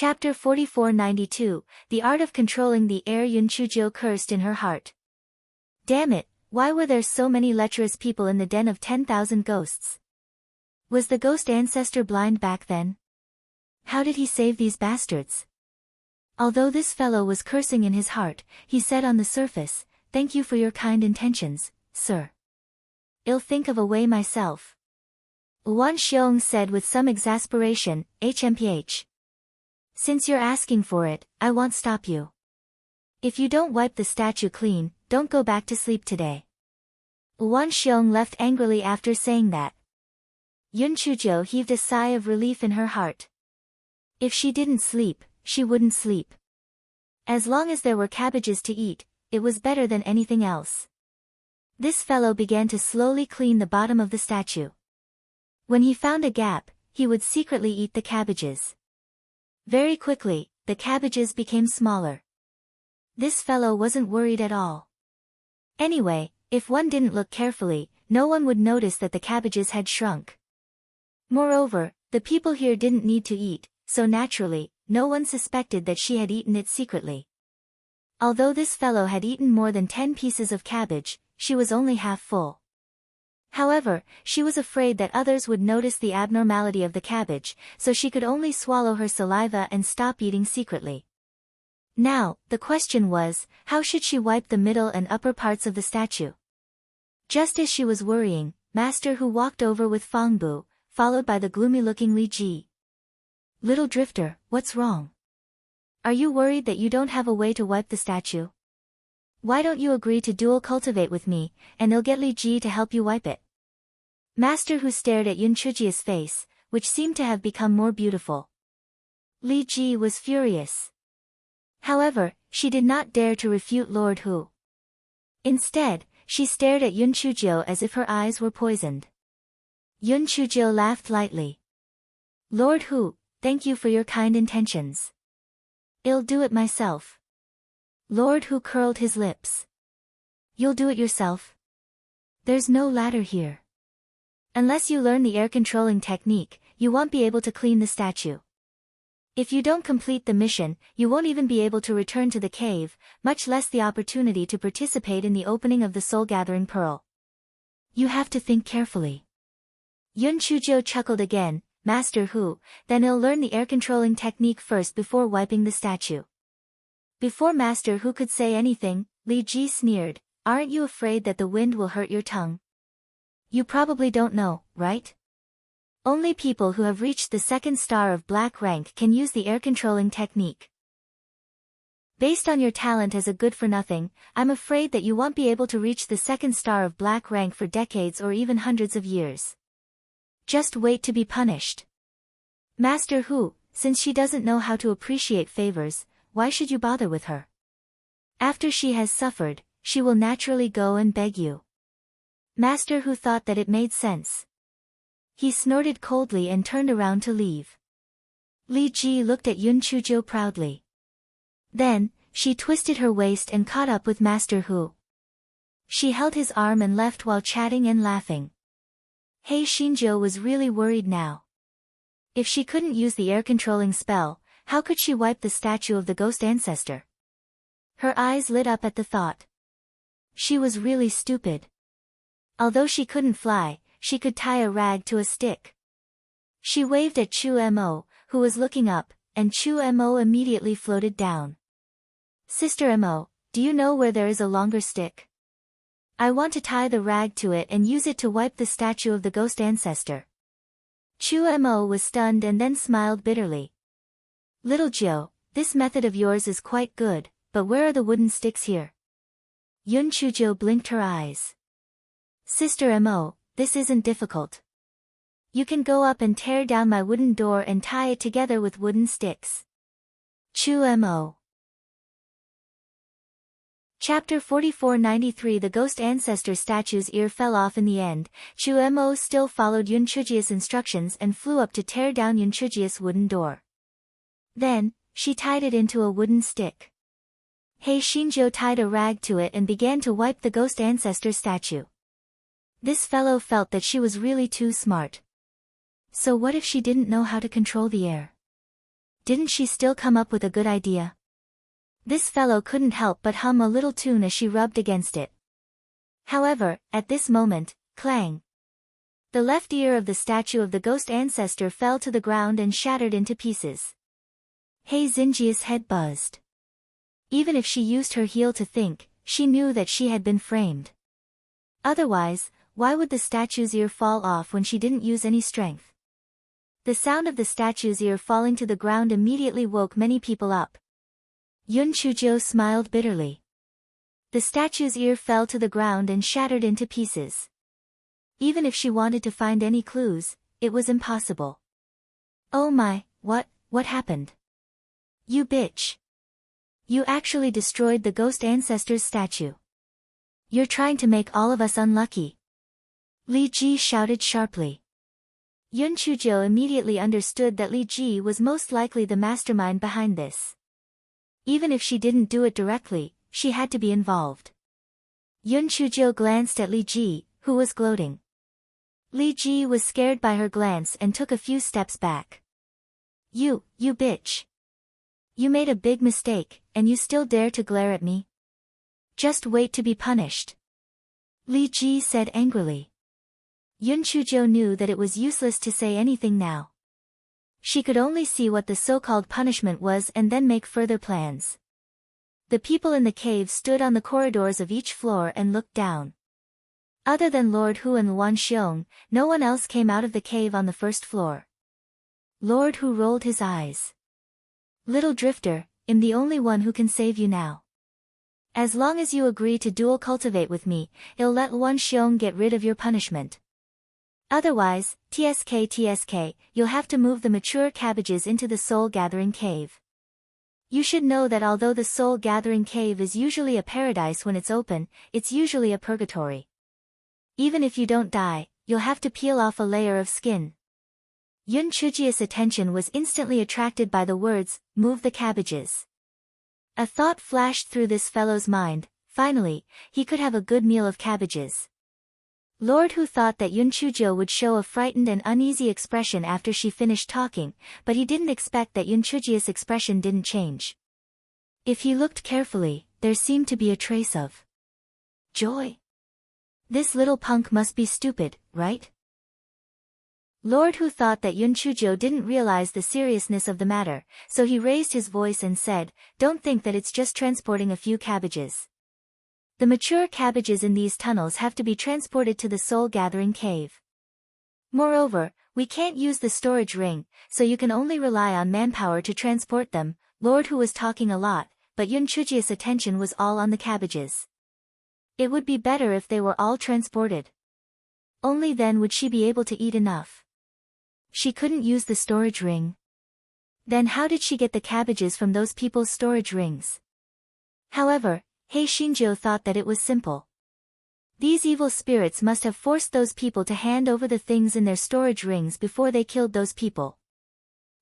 Chapter 4492, The Art of Controlling the Air. Yunchujo cursed in her heart. Damn it, why were there so many lecherous people in the den of 10,000 ghosts? Was the ghost ancestor blind back then? How did he save these bastards? Although this fellow was cursing in his heart, he said on the surface, "Thank you for your kind intentions, sir. I'll think of a way myself." Wan Xiong said with some exasperation, "HMPH. Since you're asking for it, I won't stop you. If you don't wipe the statue clean, don't go back to sleep today." Wan Xiong left angrily after saying that. Yunchujo heaved a sigh of relief in her heart. If she didn't sleep, she wouldn't sleep. As long as there were cabbages to eat, it was better than anything else. This fellow began to slowly clean the bottom of the statue. When he found a gap, he would secretly eat the cabbages. Very quickly, the cabbages became smaller. This fellow wasn't worried at all. Anyway, if one didn't look carefully, no one would notice that the cabbages had shrunk. Moreover, the people here didn't need to eat, so naturally, no one suspected that she had eaten it secretly. Although this fellow had eaten more than 10 pieces of cabbage, she was only half full. However, she was afraid that others would notice the abnormality of the cabbage, so she could only swallow her saliva and stop eating secretly. Now, the question was, how should she wipe the middle and upper parts of the statue? Just as she was worrying, Master Hu walked over with Fangbu, followed by the gloomy-looking Li Ji. "Little Drifter, what's wrong? Are you worried that you don't have a way to wipe the statue? Why don't you agree to dual cultivate with me, and I'll get Li Ji to help you wipe it?" Master Hu stared at Yunchuji's face, which seemed to have become more beautiful. Li Ji was furious. However, she did not dare to refute Lord Hu. Instead, she stared at Yunchujo as if her eyes were poisoned. Yunchujo laughed lightly. "Lord Hu, thank you for your kind intentions. I'll do it myself." Lord Hu curled his lips. "You'll do it yourself? There's no ladder here. Unless you learn the air controlling technique, you won't be able to clean the statue. If you don't complete the mission, you won't even be able to return to the cave, much less the opportunity to participate in the opening of the soul-gathering pearl. You have to think carefully." Yunchujo chuckled again. "Master Hu, then I'll learn the air controlling technique first before wiping the statue." Before Master Hu could say anything, Li Ji sneered, "Aren't you afraid that the wind will hurt your tongue? You probably don't know, right? Only people who have reached the second star of black rank can use the air controlling technique. Based on your talent as a good-for-nothing, I'm afraid that you won't be able to reach the second star of black rank for decades or even hundreds of years. Just wait to be punished. Master Hu, since she doesn't know how to appreciate favors, why should you bother with her? After she has suffered, she will naturally go and beg you." Master Hu thought that it made sense. He snorted coldly and turned around to leave. Li Ji looked at Yunchujo proudly. Then, she twisted her waist and caught up with Master Hu. She held his arm and left while chatting and laughing. Hei Xinzhou was really worried now. If she couldn't use the air-controlling spell, how could she wipe the statue of the ghost ancestor? Her eyes lit up at the thought. She was really stupid. Although she couldn't fly, she could tie a rag to a stick. She waved at Chu Mo, who was looking up, and Chu Mo immediately floated down. "Sister Mo, do you know where there is a longer stick? I want to tie the rag to it and use it to wipe the statue of the ghost ancestor." Chu Mo was stunned and then smiled bitterly. "Little Jiu, this method of yours is quite good, but where are the wooden sticks here?" Yunchujo blinked her eyes. "Sister Mo, this isn't difficult. You can go up and tear down my wooden door and tie it together with wooden sticks." Chu Mo. Chapter 4493. The ghost ancestor statue's ear fell off in the end. Chu Mo still followed Yunchuji's instructions and flew up to tear down Yunchuji's wooden door. Then, she tied it into a wooden stick. Hei Xinzhou tied a rag to it and began to wipe the ghost ancestor statue. This fellow felt that she was really too smart. So what if she didn't know how to control the air? didn't she still come up with a good idea? This fellow couldn't help but hum a little tune as she rubbed against it. However, at this moment, clang! The left ear of the statue of the ghost ancestor fell to the ground and shattered into pieces. Hey Zingia's head buzzed. Even if she used her heel to think, she knew that she had been framed. Otherwise, why would the statue's ear fall off when she didn't use any strength? The sound of the statue's ear falling to the ground immediately woke many people up. Yun Chujiu smiled bitterly. The statue's ear fell to the ground and shattered into pieces. Even if she wanted to find any clues, it was impossible. Oh my, what happened? You bitch. You actually destroyed the ghost ancestor's statue. You're trying to make all of us unlucky. Li Ji shouted sharply. Yun Chujiu immediately understood that Li Ji was most likely the mastermind behind this. Even if she didn't do it directly, she had to be involved. Yun Chujiu glanced at Li Ji, who was gloating. Li Ji was scared by her glance and took a few steps back. You bitch. You made a big mistake, and you still dare to glare at me? Just wait to be punished. Li Ji said angrily. Yun Chujiu knew that it was useless to say anything now. She could only see what the so-called punishment was and then make further plans. The people in the cave stood on the corridors of each floor and looked down. Other than Lord Hu and Wan Xiong, no one else came out of the cave on the first floor. Lord Hu rolled his eyes. Little drifter, I'm the only one who can save you now. As long as you agree to dual cultivate with me, I'll let Wan Xiong get rid of your punishment. Otherwise, TSK, you'll have to move the mature cabbages into the soul-gathering cave. You should know that although the soul-gathering cave is usually a paradise when it's open, it's usually a purgatory. Even if you don't die, you'll have to peel off a layer of skin. Yun Chujiu's attention was instantly attracted by the words, move the cabbages. A thought flashed through this fellow's mind, finally, he could have a good meal of cabbages. Lord Hu thought that Yun Chujiu would show a frightened and uneasy expression after she finished talking, but he didn't expect that Yun Chujiu's expression didn't change. If he looked carefully, there seemed to be a trace of joy. This little punk must be stupid, right? Lord Hu thought that Yun Chujiu didn't realize the seriousness of the matter, so he raised his voice and said, don't think that it's just transporting a few cabbages. The mature cabbages in these tunnels have to be transported to the soul-gathering cave. Moreover, we can't use the storage ring, so you can only rely on manpower to transport them. Lord Hu was talking a lot, but Yun Chujiu's attention was all on the cabbages. It would be better if they were all transported. Only then would she be able to eat enough. She couldn't use the storage ring. Then how did she get the cabbages from those people's storage rings? However, He Xingjiu thought that it was simple. These evil spirits must have forced those people to hand over the things in their storage rings before they killed those people.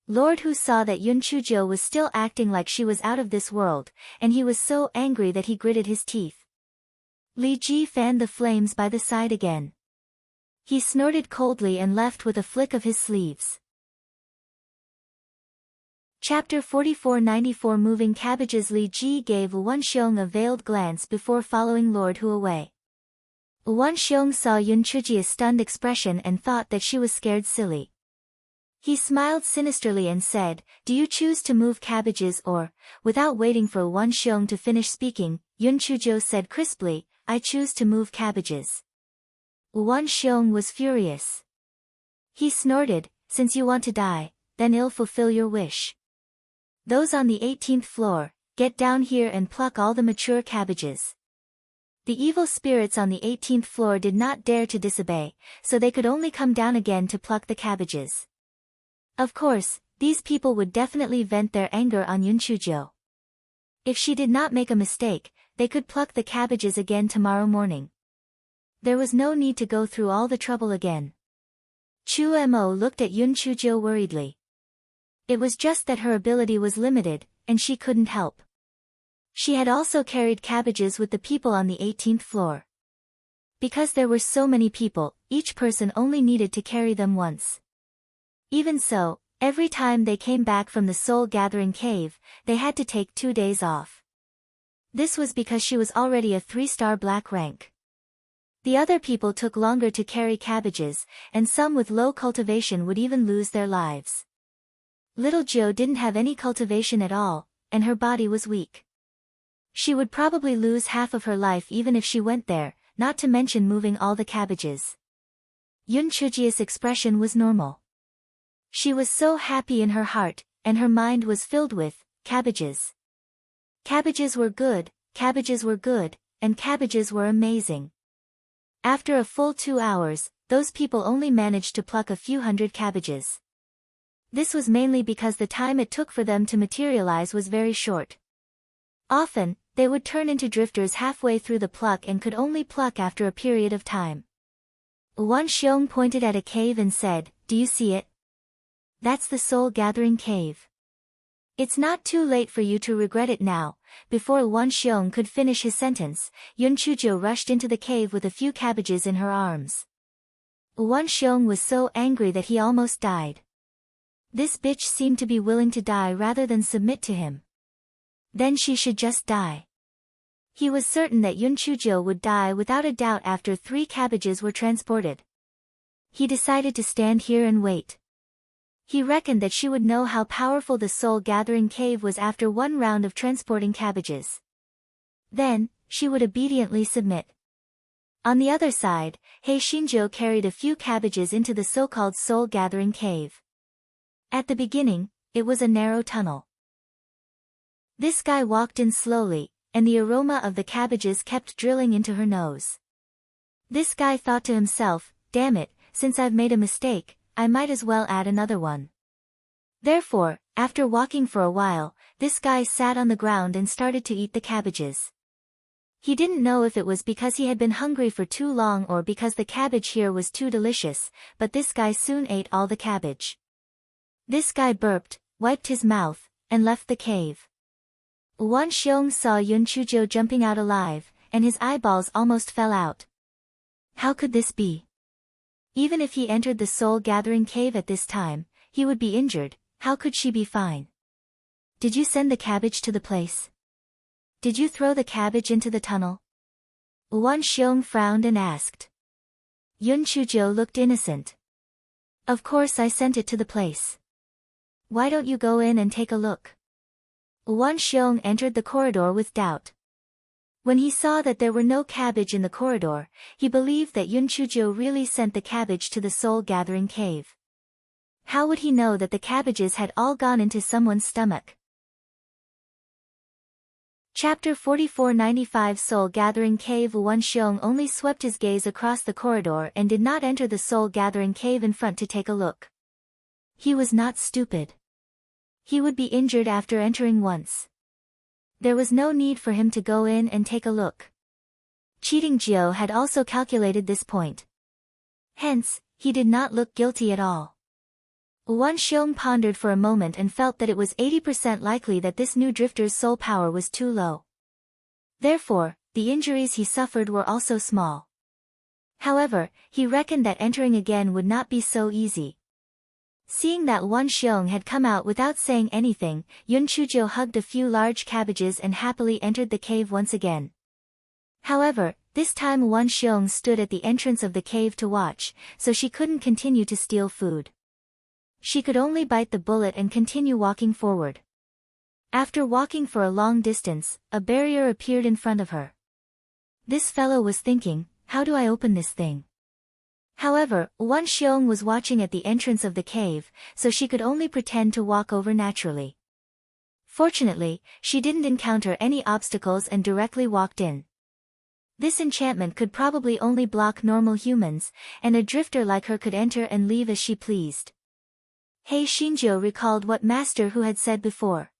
Lord Hu saw that Yun Chujiu was still acting like she was out of this world, and he was so angry that he gritted his teeth. Li Ji fanned the flames by the side again. He snorted coldly and left with a flick of his sleeves. Chapter 4494 Moving Cabbages. Li Ji gave Wan Xiong a veiled glance before following Lord Hu away. Wan Xiong saw Yun Chujiu's stunned expression and thought that she was scared silly. He smiled sinisterly and said, do you choose to move cabbages or, without waiting for Wan Xiong to finish speaking, Yun Chujiu said crisply, I choose to move cabbages. Wan Xiong was furious. He snorted, since you want to die, then I'll fulfill your wish. Those on the 18th floor, get down here and pluck all the mature cabbages. The evil spirits on the 18th floor did not dare to disobey, so they could only come down again to pluck the cabbages. Of course, these people would definitely vent their anger on Yun Chujiu. If she did not make a mistake, they could pluck the cabbages again tomorrow morning. There was no need to go through all the trouble again. Chu Mo looked at Yun Chujiu worriedly. It was just that her ability was limited, and she couldn't help. She had also carried cabbages with the people on the 18th floor. Because there were so many people, each person only needed to carry them once. Even so, Every time they came back from the soul-gathering cave, they had to take 2 days off. This was because she was already a 3-star black rank. The other people took longer to carry cabbages, and some with low cultivation would even lose their lives. Little Jo didn't have any cultivation at all, and her body was weak. She would probably lose half of her life even if she went there, not to mention moving all the cabbages. Yun Chujia's expression was normal. She was so happy in her heart, and her mind was filled with cabbages. Cabbages were good, and cabbages were amazing. After a full 2 hours, those people only managed to pluck a few hundred cabbages. This was mainly because the time it took for them to materialize was very short. Often, they would turn into drifters halfway through the pluck and could only pluck after a period of time. Wan Xiong pointed at a cave and said, "Do you see it? That's the soul-gathering cave. It's not too late for you to regret it now." Before Wan Xiong could finish his sentence, Yun Chuzhou rushed into the cave with a few cabbages in her arms. Wan Xiong was so angry that he almost died. This bitch seemed to be willing to die rather than submit to him. Then she should just die. He was certain that Yun Chuzhou would die without a doubt after 3 cabbages were transported. He decided to stand here and wait. He reckoned that she would know how powerful the soul-gathering cave was after 1 round of transporting cabbages. Then, she would obediently submit. On the other side, He Xinzhou carried a few cabbages into the so-called soul-gathering cave. At the beginning, it was a narrow tunnel. This guy walked in slowly, and the aroma of the cabbages kept drilling into her nose. This guy thought to himself, "Damn it, since I've made a mistake, I might as well add another one." Therefore, after walking for a while, this guy sat on the ground and started to eat the cabbages. He didn't know if it was because he had been hungry for too long or because the cabbage here was too delicious, but this guy soon ate all the cabbage. This guy burped, wiped his mouth, and left the cave. Wan Xiong saw Yun Chuzhou jumping out alive, and his eyeballs almost fell out. How could this be? Even if he entered the soul-gathering cave at this time, he would be injured. How could she be fine? Did you send the cabbage to the place? Did you throw the cabbage into the tunnel? Wan Xiong frowned and asked. Yun Chuzhou looked innocent. Of course I sent it to the place. Why don't you go in and take a look? Wan Xiong entered the corridor with doubt. When he saw that there were no cabbage in the corridor, he believed that Yun Chuzhou really sent the cabbage to the soul-gathering cave. How would he know that the cabbages had all gone into someone's stomach? Chapter 4495 Soul-Gathering Cave. Wan Xiong only swept his gaze across the corridor and did not enter the soul-gathering cave in front to take a look. He was not stupid. He would be injured after entering once. There was no need for him to go in and take a look. Cheating Jiao had also calculated this point. Hence, he did not look guilty at all. Wan Xiong pondered for a moment and felt that it was 80% likely that this new drifter's soul power was too low. Therefore, the injuries he suffered were also small. However, he reckoned that entering again would not be so easy. Seeing that Wan Xiong had come out without saying anything, Yun Chuzhou hugged a few large cabbages and happily entered the cave once again. However, this time Wan Xiong stood at the entrance of the cave to watch, so she couldn't continue to steal food. She could only bite the bullet and continue walking forward. After walking for a long distance, a barrier appeared in front of her. This fellow was thinking, how do I open this thing? However, Wan Xiong was watching at the entrance of the cave, so she could only pretend to walk over naturally. Fortunately, she didn't encounter any obstacles and directly walked in. This enchantment could probably only block normal humans, and a drifter like her could enter and leave as she pleased. He Xinzhou recalled what Master Hu had said before.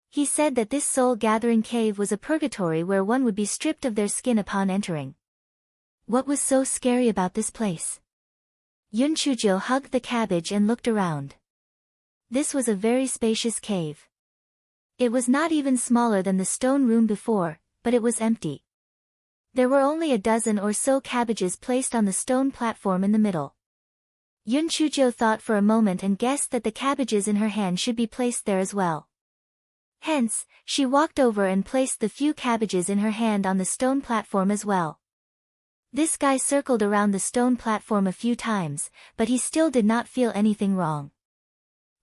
He said that this soul-gathering cave was a purgatory where one would be stripped of their skin upon entering. What was so scary about this place? Yun Chuzhou hugged the cabbage and looked around. This was a very spacious cave. It was not even smaller than the stone room before, but it was empty. There were only a dozen or so cabbages placed on the stone platform in the middle. Yun Chujo thought for a moment and guessed that the cabbages in her hand should be placed there as well. Hence, she walked over and placed the few cabbages in her hand on the stone platform as well. This guy circled around the stone platform a few times, but he still did not feel anything wrong.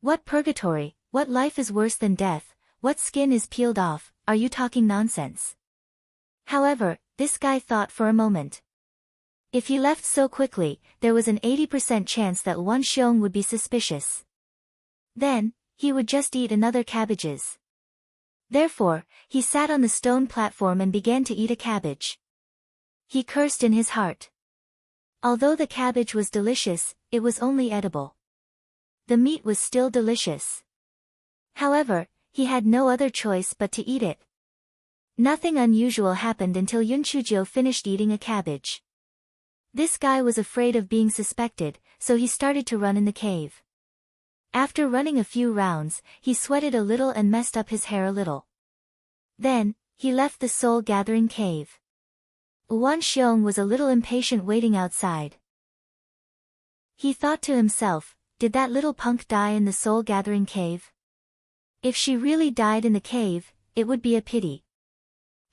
What purgatory, what life is worse than death, what skin is peeled off, are you talking nonsense? However, this guy thought for a moment. If he left so quickly, there was an 80% chance that Wan Xiong would be suspicious. Then, he would just eat another cabbages. Therefore, he sat on the stone platform and began to eat a cabbage. He cursed in his heart. Although the cabbage was delicious, it was only edible. The meat was still delicious. However, he had no other choice but to eat it. Nothing unusual happened until Yun Chujo finished eating a cabbage. This guy was afraid of being suspected, so he started to run in the cave. After running a few rounds, he sweated a little and messed up his hair a little. Then, he left the soul-gathering cave. Wan Xiong was a little impatient waiting outside. He thought to himself, did that little punk die in the soul-gathering cave? If she really died in the cave, it would be a pity.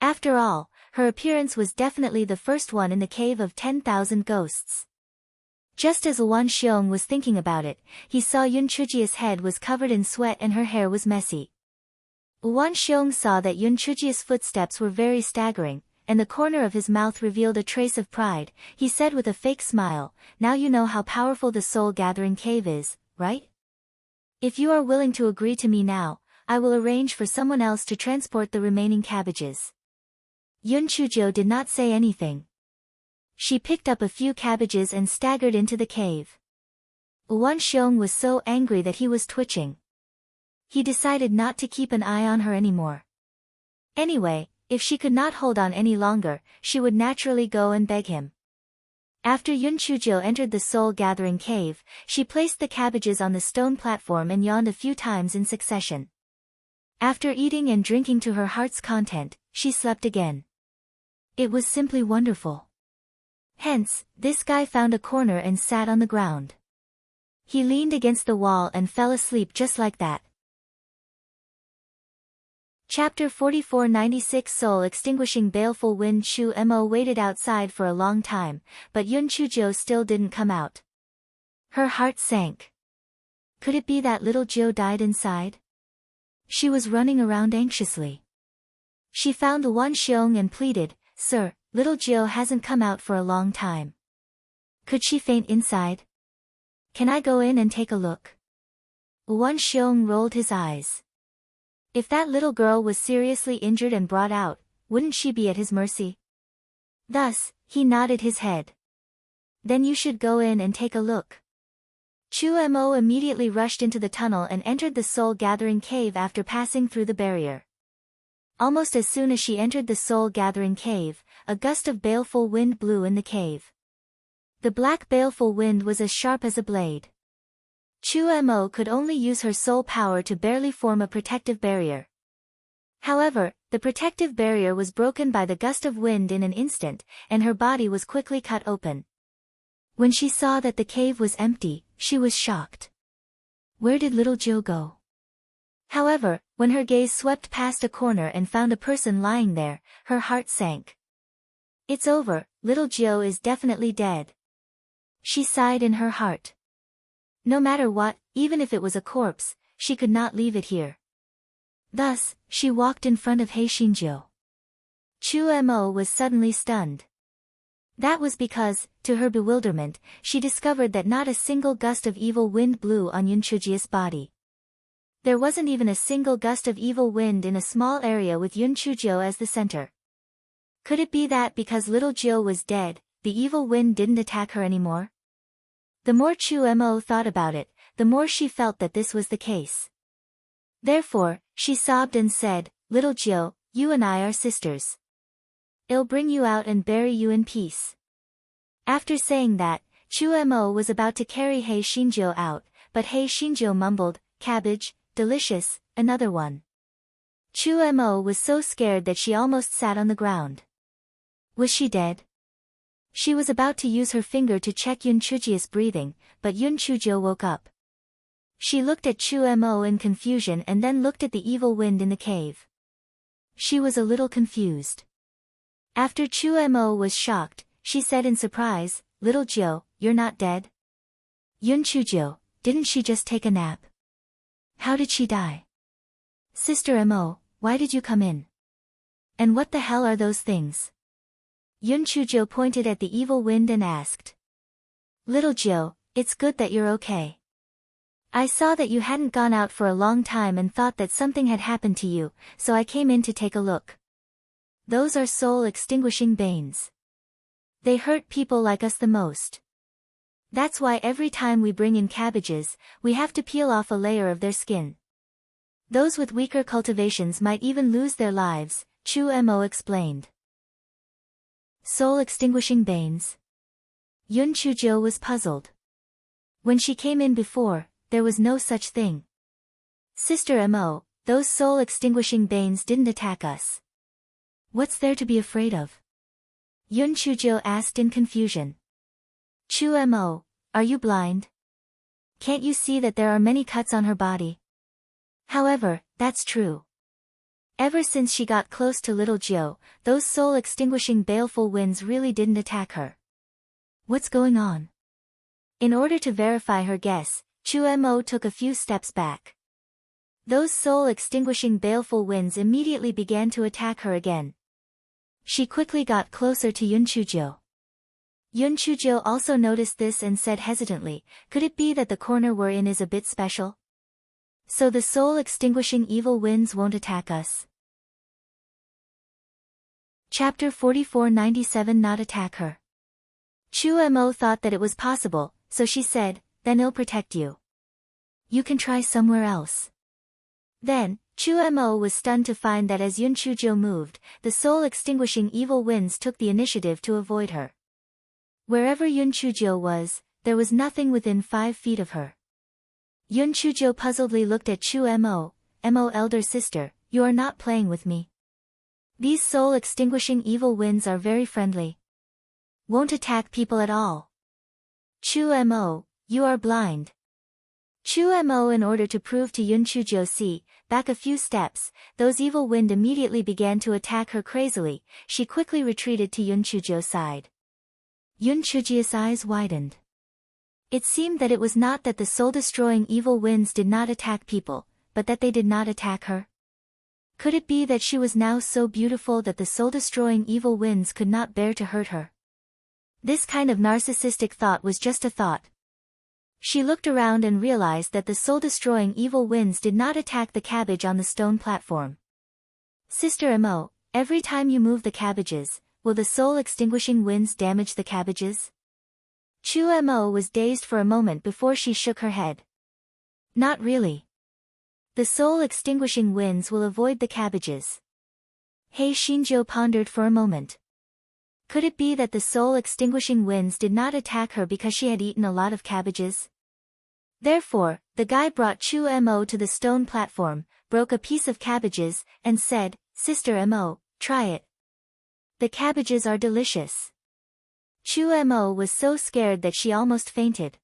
After all, her appearance was definitely the first one in the cave of 10,000 ghosts. Just as Wan Xiong was thinking about it, he saw Yun Chujia's head was covered in sweat and her hair was messy. Wan Xiong saw that Yun Chujia's footsteps were very staggering, and the corner of his mouth revealed a trace of pride. He said with a fake smile, "Now you know how powerful the soul-gathering cave is, right? If you are willing to agree to me now, I will arrange for someone else to transport the remaining cabbages." Yun Chujo did not say anything. She picked up a few cabbages and staggered into the cave. Wan Xiong was so angry that he was twitching. He decided not to keep an eye on her anymore. Anyway, if she could not hold on any longer, she would naturally go and beg him. After Yun Chujo entered the soul-gathering cave, she placed the cabbages on the stone platform and yawned a few times in succession. After eating and drinking to her heart's content, she slept again. It was simply wonderful. Hence, this guy found a corner and sat on the ground. He leaned against the wall and fell asleep just like that. Chapter 4496 Soul Extinguishing Baleful Wind. Shu Mo waited outside for a long time, but Yun Chujo still didn't come out. Her heart sank. Could it be that little Jiu died inside? She was running around anxiously. She found Wan Xiong and pleaded, "Sir, little Jiu hasn't come out for a long time. Could she faint inside? Can I go in and take a look?" Wan Xiong rolled his eyes. If that little girl was seriously injured and brought out, wouldn't she be at his mercy? Thus, he nodded his head. "Then you should go in and take a look." Chu Mo immediately rushed into the tunnel and entered the soul-gathering cave after passing through the barrier. Almost as soon as she entered the soul-gathering cave, a gust of baleful wind blew in the cave. The black baleful wind was as sharp as a blade. Chu Mo could only use her soul power to barely form a protective barrier. However, the protective barrier was broken by the gust of wind in an instant, and her body was quickly cut open. When she saw that the cave was empty, she was shocked. Where did little Jiu go? However, when her gaze swept past a corner and found a person lying there, her heart sank. It's over, little Jiu is definitely dead. She sighed in her heart. No matter what, even if it was a corpse, she could not leave it here. Thus, she walked in front of He Xinjiu. Chu Mo was suddenly stunned. That was because, to her bewilderment, she discovered that not a single gust of evil wind blew on Yun Chujia's body. There wasn't even a single gust of evil wind in a small area with Yun Chujo as the center. Could it be that because little Jiu was dead, the evil wind didn't attack her anymore? The more Chu Mo thought about it, the more she felt that this was the case. Therefore, she sobbed and said, "Little Jiu, you and I are sisters. I'll bring you out and bury you in peace." After saying that, Chu Mo was about to carry He Xinjiu out, but He Xinjiu mumbled, "Cabbage, delicious, another one." Chu Mo was so scared that she almost sat on the ground. Was she dead? She was about to use her finger to check Yun Chujia's breathing, but Yun Chujio woke up. She looked at Chu Mo in confusion and then looked at the evil wind in the cave. She was a little confused. After Chu Mo was shocked, she said in surprise, "Little Jiu, you're not dead?" "Yun Chujio, didn't she just take a nap? How did she die?" "Sister Mo, why did you come in? And what the hell are those things?" Yun Chujio pointed at the evil wind and asked. "Little Jiu, it's good that you're okay. I saw that you hadn't gone out for a long time and thought that something had happened to you, so I came in to take a look. Those are soul-extinguishing banes. They hurt people like us the most. That's why every time we bring in cabbages, we have to peel off a layer of their skin. Those with weaker cultivations might even lose their lives," Chu Mo explained. Soul-extinguishing banes? Yun Chujio was puzzled. When she came in before, there was no such thing. "Sister Mo, those soul-extinguishing banes didn't attack us. What's there to be afraid of?" Yun Chujio asked in confusion. "Chu Mo, are you blind? Can't you see that there are many cuts on her body?" However, that's true. Ever since she got close to little Jiu, those soul-extinguishing baleful winds really didn't attack her. What's going on? In order to verify her guess, Chu Mo took a few steps back. Those soul-extinguishing baleful winds immediately began to attack her again. She quickly got closer to Yun Chujio. Yun Chujio also noticed this and said hesitantly, "Could it be that the corner we're in is a bit special? So the soul-extinguishing evil winds won't attack us?" Chapter 4497 Not attack her. Chu Mo thought that it was possible, so she said, "Then it'll protect you. You can try somewhere else." Then, Chu Mo was stunned to find that as Yun Chujio moved, the soul-extinguishing evil winds took the initiative to avoid her. Wherever Yun Chujio was, there was nothing within 5 feet of her. Yun Chujio puzzledly looked at Chu Mo, elder sister, "You are not playing with me. These soul-extinguishing evil winds are very friendly. Won't attack people at all. Chu Mo, you are blind." Chu Mo, in order to prove to Yun Chujio back a few steps, those evil wind immediately began to attack her crazily. She quickly retreated to Yun Chujio's side. Yun Chujio's eyes widened. It seemed that it was not that the soul-destroying evil winds did not attack people, but that they did not attack her. Could it be that she was now so beautiful that the soul-destroying evil winds could not bear to hurt her? This kind of narcissistic thought was just a thought. She looked around and realized that the soul-destroying evil winds did not attack the cabbage on the stone platform. "Sister Mo, every time you move the cabbages, will the soul-extinguishing winds damage the cabbages?" Chu Mo was dazed for a moment before she shook her head. "Not really. The soul-extinguishing winds will avoid the cabbages." Hei Shinjo pondered for a moment. Could it be that the soul-extinguishing winds did not attack her because she had eaten a lot of cabbages? Therefore, the guy brought Chu Mo to the stone platform, broke a piece of cabbages, and said, "Sister Mo, try it. The cabbages are delicious." Chu Mo was so scared that she almost fainted.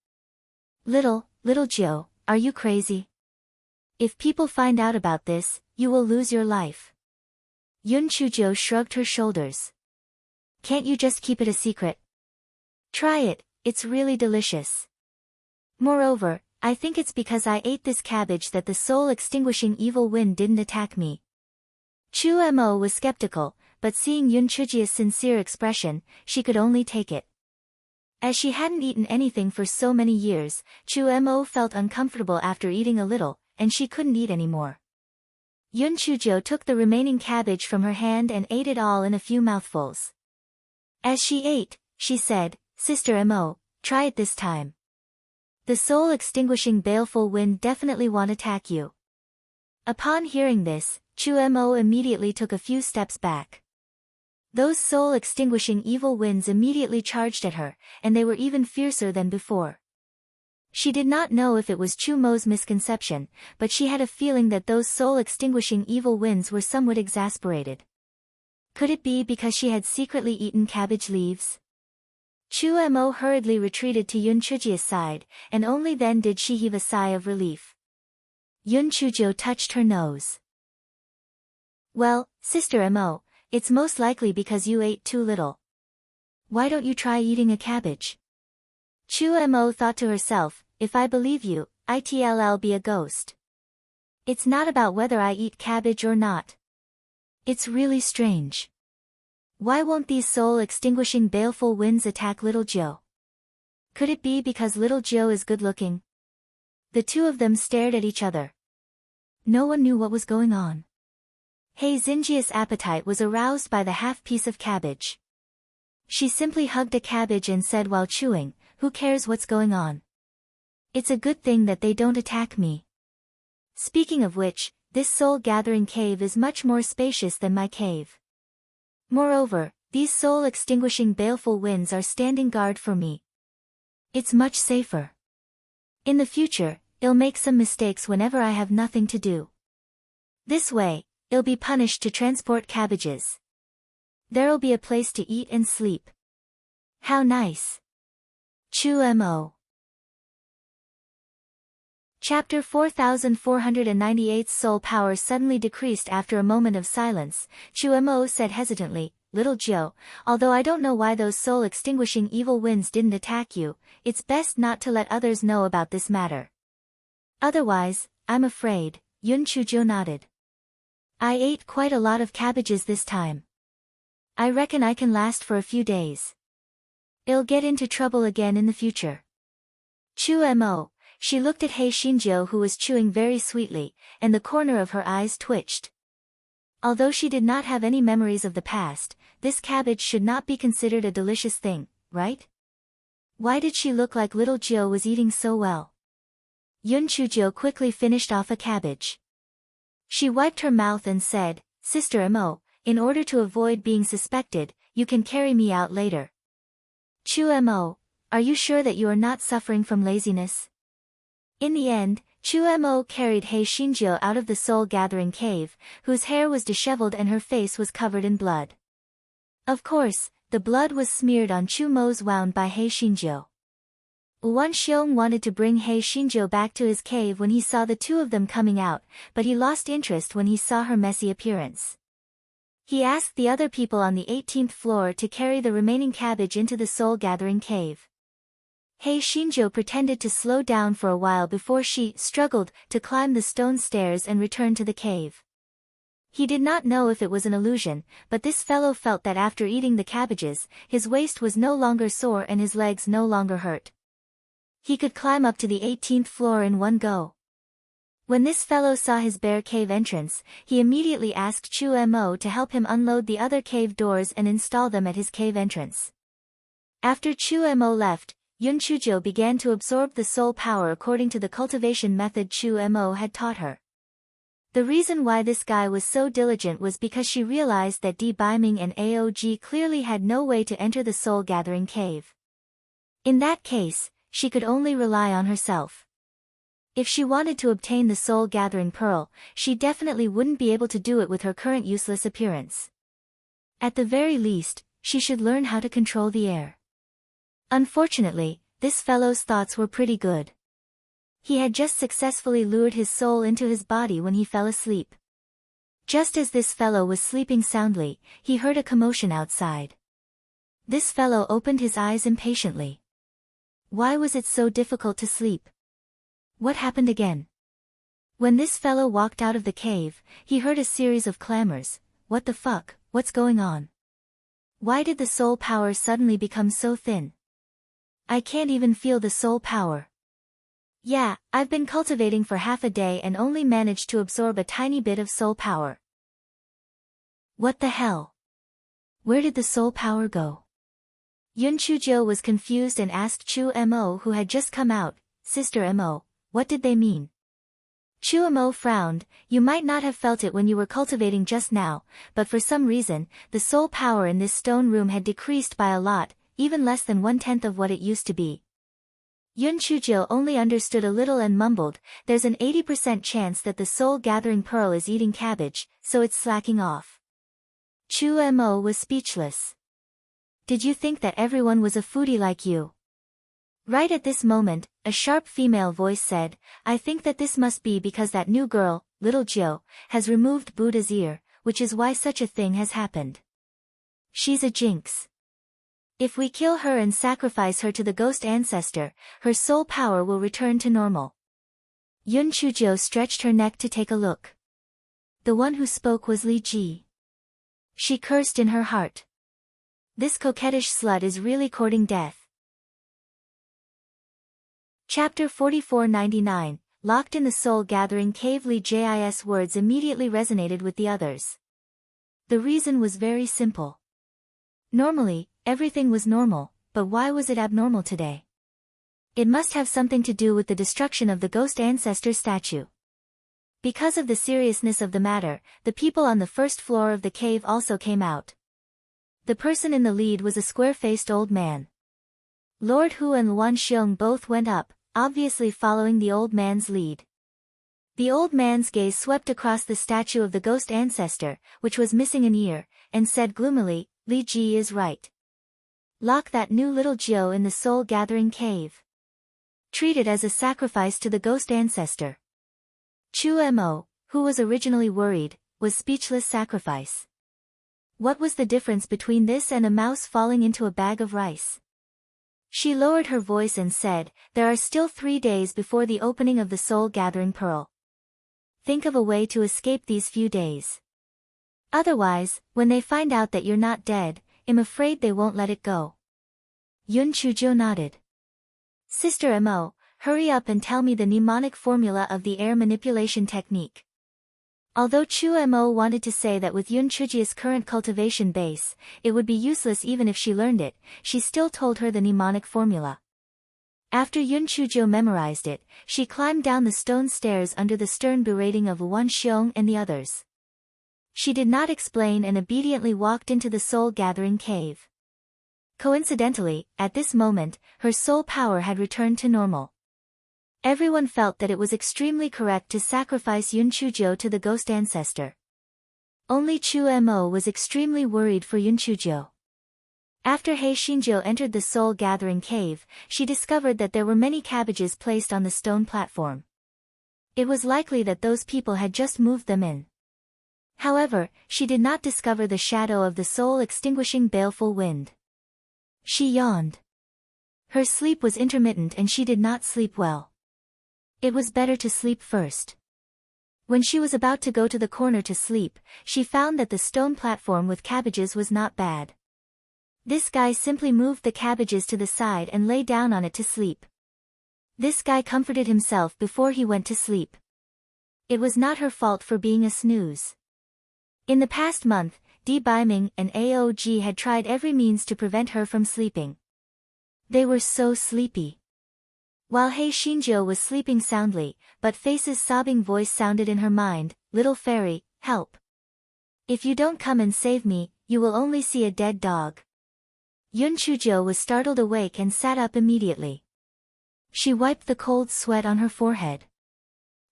Little Jiu, are you crazy? If people find out about this, you will lose your life." Yun Chujio shrugged her shoulders. "Can't you just keep it a secret? Try it, it's really delicious. Moreover, I think it's because I ate this cabbage that the soul-extinguishing evil wind didn't attack me." Chu Mo was skeptical, but seeing Yun Chujio's sincere expression, she could only take it. As she hadn't eaten anything for so many years, Chu Mo felt uncomfortable after eating a little, and she couldn't eat anymore. Yun Chujio took the remaining cabbage from her hand and ate it all in a few mouthfuls. As she ate, she said, "Sister Mo, try it this time. The soul-extinguishing baleful wind definitely won't attack you." Upon hearing this, Chu Mo immediately took a few steps back. Those soul-extinguishing evil winds immediately charged at her, and they were even fiercer than before. She did not know if it was Chu Mo's misconception, but she had a feeling that those soul-extinguishing evil winds were somewhat exasperated. Could it be because she had secretly eaten cabbage leaves? Chu Mo hurriedly retreated to Yun Chujia's side, and only then did she heave a sigh of relief. Yun Chujio touched her nose. Well, Sister Mo, it's most likely because you ate too little. Why don't you try eating a cabbage? Chu Mo thought to herself, if I believe you, it'll be a ghost. It's not about whether I eat cabbage or not. It's really strange. Why won't these soul-extinguishing baleful winds attack little Joe? Could it be because little Joe is good-looking? The two of them stared at each other. No one knew what was going on. Hei Xinjia's appetite was aroused by the half-piece of cabbage. She simply hugged a cabbage and said while chewing, "Who cares what's going on? It's a good thing that they don't attack me. Speaking of which, this soul-gathering cave is much more spacious than my cave. Moreover, these soul-extinguishing baleful winds are standing guard for me. It's much safer. In the future, I'll make some mistakes whenever I have nothing to do. This way, I'll be punished to transport cabbages. There'll be a place to eat and sleep. How nice." Chu Mo. Chapter 4498. Soul power suddenly decreased. After a moment of silence, Chu Mo said hesitantly, "Little Joe, although I don't know why those soul-extinguishing evil winds didn't attack you, it's best not to let others know about this matter. Otherwise, I'm afraid." Yun Chujio nodded. "I ate quite a lot of cabbages this time. I reckon I can last for a few days. I'll get into trouble again in the future." Chu Mo. She looked at Hei Xinjiu, who was chewing very sweetly, and the corner of her eyes twitched. Although she did not have any memories of the past, this cabbage should not be considered a delicious thing, right? Why did she look like little Jiu was eating so well? Yun Chujio quickly finished off a cabbage. She wiped her mouth and said, "Sister Mo, in order to avoid being suspected, you can carry me out later." Chu Mo, are you sure that you are not suffering from laziness? In the end, Chu Mo carried Hei Xinjiu out of the soul-gathering cave, whose hair was disheveled and her face was covered in blood. Of course, the blood was smeared on Chu Mo's wound by Hei Xinjiu. Wan Xiong wanted to bring Hei Xinjiu back to his cave when he saw the two of them coming out, but he lost interest when he saw her messy appearance. He asked the other people on the 18th floor to carry the remaining cabbage into the soul-gathering cave. Hei Xinjiu pretended to slow down for a while before she struggled to climb the stone stairs and return to the cave. He did not know if it was an illusion, but this fellow felt that after eating the cabbages, his waist was no longer sore and his legs no longer hurt. He could climb up to the 18th floor in one go. When this fellow saw his bare cave entrance, he immediately asked Chu Mo to help him unload the other cave doors and install them at his cave entrance. After Chu Mo left, Yun Chujio began to absorb the soul power according to the cultivation method Chu Mo had taught her. The reason why this guy was so diligent was because she realized that Di Baiming and Aog clearly had no way to enter the soul-gathering cave. In that case, she could only rely on herself. If she wanted to obtain the soul-gathering pearl, she definitely wouldn't be able to do it with her current useless appearance. At the very least, she should learn how to control the air. Unfortunately, this fellow's thoughts were pretty good. He had just successfully lured his soul into his body when he fell asleep. Just as this fellow was sleeping soundly, he heard a commotion outside. This fellow opened his eyes impatiently. Why was it so difficult to sleep? What happened again? When this fellow walked out of the cave, he heard a series of clamors. What the fuck, what's going on? Why did the soul power suddenly become so thin? I can't even feel the soul power. Yeah, I've been cultivating for half a day and only managed to absorb a tiny bit of soul power. What the hell? Where did the soul power go? Yun Chujio was confused and asked Chu Mo, who had just come out, "Sister Mo, what did they mean?" Chu Mo frowned. "You might not have felt it when you were cultivating just now, but for some reason, the soul power in this stone room had decreased by a lot, even less than 1/10 of what it used to be." Yun Chujio only understood a little and mumbled, "There's an 80% chance that the soul-gathering pearl is eating cabbage, so it's slacking off." Chu Mo was speechless. Did you think that everyone was a foodie like you? Right at this moment, a sharp female voice said, I think that this must be because that new girl, little Jiu, has removed Buddha's ear, which is why such a thing has happened. She's a jinx. If we kill her and sacrifice her to the ghost ancestor, her soul power will return to normal. Yun Chujiu stretched her neck to take a look. The one who spoke was Li Ji. She cursed in her heart. This coquettish slut is really courting death. Chapter 4499, Locked in the Soul-Gathering Cave. Li Ji's words immediately resonated with the others. The reason was very simple. Normally, everything was normal, but why was it abnormal today? It must have something to do with the destruction of the ghost ancestor statue. Because of the seriousness of the matter, the people on the first floor of the cave also came out. The person in the lead was a square-faced old man. Lord Hu and Luan Xiong both went up, obviously following the old man's lead. The old man's gaze swept across the statue of the ghost ancestor, which was missing an ear, and said gloomily, Li Ji is right. Lock that new little Jiu in the soul-gathering cave. Treat it as a sacrifice to the ghost ancestor. Chu Mo, who was originally worried, was speechless. Sacrifice. What was the difference between this and a mouse falling into a bag of rice? She lowered her voice and said, there are still 3 days before the opening of the soul-gathering pearl. Think of a way to escape these few days. Otherwise, when they find out that you're not dead, I'm afraid they won't let it go. Yun Chujiu nodded. Sister Mo, hurry up and tell me the mnemonic formula of the air manipulation technique. Although Chu Mo wanted to say that with Yun Chuji's current cultivation base, it would be useless even if she learned it, she still told her the mnemonic formula. After Yun Chujiu memorized it, she climbed down the stone stairs under the stern berating of Luan Xiong and the others. She did not explain and obediently walked into the soul-gathering cave. Coincidentally, at this moment, her soul power had returned to normal. Everyone felt that it was extremely correct to sacrifice Yun Chujiu to the ghost ancestor. Only Chu Mo was extremely worried for Yun Chujiu. After He Xinjiu entered the soul-gathering cave, she discovered that there were many cabbages placed on the stone platform. It was likely that those people had just moved them in. However, she did not discover the shadow of the soul-extinguishing baleful wind. She yawned. Her sleep was intermittent and she did not sleep well. It was better to sleep first. When she was about to go to the corner to sleep, she found that the stone platform with cabbages was not bad. This guy simply moved the cabbages to the side and lay down on it to sleep. This guy comforted himself before he went to sleep. It was not her fault for being a snooze. In the past month, Di Baiming and Aog had tried every means to prevent her from sleeping. They were so sleepy. While He Xinjiu was sleeping soundly, but Face's sobbing voice sounded in her mind, Little fairy, help. If you don't come and save me, you will only see a dead dog. Yun Chujiu was startled awake and sat up immediately. She wiped the cold sweat on her forehead.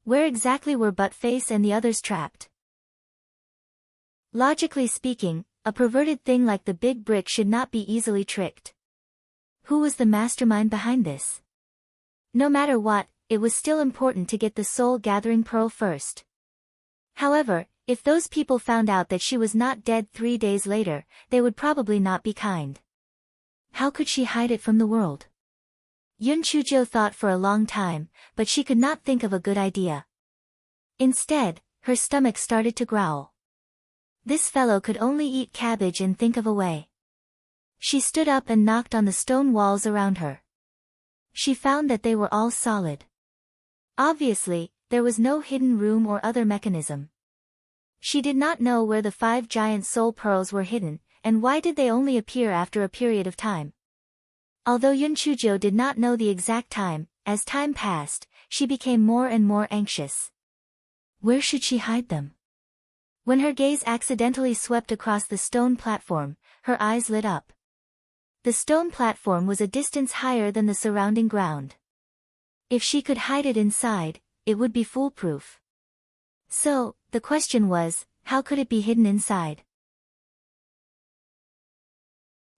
Where exactly were Butt Face and the others trapped? Logically speaking, a perverted thing like the big brick should not be easily tricked. Who was the mastermind behind this? No matter what, it was still important to get the soul-gathering pearl first. However, if those people found out that she was not dead 3 days later, they would probably not be kind. How could she hide it from the world? Yun Chujiu thought for a long time, but she could not think of a good idea. Instead, her stomach started to growl. This fellow could only eat cabbage and think of a way. She stood up and knocked on the stone walls around her. She found that they were all solid. Obviously, there was no hidden room or other mechanism. She did not know where the 5 giant soul pearls were hidden, and why did they only appear after a period of time. Although Yun Chujiu did not know the exact time, as time passed, she became more and more anxious. Where should she hide them? When her gaze accidentally swept across the stone platform, her eyes lit up. The stone platform was a distance higher than the surrounding ground. If she could hide it inside, it would be foolproof. So, the question was, how could it be hidden inside?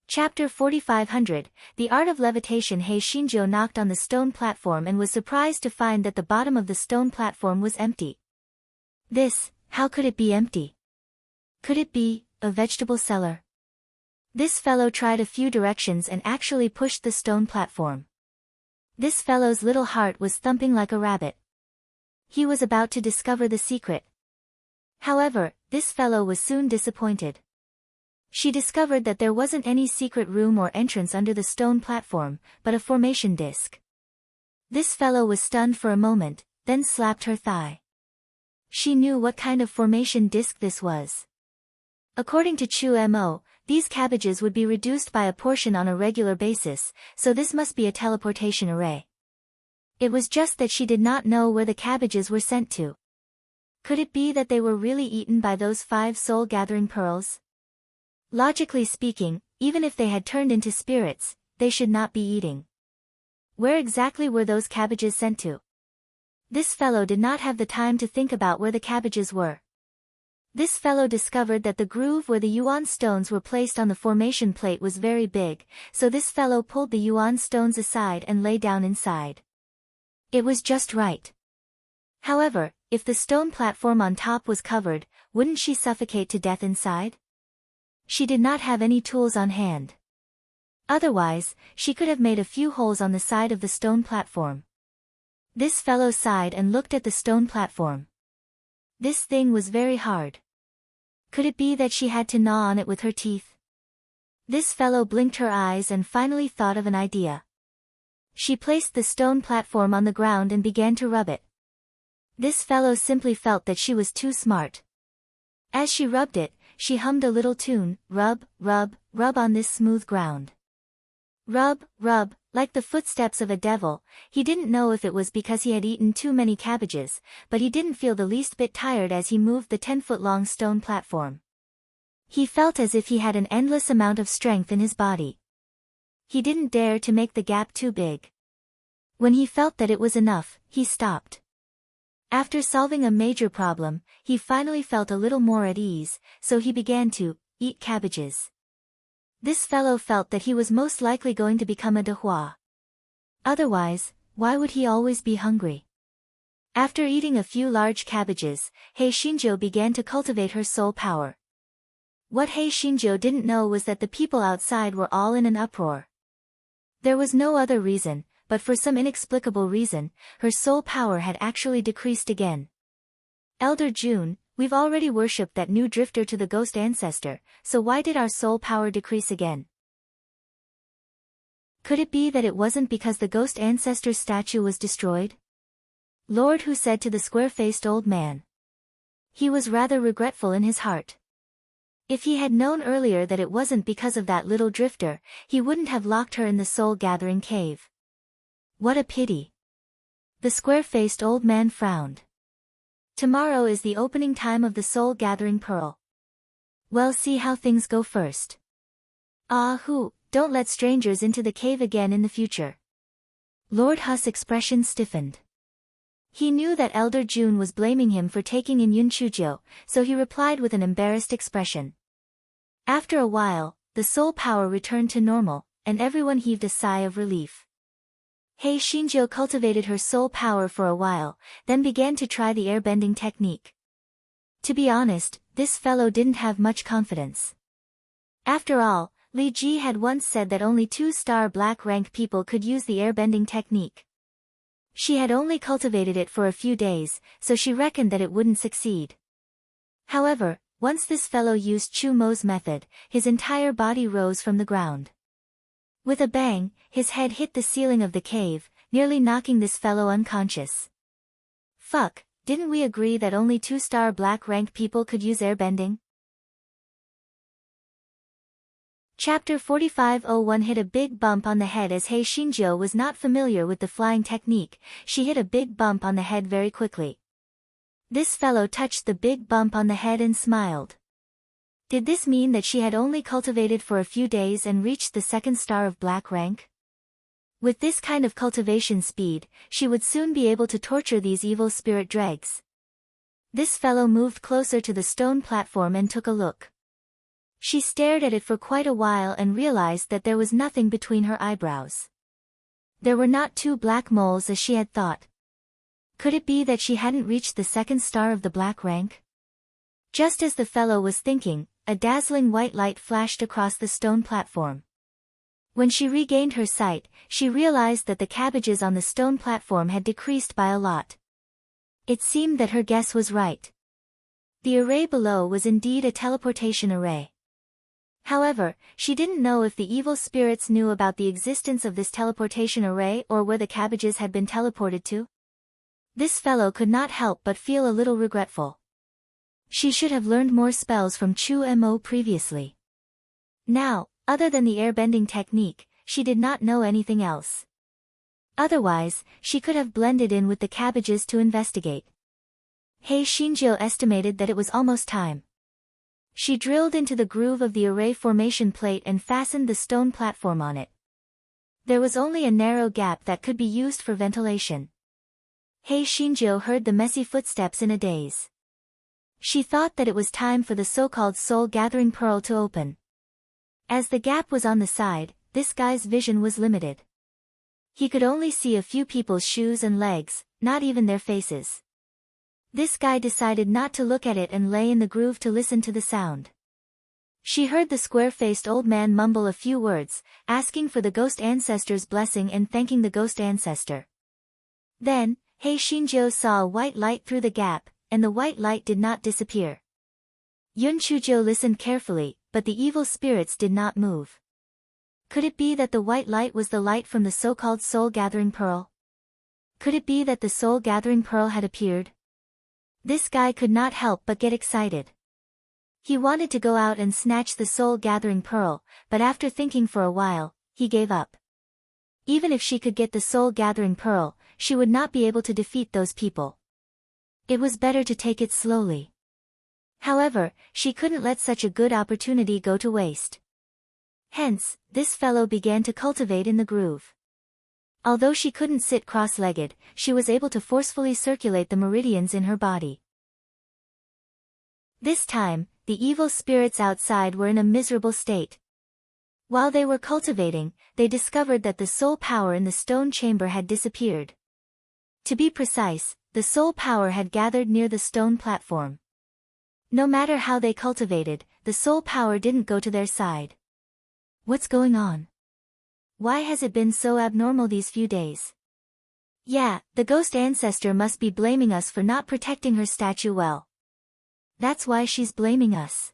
Chapter 4500, The Art of Levitation. Hei Shinjo knocked on the stone platform and was surprised to find that the bottom of the stone platform was empty. How could it be empty? Could it be a vegetable cellar? This fellow tried a few directions and actually pushed the stone platform. This fellow's little heart was thumping like a rabbit. He was about to discover the secret. However, this fellow was soon disappointed. She discovered that there wasn't any secret room or entrance under the stone platform, but a formation disc. This fellow was stunned for a moment, then slapped her thigh. She knew what kind of formation disc this was. According to Chu Mo, these cabbages would be reduced by a portion on a regular basis, so this must be a teleportation array. It was just that she did not know where the cabbages were sent to. Could it be that they were really eaten by those 5 soul-gathering pearls? Logically speaking, even if they had turned into spirits, they should not be eating. Where exactly were those cabbages sent to? This fellow did not have the time to think about where the cabbages were. This fellow discovered that the groove where the yuan stones were placed on the formation plate was very big, so this fellow pulled the yuan stones aside and lay down inside. It was just right. However, if the stone platform on top was covered, wouldn't she suffocate to death inside? She did not have any tools on hand. Otherwise, she could have made a few holes on the side of the stone platform. This fellow sighed and looked at the stone platform. This thing was very hard. Could it be that she had to gnaw on it with her teeth? This fellow blinked her eyes and finally thought of an idea. She placed the stone platform on the ground and began to rub it. This fellow simply felt that she was too smart. As she rubbed it, she hummed a little tune, rub, rub, rub on this smooth ground. Rub, rub, like the footsteps of a devil. He didn't know if it was because he had eaten too many cabbages, but he didn't feel the least bit tired as he moved the 10-foot-long stone platform. He felt as if he had an endless amount of strength in his body. He didn't dare to make the gap too big. When he felt that it was enough, he stopped. After solving a major problem, he finally felt a little more at ease, so he began to eat cabbages. This fellow felt that he was most likely going to become a dehua. Otherwise, why would he always be hungry? After eating a few large cabbages, Hei Shinjo began to cultivate her soul power. What Hei Shinjo didn't know was that the people outside were all in an uproar. There was no other reason, but for some inexplicable reason, her soul power had actually decreased again. Elder June, we've already worshipped that new drifter to the ghost ancestor, so why did our soul power decrease again? Could it be that it wasn't because the ghost ancestor's statue was destroyed? Lord Hu said to the square-faced old man. He was rather regretful in his heart. If he had known earlier that it wasn't because of that little drifter, he wouldn't have locked her in the soul-gathering cave. What a pity. The square-faced old man frowned. Tomorrow is the opening time of the soul-gathering pearl. Well, see how things go first. Hu, don't let strangers into the cave again in the future. Lord Hu's expression stiffened. He knew that Elder June was blaming him for taking in Yunchujo, so he replied with an embarrassed expression. After a while, the soul power returned to normal, and everyone heaved a sigh of relief. Hei Shinjo cultivated her soul power for a while, then began to try the airbending technique. To be honest, this fellow didn't have much confidence. After all, Li Ji had once said that only 2-star black rank people could use the airbending technique. She had only cultivated it for a few days, so she reckoned that it wouldn't succeed. However, once this fellow used Chu Mo's method, his entire body rose from the ground. With a bang, his head hit the ceiling of the cave, nearly knocking this fellow unconscious. Fuck, didn't we agree that only 2-star black rank people could use airbending? Chapter 4501 hit a big bump on the head. As Hei Shinjo was not familiar with the flying technique, she hit a big bump on the head very quickly. This fellow touched the big bump on the head and smiled. Did this mean that she had only cultivated for a few days and reached the 2nd star of black rank? With this kind of cultivation speed, she would soon be able to torture these evil spirit dregs. This fellow moved closer to the stone platform and took a look. She stared at it for quite a while and realized that there was nothing between her eyebrows. There were not two black moles as she had thought. Could it be that she hadn't reached the second star of the black rank? Just as the fellow was thinking, a dazzling white light flashed across the stone platform. When she regained her sight, she realized that the cabbages on the stone platform had decreased by a lot. It seemed that her guess was right. The array below was indeed a teleportation array. However, she didn't know if the evil spirits knew about the existence of this teleportation array or where the cabbages had been teleported to. This fellow could not help but feel a little regretful. She should have learned more spells from Chu Mo previously. Now, other than the airbending technique, she did not know anything else. Otherwise, she could have blended in with the cabbages to investigate. Hei Shinjo estimated that it was almost time. She drilled into the groove of the array formation plate and fastened the stone platform on it. There was only a narrow gap that could be used for ventilation. Hei Shinjo heard the messy footsteps in a daze. She thought that it was time for the so-called soul-gathering pearl to open. As the gap was on the side, this guy's vision was limited. He could only see a few people's shoes and legs, not even their faces. This guy decided not to look at it and lay in the groove to listen to the sound. She heard the square-faced old man mumble a few words, asking for the ghost ancestor's blessing and thanking the ghost ancestor. Then, Hei Shinjo saw a white light through the gap, and the white light did not disappear. Yun Chujo listened carefully, but the evil spirits did not move. Could it be that the white light was the light from the so-called soul-gathering pearl? Could it be that the soul-gathering pearl had appeared? This guy could not help but get excited. He wanted to go out and snatch the soul-gathering pearl, but after thinking for a while, he gave up. Even if she could get the soul-gathering pearl, she would not be able to defeat those people. It was better to take it slowly. However, she couldn't let such a good opportunity go to waste. Hence, this fellow began to cultivate in the groove. Although she couldn't sit cross-legged, she was able to forcefully circulate the meridians in her body. This time, the evil spirits outside were in a miserable state. While they were cultivating, they discovered that the soul power in the stone chamber had disappeared. To be precise, the soul power had gathered near the stone platform. No matter how they cultivated, the soul power didn't go to their side. What's going on? Why has it been so abnormal these few days? Yeah, the ghost ancestor must be blaming us for not protecting her statue well. That's why she's blaming us.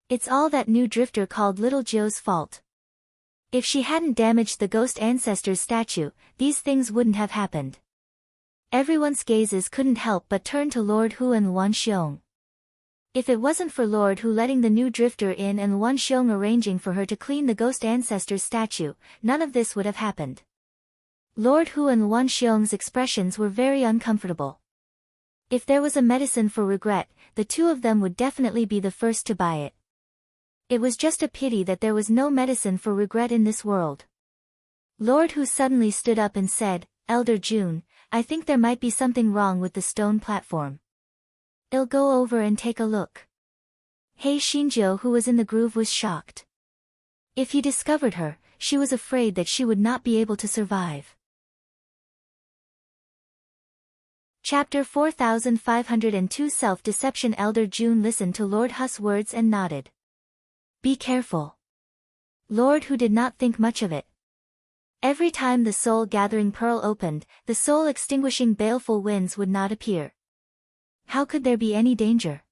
It's all that new drifter called Little Joe's fault. If she hadn't damaged the ghost ancestor's statue, these things wouldn't have happened. Everyone's gazes couldn't help but turn to Lord Hu and Wan Xiong. If it wasn't for Lord Hu letting the new drifter in and Wan Xiong arranging for her to clean the ghost ancestor's statue, none of this would have happened. Lord Hu and Wan Xiong's expressions were very uncomfortable. If there was a medicine for regret, the two of them would definitely be the first to buy it. It was just a pity that there was no medicine for regret in this world. Lord Hu suddenly stood up and said, "Elder June, I think there might be something wrong with the stone platform. I'll go over and take a look." Hei Shinjo, who was in the groove, was shocked. If he discovered her, she was afraid that she would not be able to survive. Chapter 4502 Self-Deception. Elder June listened to Lord Hu's words and nodded. Be careful. Lord Hu did not think much of it. Every time the soul-gathering pearl opened, the soul-extinguishing baleful winds would not appear. How could there be any danger?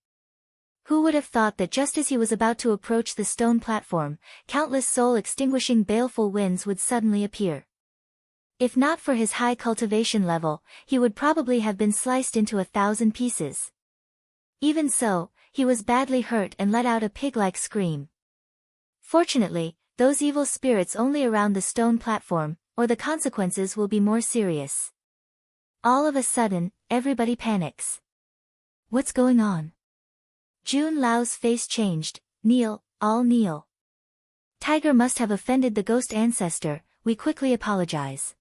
Who would have thought that just as he was about to approach the stone platform, countless soul-extinguishing baleful winds would suddenly appear? If not for his high cultivation level, he would probably have been sliced into 1,000 pieces. Even so, he was badly hurt and let out a pig-like scream. Fortunately, those evil spirits only around the stone platform, or the consequences will be more serious. All of a sudden, everybody panics. What's going on? June Lao's face changed. Kneel, all kneel. Tiger must have offended the ghost ancestor, we quickly apologize.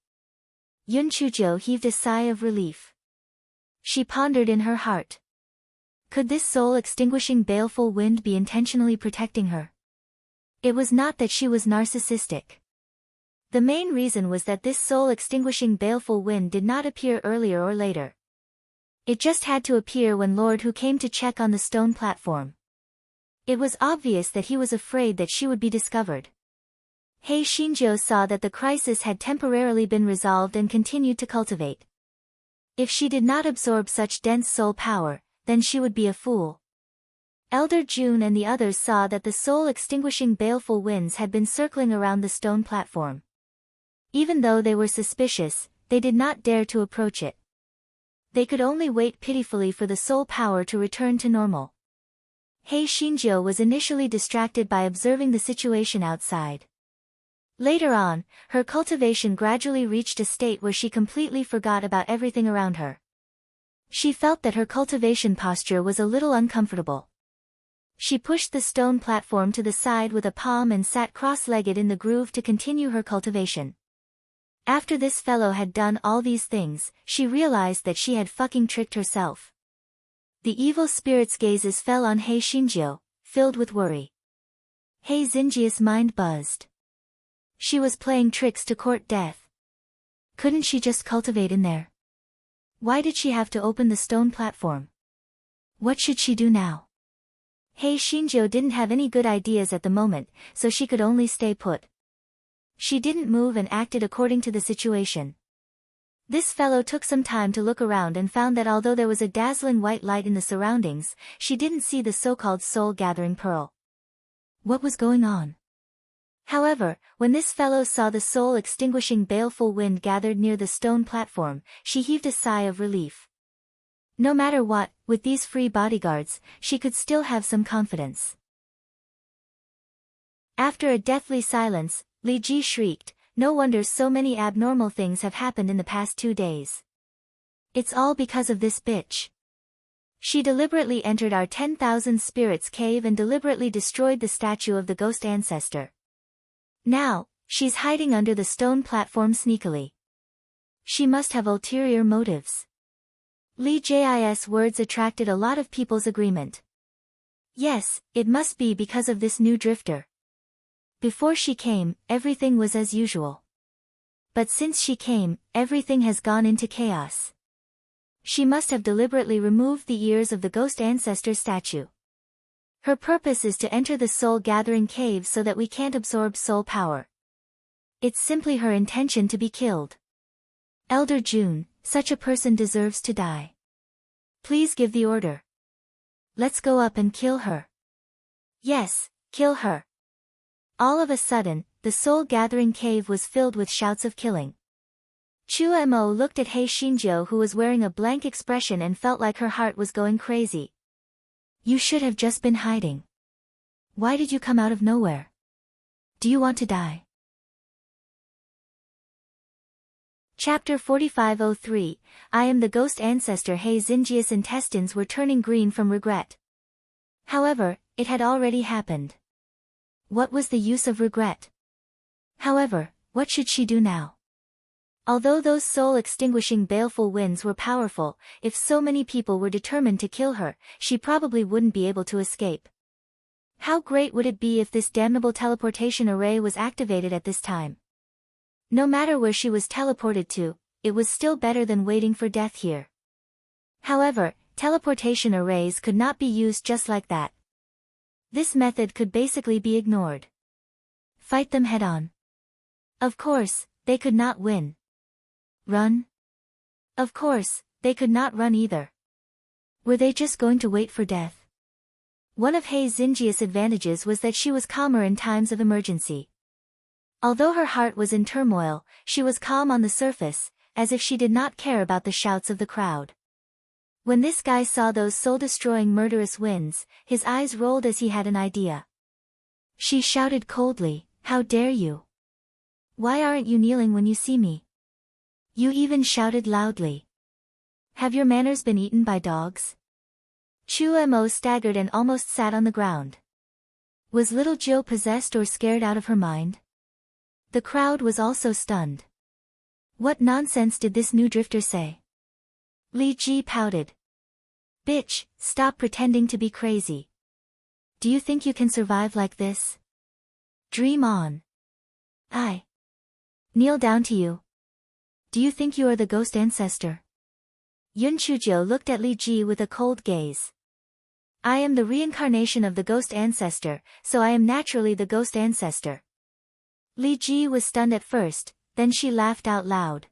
Yun Chujo heaved a sigh of relief. She pondered in her heart. Could this soul-extinguishing baleful wind be intentionally protecting her? It was not that she was narcissistic. The main reason was that this soul-extinguishing baleful wind did not appear earlier or later. It just had to appear when Lord Who came to check on the stone platform. It was obvious that he was afraid that she would be discovered. Hei Shinjo saw that the crisis had temporarily been resolved and continued to cultivate. If she did not absorb such dense soul power, then she would be a fool. Elder June and the others saw that the soul-extinguishing baleful winds had been circling around the stone platform. Even though they were suspicious, they did not dare to approach it. They could only wait pitifully for the soul power to return to normal. Hei Shinjo was initially distracted by observing the situation outside. Later on, her cultivation gradually reached a state where she completely forgot about everything around her. She felt that her cultivation posture was a little uncomfortable. She pushed the stone platform to the side with a palm and sat cross-legged in the groove to continue her cultivation. After this fellow had done all these things, she realized that she had fucking tricked herself. The evil spirit's gazes fell on Hei Shinjo, filled with worry. Hei Zinjia's mind buzzed. She was playing tricks to court death. Couldn't she just cultivate in there? Why did she have to open the stone platform? What should she do now? Hei Shinjo didn't have any good ideas at the moment, so she could only stay put. She didn't move and acted according to the situation. This fellow took some time to look around and found that although there was a dazzling white light in the surroundings, she didn't see the so-called soul-gathering pearl. What was going on? However, when this fellow saw the soul-extinguishing baleful wind gathered near the stone platform, she heaved a sigh of relief. No matter what, with these free bodyguards, she could still have some confidence. After a deathly silence, Li Ji shrieked, "No wonder so many abnormal things have happened in the past 2 days. It's all because of this bitch. She deliberately entered our 10,000 spirits cave and deliberately destroyed the statue of the ghost ancestor. Now, she's hiding under the stone platform sneakily. She must have ulterior motives." Li Ji's words attracted a lot of people's agreement. Yes, it must be because of this new drifter. Before she came, everything was as usual. But since she came, everything has gone into chaos. She must have deliberately removed the ears of the ghost ancestor statue. Her purpose is to enter the soul-gathering cave so that we can't absorb soul power. It's simply her intention to be killed. Elder June, such a person deserves to die. Please give the order. Let's go up and kill her. Yes, kill her. All of a sudden, the soul-gathering cave was filled with shouts of killing. Chu Mo looked at Hei Shinjo, who was wearing a blank expression, and felt like her heart was going crazy. You should have just been hiding. Why did you come out of nowhere? Do you want to die? Chapter 4503, I am the ghost ancestor. Hei Zinjia's intestines were turning green from regret. However, it had already happened. What was the use of regret? However, what should she do now? Although those soul-extinguishing baleful winds were powerful, if so many people were determined to kill her, she probably wouldn't be able to escape. How great would it be if this damnable teleportation array was activated at this time? No matter where she was teleported to, it was still better than waiting for death here. However, teleportation arrays could not be used just like that. This method could basically be ignored. Fight them head-on. Of course, they could not win. Run? Of course, they could not run either. Were they just going to wait for death? One of Hei Zinjia's advantages was that she was calmer in times of emergency. Although her heart was in turmoil, she was calm on the surface, as if she did not care about the shouts of the crowd. When this guy saw those soul-destroying murderous winds, his eyes rolled as he had an idea. She shouted coldly, "How dare you? Why aren't you kneeling when you see me? You even shouted loudly. Have your manners been eaten by dogs?" Chu Mo staggered and almost sat on the ground. Was little Jill possessed or scared out of her mind? The crowd was also stunned. What nonsense did this new drifter say? Li Ji pouted. Bitch, stop pretending to be crazy. Do you think you can survive like this? Dream on. I kneel down to you. Do you think you are the ghost ancestor? Yun Chuzhou looked at Li Ji with a cold gaze. I am the reincarnation of the ghost ancestor, so I am naturally the ghost ancestor. Li Ji was stunned at first, then she laughed out loud.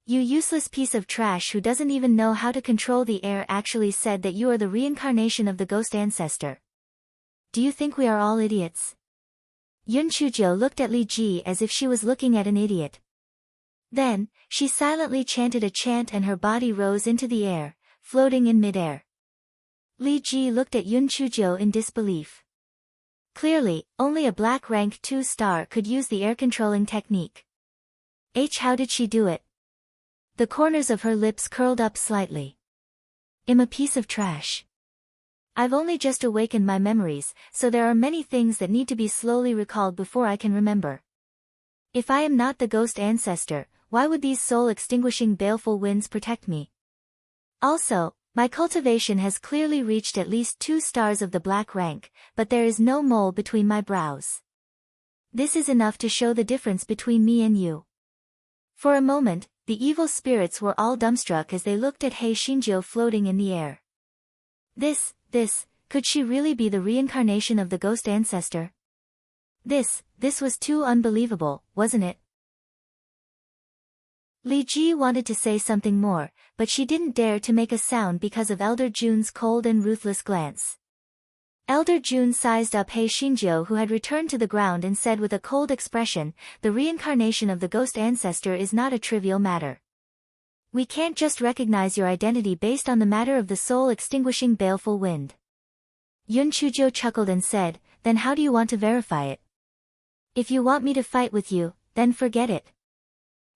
You useless piece of trash who doesn't even know how to control the air actually said that you are the reincarnation of the ghost ancestor. Do you think we are all idiots? Yun Chuzhou looked at Li Ji as if she was looking at an idiot. Then, she silently chanted a chant and her body rose into the air, floating in midair. Li Ji looked at Yun Chuzhou in disbelief. Clearly, only a black rank 2-star could use the air-controlling technique. How did she do it? The corners of her lips curled up slightly. I'm a piece of trash. I've only just awakened my memories, so there are many things that need to be slowly recalled before I can remember. If I am not the ghost ancestor, why would these soul-extinguishing baleful winds protect me? Also, my cultivation has clearly reached at least 2 stars of the black rank, but there is no mole between my brows. This is enough to show the difference between me and you. For a moment, the evil spirits were all dumbstruck as they looked at He Xingjiu floating in the air. Could she really be the reincarnation of the ghost ancestor? This was too unbelievable, wasn't it? Li Ji wanted to say something more, but she didn't dare to make a sound because of Elder Jun's cold and ruthless glance. Elder Jun sized up He Xingjiu, who had returned to the ground, and said with a cold expression, the reincarnation of the ghost ancestor is not a trivial matter. We can't just recognize your identity based on the matter of the soul-extinguishing baleful wind. Yun Chuzhou chuckled and said, then how do you want to verify it? If you want me to fight with you, then forget it.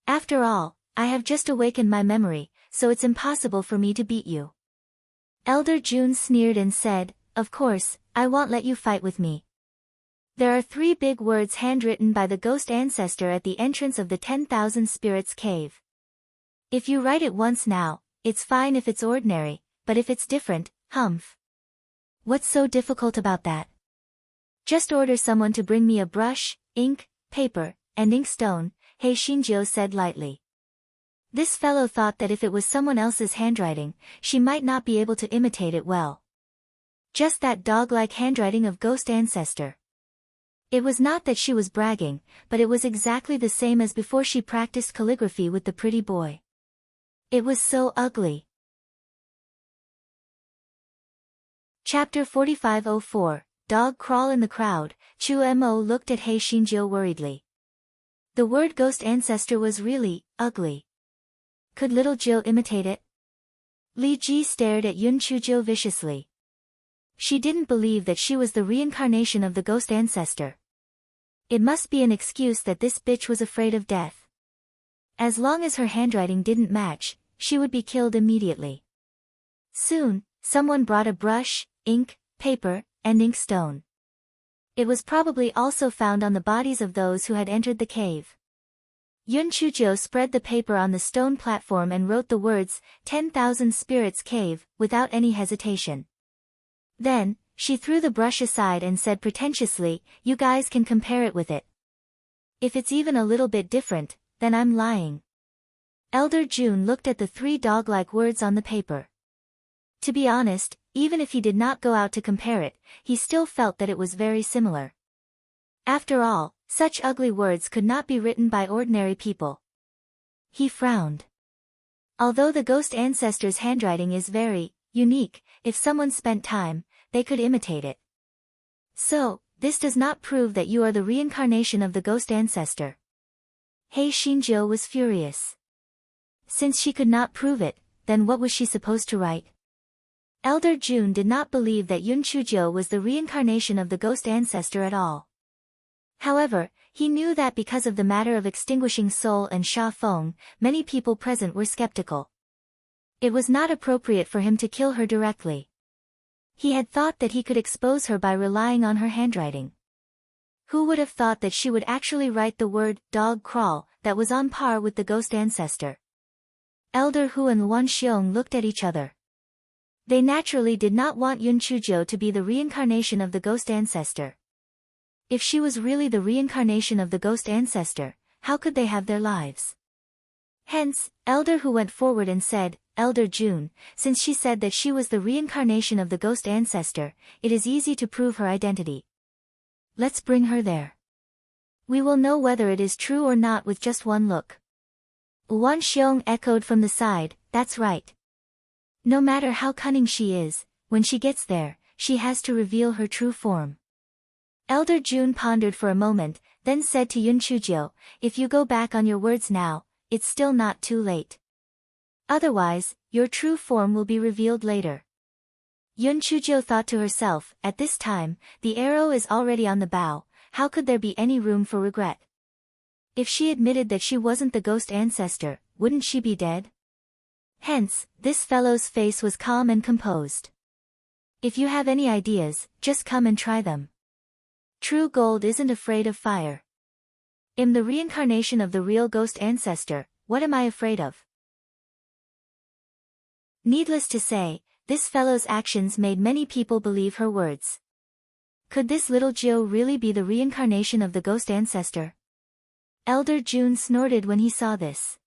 After all, I have just awakened my memory, so it's impossible for me to beat you. Elder Jun sneered and said, of course, I won't let you fight with me. There are 3 big words handwritten by the ghost ancestor at the entrance of the 10,000 Spirits Cave. If you write it once now, it's fine if it's ordinary, but if it's different, humph. What's so difficult about that? Just order someone to bring me a brush, ink, paper, and inkstone, He Xingjiu said lightly. This fellow thought that if it was someone else's handwriting, she might not be able to imitate it well. Just that dog-like handwriting of ghost ancestor. It was not that she was bragging, but it was exactly the same as before she practiced calligraphy with the pretty boy. It was so ugly. Chapter 4504, Dog Crawl in the Crowd. Chu Mo looked at He Xingjiu worriedly. The word ghost ancestor was really ugly. Could little Jill imitate it? Li Ji stared at Yun Chuzhou viciously. She didn't believe that she was the reincarnation of the ghost ancestor. It must be an excuse that this bitch was afraid of death. As long as her handwriting didn't match, she would be killed immediately. Soon, someone brought a brush, ink, paper, and inkstone. It was probably also found on the bodies of those who had entered the cave. Yun Chuzhou spread the paper on the stone platform and wrote the words, 10,000 Spirits Cave, without any hesitation. Then, she threw the brush aside and said pretentiously, you guys can compare it with it. If it's even a little bit different, then I'm lying. Elder Jun looked at the 3 dog-like words on the paper. To be honest, even if he did not go out to compare it, he still felt that it was very similar. After all, such ugly words could not be written by ordinary people. He frowned. Although the ghost ancestor's handwriting is very unique, if someone spent time, they could imitate it. So, this does not prove that you are the reincarnation of the ghost ancestor. He Xingjiu was furious. Since she could not prove it, then what was she supposed to write? Elder Jun did not believe that Yun Chuzhou was the reincarnation of the ghost ancestor at all. However, he knew that because of the matter of extinguishing soul and Sha Feng, many people present were skeptical. It was not appropriate for him to kill her directly. He had thought that he could expose her by relying on her handwriting. Who would have thought that she would actually write the word, dog crawl, that was on par with the ghost ancestor? Elder Hu and Wan Xiong looked at each other. They naturally did not want Yun Chujo to be the reincarnation of the ghost ancestor. If she was really the reincarnation of the ghost ancestor, how could they have their lives? Hence, Elder Hu went forward and said, Elder June, since she said that she was the reincarnation of the ghost ancestor, it is easy to prove her identity. Let's bring her there. We will know whether it is true or not with just one look. Wan Xiong echoed from the side, that's right. No matter how cunning she is, when she gets there, she has to reveal her true form. Elder June pondered for a moment, then said to Yun Chujo, if you go back on your words now, it's still not too late. Otherwise, your true form will be revealed later. Yun Chujo thought to herself, at this time, the arrow is already on the bow, how could there be any room for regret? If she admitted that she wasn't the ghost ancestor, wouldn't she be dead? Hence, this fellow's face was calm and composed. If you have any ideas, just come and try them. True gold isn't afraid of fire. I'm the reincarnation of the real ghost ancestor, what am I afraid of? Needless to say, this fellow's actions made many people believe her words. Could this little Jiu really be the reincarnation of the ghost ancestor? Elder June snorted when he saw this.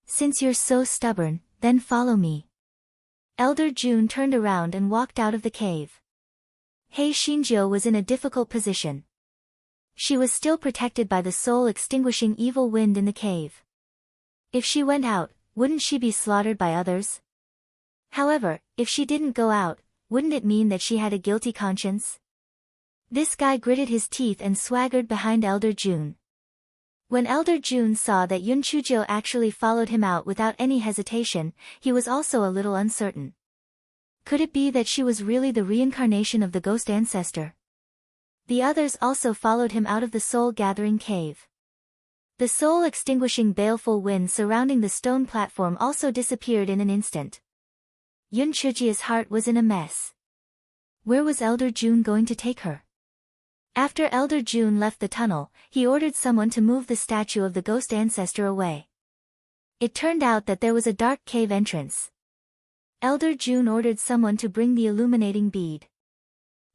Since you're so stubborn, then follow me. Elder June turned around and walked out of the cave. Hei Xinjiu was in a difficult position. She was still protected by the soul-extinguishing evil wind in the cave. If she went out, wouldn't she be slaughtered by others? However, if she didn't go out, wouldn't it mean that she had a guilty conscience? This guy gritted his teeth and swaggered behind Elder June. When Elder June saw that Yun Chujo actually followed him out without any hesitation, he was also a little uncertain. Could it be that she was really the reincarnation of the ghost ancestor? The others also followed him out of the soul-gathering cave. The soul-extinguishing baleful wind surrounding the stone platform also disappeared in an instant. Yun Chujia's heart was in a mess. Where was Elder June going to take her? After Elder June left the tunnel, he ordered someone to move the statue of the ghost ancestor away. It turned out that there was a dark cave entrance. Elder June ordered someone to bring the illuminating bead.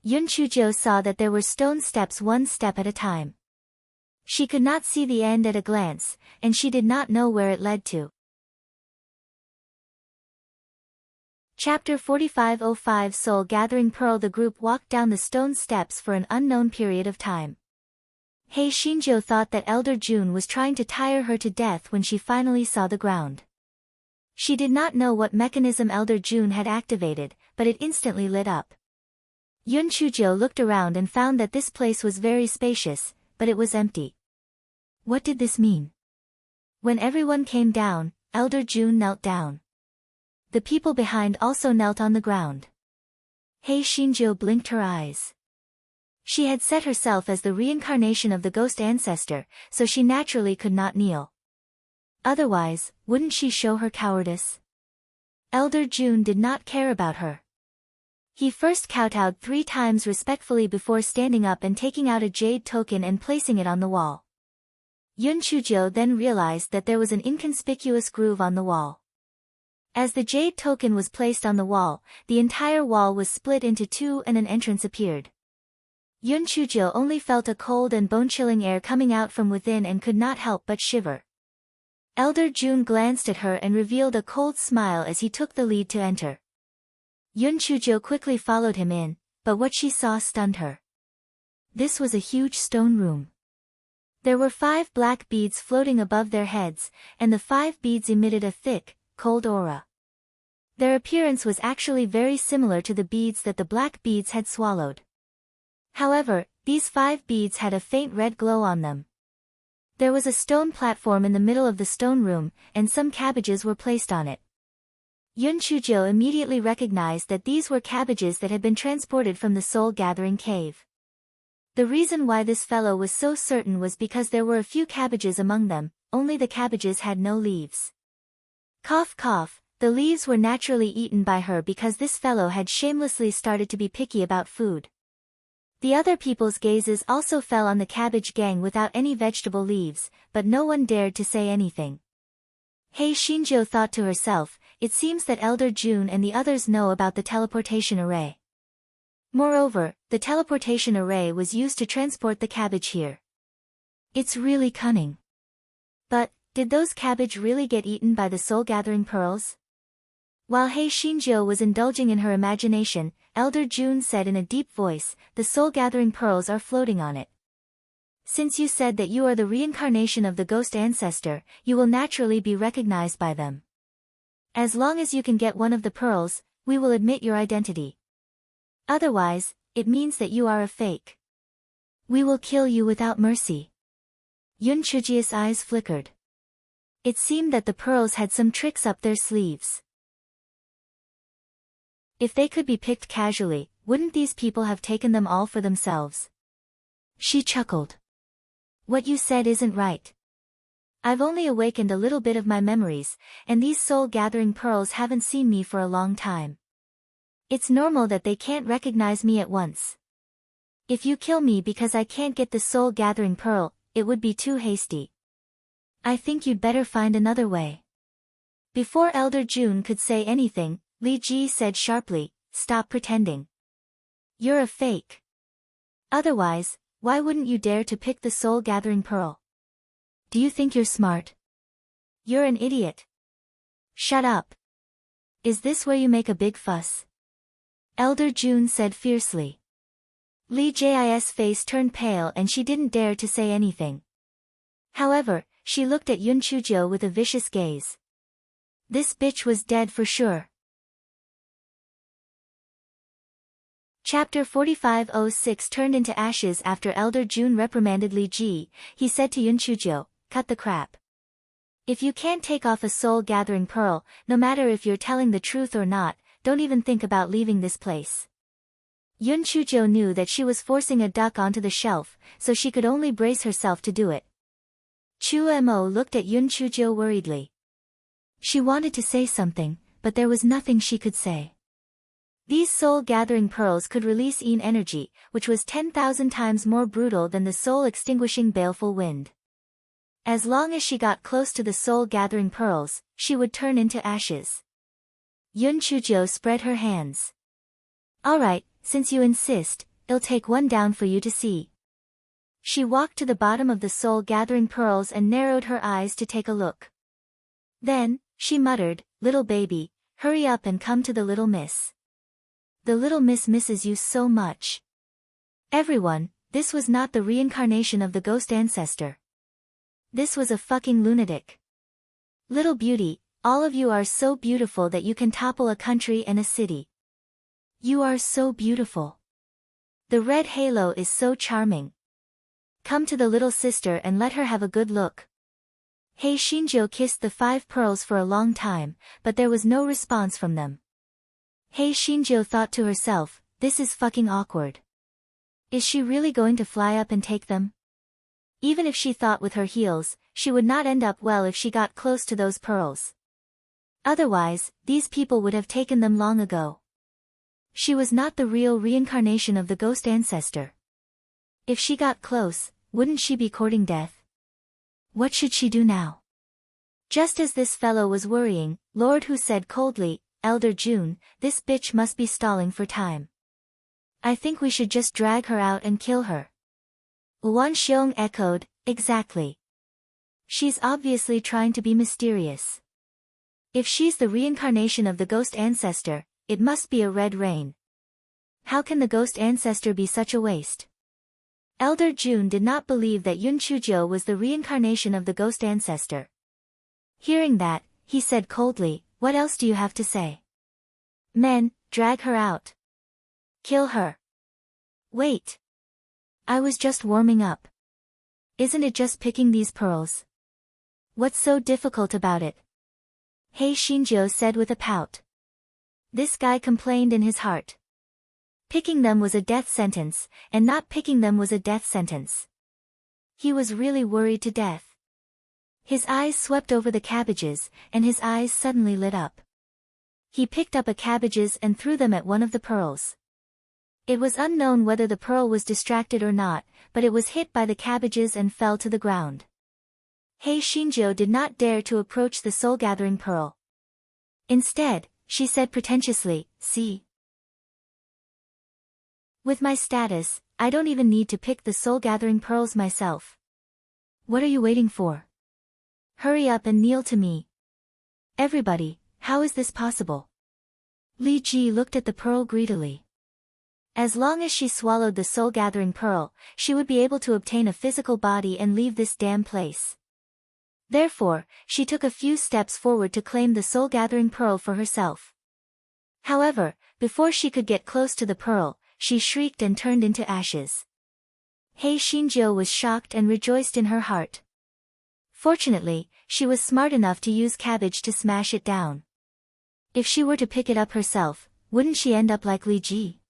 Yun Chujo saw that there were stone steps one step at a time. She could not see the end at a glance, and she did not know where it led to. Chapter 4505 Soul Gathering Pearl. The group walked down the stone steps for an unknown period of time. Hei Xinjiu thought that Elder June was trying to tire her to death when she finally saw the ground. She did not know what mechanism Elder June had activated, but it instantly lit up. Yun Chujo looked around and found that this place was very spacious, but it was empty. What did this mean? When everyone came down, Elder June knelt down. The people behind also knelt on the ground. Hei Xinjiu blinked her eyes. She had set herself as the reincarnation of the ghost ancestor, so she naturally could not kneel. Otherwise, wouldn't she show her cowardice? Elder June did not care about her. He first kowtowed 3 times respectfully before standing up and taking out a jade token and placing it on the wall. Yun Chujo then realized that there was an inconspicuous groove on the wall. As the jade token was placed on the wall, the entire wall was split into 2 and an entrance appeared. Yun Chujo only felt a cold and bone-chilling air coming out from within and could not help but shiver. Elder June glanced at her and revealed a cold smile as he took the lead to enter. Yun Chujo quickly followed him in, but what she saw stunned her. This was a huge stone room. There were 5 black beads floating above their heads, and the 5 beads emitted a thick, cold aura. Their appearance was actually very similar to the beads that the black beads had swallowed. However, these 5 beads had a faint red glow on them. There was a stone platform in the middle of the stone room, and some cabbages were placed on it. Yun Chujo immediately recognized that these were cabbages that had been transported from the soul-gathering cave. The reason why this fellow was so certain was because there were a few cabbages among them, only the cabbages had no leaves. Cough cough, the leaves were naturally eaten by her because this fellow had shamelessly started to be picky about food. The other people's gazes also fell on the cabbage gang without any vegetable leaves, but no one dared to say anything. Hei Shinjo thought to herself, it seems that Elder June and the others know about the teleportation array. Moreover, the teleportation array was used to transport the cabbage here. It's really cunning. But, did those cabbage really get eaten by the soul-gathering pearls? While Hei Shinjo was indulging in her imagination, Elder June said in a deep voice, the soul-gathering pearls are floating on it. Since you said that you are the reincarnation of the ghost ancestor, you will naturally be recognized by them. As long as you can get one of the pearls, we will admit your identity. Otherwise, it means that you are a fake. We will kill you without mercy. Yun Chuji's eyes flickered. It seemed that the pearls had some tricks up their sleeves. If they could be picked casually, wouldn't these people have taken them all for themselves? She chuckled. What you said isn't right. I've only awakened a little bit of my memories, and these soul-gathering pearls haven't seen me for a long time. It's normal that they can't recognize me at once. If you kill me because I can't get the soul-gathering pearl, it would be too hasty. I think you'd better find another way. Before Elder June could say anything, Li Ji said sharply, stop pretending. You're a fake. Otherwise, why wouldn't you dare to pick the soul-gathering pearl? Do you think you're smart? You're an idiot. Shut up. Is this where you make a big fuss? Elder June said fiercely. Li Ji's face turned pale and she didn't dare to say anything. However, she looked at Yun Chujo with a vicious gaze. This bitch was dead for sure. Chapter 4506 turned into ashes after Elder June reprimanded Li Ji. He said to Yun Chujo, cut the crap. If you can't take off a soul-gathering pearl, no matter if you're telling the truth or not, don't even think about leaving this place. Yun Chujo knew that she was forcing a duck onto the shelf, so she could only brace herself to do it. Chu Mo looked at Yun Chujo worriedly. She wanted to say something, but there was nothing she could say. These soul-gathering pearls could release Yin energy, which was 10,000 times more brutal than the soul-extinguishing baleful wind. As long as she got close to the soul-gathering pearls, she would turn into ashes. Yun Chujo spread her hands. Alright, since you insist, I'll take one down for you to see. She walked to the bottom of the soul-gathering pearls and narrowed her eyes to take a look. Then, she muttered, little baby, hurry up and come to the little miss. The little miss misses you so much. Everyone, this was not the reincarnation of the ghost ancestor. This was a fucking lunatic. Little beauty, all of you are so beautiful that you can topple a country and a city. You are so beautiful. The red halo is so charming. Come to the little sister and let her have a good look. Hei Shinjo kissed the 5 pearls for a long time, but there was no response from them. Hei Shinjo thought to herself, this is fucking awkward. Is she really going to fly up and take them? Even if she thought with her heels, she would not end up well if she got close to those pearls. Otherwise, these people would have taken them long ago. She was not the real reincarnation of the ghost ancestor. If she got close, wouldn't she be courting death? What should she do now? Just as this fellow was worrying, Lord Hu said coldly, Elder June, this bitch must be stalling for time. I think we should just drag her out and kill her. Wan Xiong echoed, exactly. She's obviously trying to be mysterious. If she's the reincarnation of the ghost ancestor, it must be a red rain. How can the ghost ancestor be such a waste? Elder June did not believe that Yun Chujo was the reincarnation of the ghost ancestor. Hearing that, he said coldly, what else do you have to say? Men, drag her out. Kill her. Wait. I was just warming up. Isn't it just picking these pearls? What's so difficult about it? Hei Shinjo said with a pout. This guy complained in his heart. Picking them was a death sentence, and not picking them was a death sentence. He was really worried to death. His eyes swept over the cabbages, and his eyes suddenly lit up. He picked up a cabbages and threw them at one of the pearls. It was unknown whether the pearl was distracted or not, but it was hit by the cabbages and fell to the ground. Hei Shinjo did not dare to approach the soul-gathering pearl. Instead, she said pretentiously, "See? With my status, I don't even need to pick the soul-gathering pearls myself. What are you waiting for? Hurry up and kneel to me." "Everybody, how is this possible?" Li Ji looked at the pearl greedily. As long as she swallowed the soul-gathering pearl, she would be able to obtain a physical body and leave this damn place. Therefore, she took a few steps forward to claim the soul-gathering pearl for herself. However, before she could get close to the pearl, she shrieked and turned into ashes. Hei Shinjo was shocked and rejoiced in her heart. Fortunately, she was smart enough to use cabbage to smash it down. If she were to pick it up herself, wouldn't she end up like Li Ji?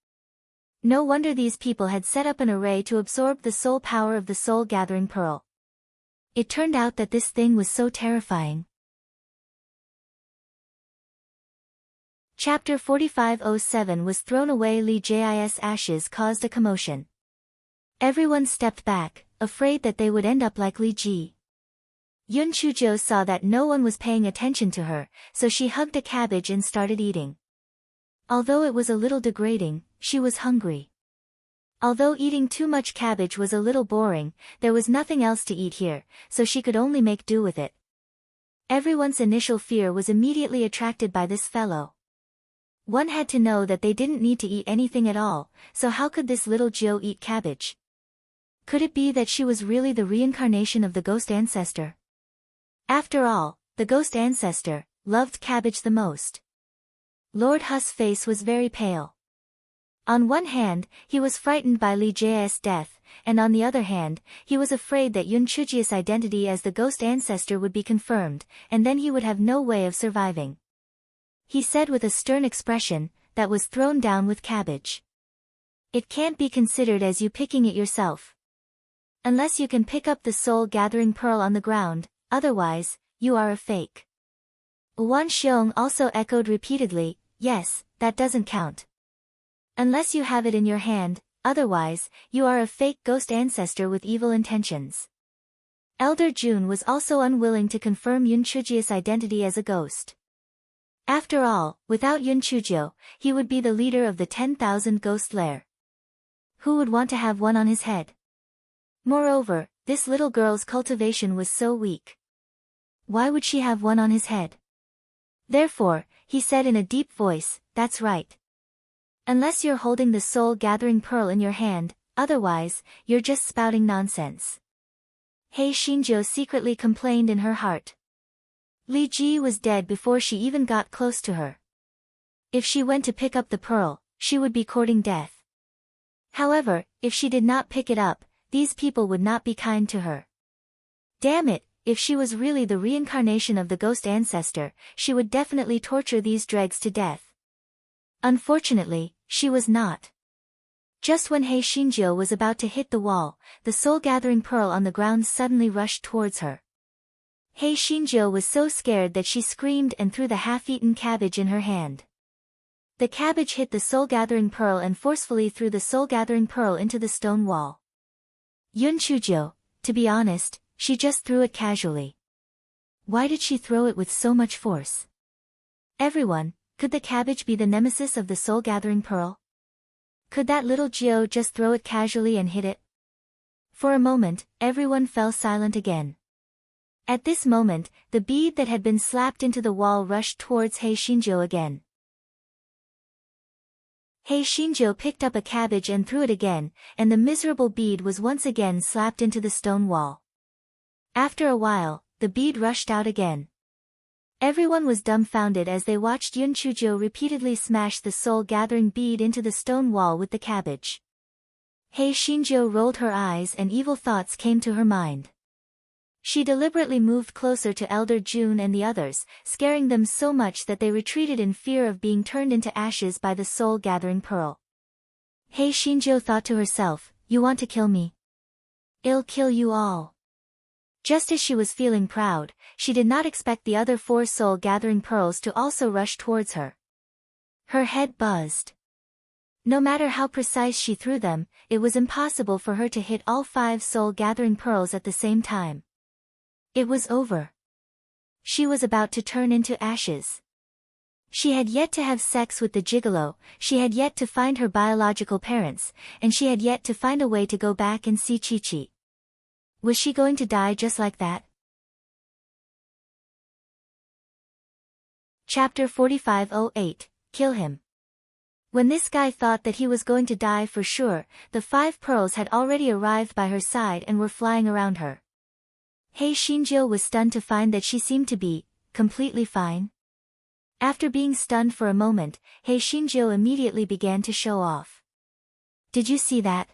No wonder these people had set up an array to absorb the soul power of the soul-gathering pearl. It turned out that this thing was so terrifying. Chapter 4507 was thrown away. Li Ji's ashes caused a commotion. Everyone stepped back, afraid that they would end up like Li Ji. Yun Chujo saw that no one was paying attention to her, so she hugged a cabbage and started eating. Although it was a little degrading, she was hungry. Although eating too much cabbage was a little boring, there was nothing else to eat here, so she could only make do with it. Everyone's initial fear was immediately attracted by this fellow. One had to know that they didn't need to eat anything at all, so how could this little Jiu eat cabbage? Could it be that she was really the reincarnation of the ghost ancestor? After all, the ghost ancestor loved cabbage the most. Lord Hu's face was very pale. On one hand, he was frightened by Li Ji's death, and on the other hand, he was afraid that Yun Chuji's identity as the ghost ancestor would be confirmed, and then he would have no way of surviving. He said with a stern expression, "That was thrown down with cabbage. It can't be considered as you picking it yourself. Unless you can pick up the soul-gathering pearl on the ground, otherwise, you are a fake." Wan Xiong also echoed repeatedly, "Yes, that doesn't count. Unless you have it in your hand, otherwise, you are a fake ghost ancestor with evil intentions." Elder June was also unwilling to confirm Yun Chuji's identity as a ghost. After all, without Yun Chujio, he would be the leader of the 10,000 ghost lair. Who would want to have one on his head? Moreover, this little girl's cultivation was so weak. Why would she have one on his head? Therefore, he said in a deep voice, "That's right. Unless you're holding the soul-gathering pearl in your hand, otherwise, you're just spouting nonsense." Hei Shinjo secretly complained in her heart. Li Ji was dead before she even got close to her. If she went to pick up the pearl, she would be courting death. However, if she did not pick it up, these people would not be kind to her. Damn it, if she was really the reincarnation of the ghost ancestor, she would definitely torture these dregs to death. Unfortunately, she was not. Just when Hei Shinjo was about to hit the wall, the soul-gathering pearl on the ground suddenly rushed towards her. Hei Shinjo was so scared that she screamed and threw the half-eaten cabbage in her hand. The cabbage hit the soul-gathering pearl and forcefully threw the soul-gathering pearl into the stone wall. Yun Chujo, to be honest, she just threw it casually. Why did she throw it with so much force? Everyone, could the cabbage be the nemesis of the soul-gathering pearl? Could that little Jio just throw it casually and hit it? For a moment, everyone fell silent again. At this moment, the bead that had been slapped into the wall rushed towards Hei Shinjo again. Hei Shinjo picked up a cabbage and threw it again, and the miserable bead was once again slapped into the stone wall. After a while, the bead rushed out again. Everyone was dumbfounded as they watched Yun Chujo repeatedly smash the soul-gathering bead into the stone wall with the cabbage. Hei Shinjo rolled her eyes and evil thoughts came to her mind. She deliberately moved closer to Elder June and the others, scaring them so much that they retreated in fear of being turned into ashes by the soul-gathering pearl. Hei Shinjo thought to herself, "You want to kill me? I'll kill you all." Just as she was feeling proud, she did not expect the other 4 soul-gathering pearls to also rush towards her. Her head buzzed. No matter how precise she threw them, it was impossible for her to hit all 5 soul-gathering pearls at the same time. It was over. She was about to turn into ashes. She had yet to have sex with the gigolo, she had yet to find her biological parents, and she had yet to find a way to go back and see Chi-Chi. Was she going to die just like that? Chapter 4508, Kill Him. When this guy thought that he was going to die for sure, the 5 pearls had already arrived by her side and were flying around her. Hei Shinjo was stunned to find that she seemed to be completely fine. After being stunned for a moment, Hei Shinjo immediately began to show off. Did you see that?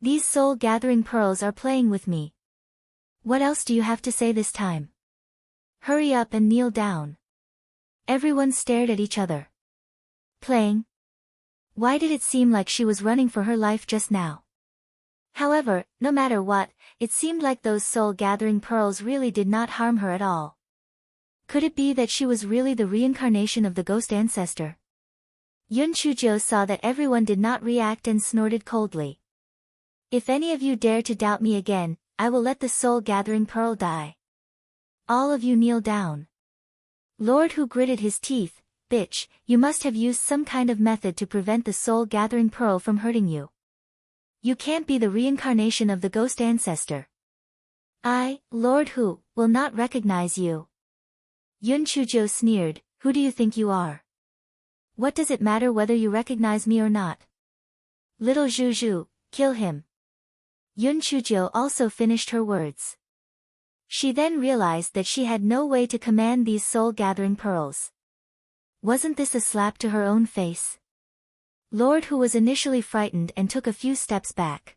These soul-gathering pearls are playing with me. What else do you have to say this time? Hurry up and kneel down. Everyone stared at each other. Playing? Why did it seem like she was running for her life just now? However, no matter what, it seemed like those soul-gathering pearls really did not harm her at all. Could it be that she was really the reincarnation of the ghost ancestor? Yun Chujo saw that everyone did not react and snorted coldly. If any of you dare to doubt me again, I will let the soul-gathering pearl die. All of you kneel down. Lord Hu gritted his teeth. Bitch, you must have used some kind of method to prevent the soul-gathering pearl from hurting you. You can't be the reincarnation of the ghost ancestor. I, Lord Hu, will not recognize you. Yun Chujo sneered, who do you think you are? What does it matter whether you recognize me or not? Little Zhu, kill him. Yun Chujo also finished her words. She then realized that she had no way to command these soul-gathering pearls. Wasn't this a slap to her own face? Lord Hu was initially frightened and took a few steps back.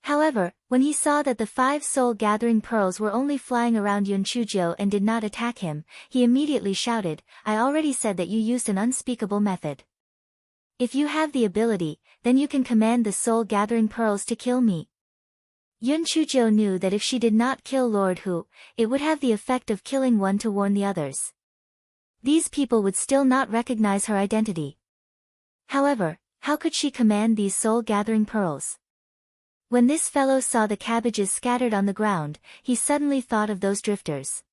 However, when he saw that the 5 soul-gathering pearls were only flying around Yun Chujo and did not attack him, he immediately shouted, I already said that you used an unspeakable method. If you have the ability, then you can command the soul-gathering pearls to kill me. Yun Chujo knew that if she did not kill Lord Hu, it would have the effect of killing one to warn the others. These people would still not recognize her identity. However, how could she command these soul-gathering pearls? When this fellow saw the cabbages scattered on the ground, he suddenly thought of those drifters.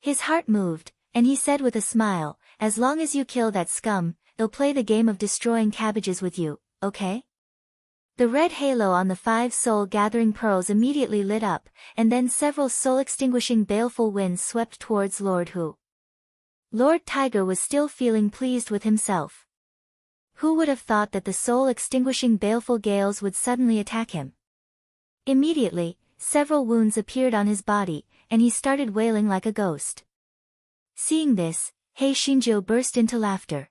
His heart moved, and he said with a smile, as long as you kill that scum, I'll play the game of destroying cabbages with you, okay? The red halo on the 5 soul-gathering pearls immediately lit up, and then several soul-extinguishing baleful winds swept towards Lord Hu. Lord Tiger was still feeling pleased with himself. Who would have thought that the soul-extinguishing baleful gales would suddenly attack him? Immediately, several wounds appeared on his body, and he started wailing like a ghost. Seeing this, Hei Shinjo burst into laughter.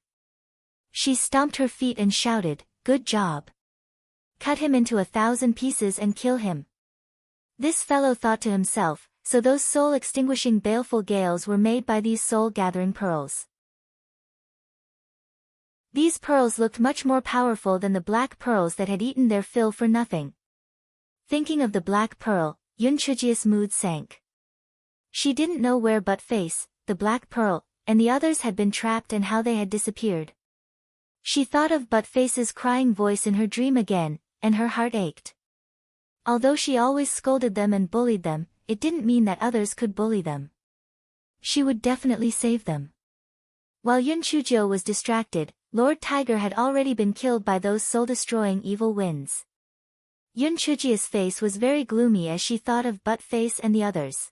She stomped her feet and shouted, good job. Cut him into 1,000 pieces and kill him. This fellow thought to himself, so those soul-extinguishing baleful gales were made by these soul-gathering pearls. These pearls looked much more powerful than the black pearls that had eaten their fill for nothing. Thinking of the black pearl, Yun Chujia's mood sank. She didn't know where Buttface, the black pearl, and the others had been trapped and how they had disappeared. She thought of Buttface's crying voice in her dream again, and her heart ached. Although she always scolded them and bullied them, it didn't mean that others could bully them. She would definitely save them. While Yun Chujo was distracted, Lord Tiger had already been killed by those soul-destroying evil winds. Yun Chujia's face was very gloomy as she thought of Buttface and the others.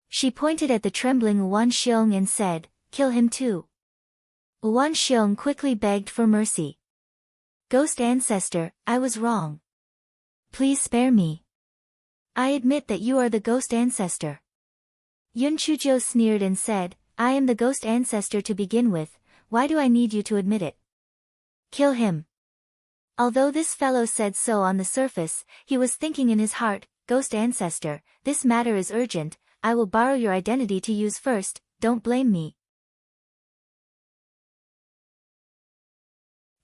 She pointed at the trembling Wan Xiong and said, kill him too. Wan Xiong quickly begged for mercy. Ghost ancestor, I was wrong. Please spare me. I admit that you are the ghost ancestor. Yun Chujo sneered and said, I am the ghost ancestor to begin with, why do I need you to admit it? Kill him. Although this fellow said so on the surface, he was thinking in his heart, ghost ancestor, this matter is urgent, I will borrow your identity to use first, don't blame me.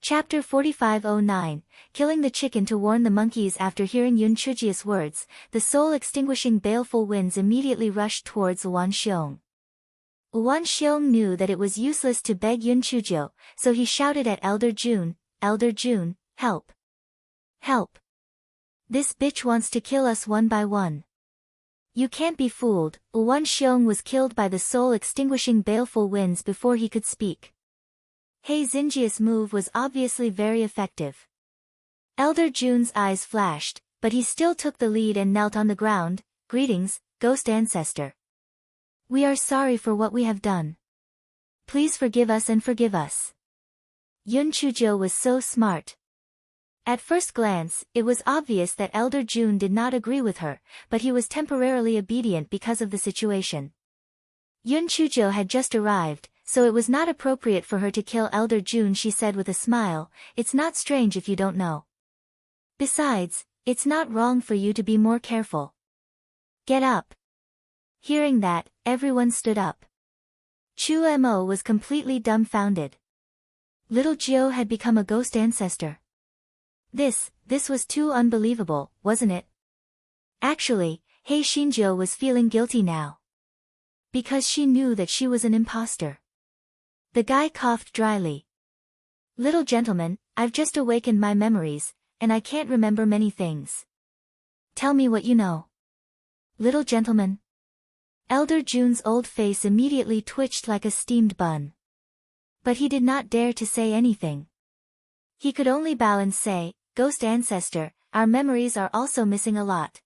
Chapter 4509, Killing the Chicken to warn the monkeys. After hearing Yun Chujia's words, the soul-extinguishing baleful winds immediately rushed towards Wan Xiong. Wan Xiong knew that it was useless to beg Yun Chujo, so he shouted at Elder June, help. Help. This bitch wants to kill us one by one. You can't be fooled. Wan Xiong was killed by the soul-extinguishing baleful winds before he could speak. He Xinjia's move was obviously very effective. Elder Jun's eyes flashed, but he still took the lead and knelt on the ground. Greetings, Ghost Ancestor. We are sorry for what we have done. Please forgive us and forgive us. Yun Chuzhou was so smart. At first glance, it was obvious that Elder Jun did not agree with her, but he was temporarily obedient because of the situation. Yun Chuzhou had just arrived, so it was not appropriate for her to kill Elder Jun, she said with a smile. It's not strange if you don't know. Besides, it's not wrong for you to be more careful. Get up. Hearing that, everyone stood up. Chu Mo was completely dumbfounded. Little Jiu had become a ghost ancestor. This was too unbelievable, wasn't it? Actually, He Xinjiu was feeling guilty now. Because she knew that she was an imposter. The guy coughed dryly. Little gentleman, I've just awakened my memories, and I can't remember many things. Tell me what you know. Little gentleman. Elder Jun's old face immediately twitched like a steamed bun. But he did not dare to say anything. He could only bow and say, Ghost Ancestor, our memories are also missing a lot.